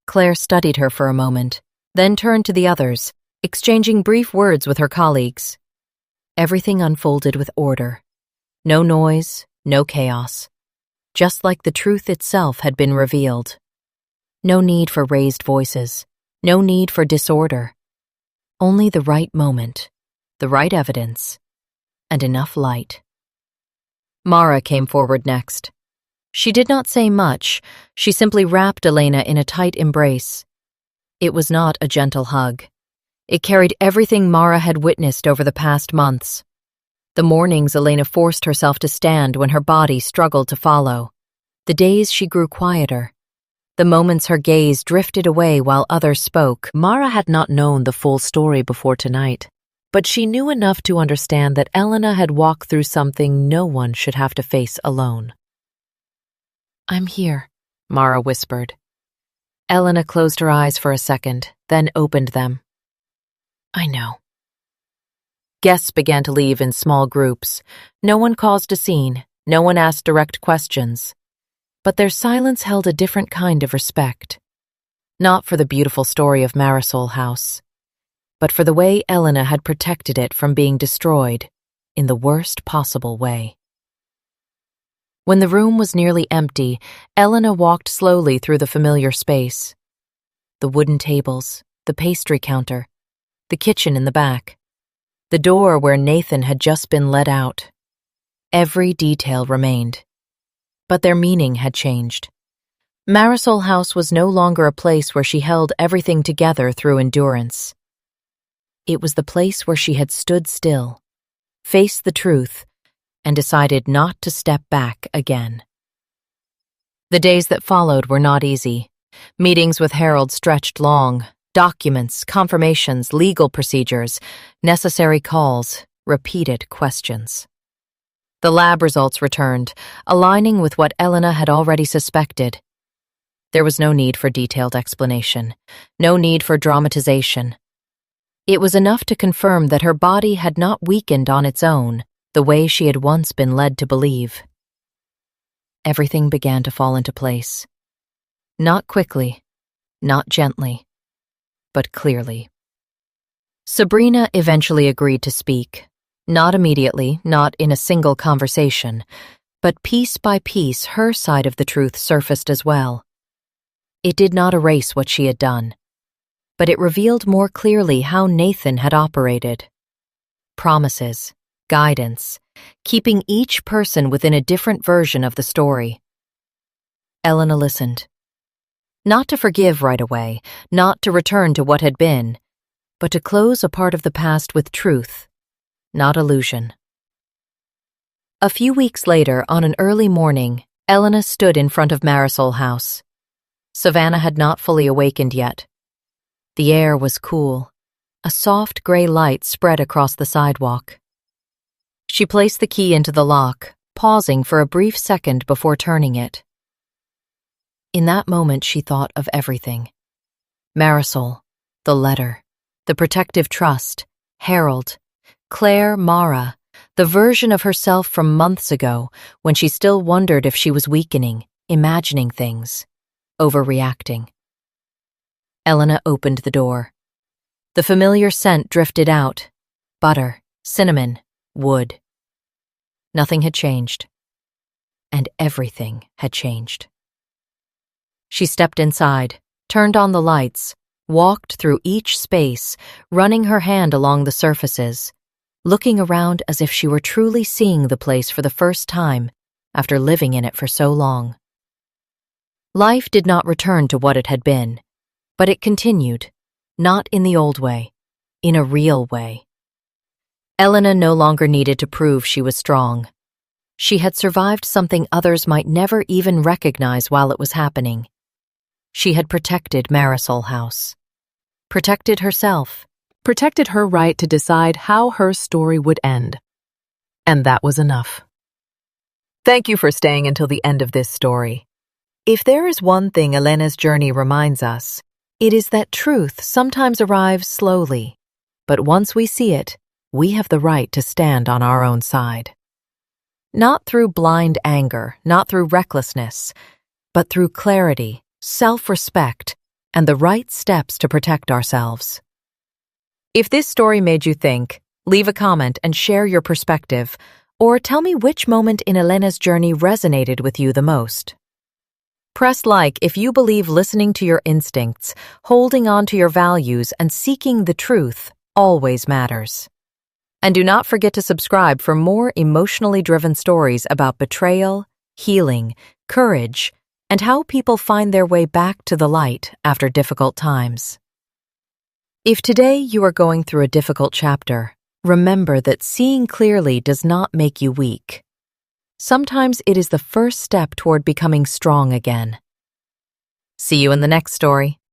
Claire studied her for a moment, then turned to the others, exchanging brief words with her colleagues. Everything unfolded with order. No noise, no chaos. Just like the truth itself had been revealed. No need for raised voices, no need for disorder. Only the right moment, the right evidence, and enough light. Mara came forward next. She did not say much, she simply wrapped Elena in a tight embrace. It was not a gentle hug. It carried everything Mara had witnessed over the past months. The mornings Elena forced herself to stand when her body struggled to follow. The days she grew quieter. The moments her gaze drifted away while others spoke. Mara had not known the full story before tonight, but she knew enough to understand that Elena had walked through something no one should have to face alone. "I'm here," Mara whispered. Elena closed her eyes for a second, then opened them. "I know." Guests began to leave in small groups. No one caused a scene, no one asked direct questions. But their silence held a different kind of respect. Not for the beautiful story of Marisol House, but for the way Elena had protected it from being destroyed in the worst possible way. When the room was nearly empty, Elena walked slowly through the familiar space. The wooden tables, the pastry counter, the kitchen in the back, the door where Nathan had just been let out. Every detail remained. But their meaning had changed. Marisol House was no longer a place where she held everything together through endurance. It was the place where she had stood still, faced the truth, and decided not to step back again. The days that followed were not easy. Meetings with Harold stretched long, documents, confirmations, legal procedures, necessary calls, repeated questions. The lab results returned, aligning with what Elena had already suspected. There was no need for detailed explanation, no need for dramatization. It was enough to confirm that her body had not weakened on its own, the way she had once been led to believe. Everything began to fall into place. Not quickly, not gently, but clearly. Sabrina eventually agreed to speak. Not immediately, not in a single conversation, but piece by piece her side of the truth surfaced as well. It did not erase what she had done, but it revealed more clearly how Nathan had operated. Promises, guidance, keeping each person within a different version of the story. Elena listened. Not to forgive right away, not to return to what had been, but to close a part of the past with truth, not illusion. A few weeks later, on an early morning, Elena stood in front of Marisol House. Savannah had not fully awakened yet. The air was cool. A soft gray light spread across the sidewalk. She placed the key into the lock, pausing for a brief second before turning it. In that moment, she thought of everything. Marisol, the letter, the protective trust, Harold, Claire, Mara, the version of herself from months ago when she still wondered if she was weakening, imagining things, overreacting. Elena opened the door. The familiar scent drifted out. Butter, cinnamon, wood. Nothing had changed. And everything had changed. She stepped inside, turned on the lights, walked through each space, running her hand along the surfaces, looking around as if she were truly seeing the place for the first time after living in it for so long. Life did not return to what it had been, but it continued, not in the old way, in a real way. Elena no longer needed to prove she was strong. She had survived something others might never even recognize while it was happening. She had protected Marisol House, protected herself, Protected her right to decide how her story would end. And that was enough. Thank you for staying until the end of this story. If there is one thing Elena's journey reminds us, it is that truth sometimes arrives slowly, but once we see it, we have the right to stand on our own side. Not through blind anger, not through recklessness, but through clarity, self-respect, and the right steps to protect ourselves. If this story made you think, leave a comment and share your perspective, or tell me which moment in Elena's journey resonated with you the most. Press like if you believe listening to your instincts, holding on to your values, and seeking the truth always matters. And do not forget to subscribe for more emotionally driven stories about betrayal, healing, courage, and how people find their way back to the light after difficult times. If today you are going through a difficult chapter, remember that seeing clearly does not make you weak. Sometimes it is the first step toward becoming strong again. See you in the next story.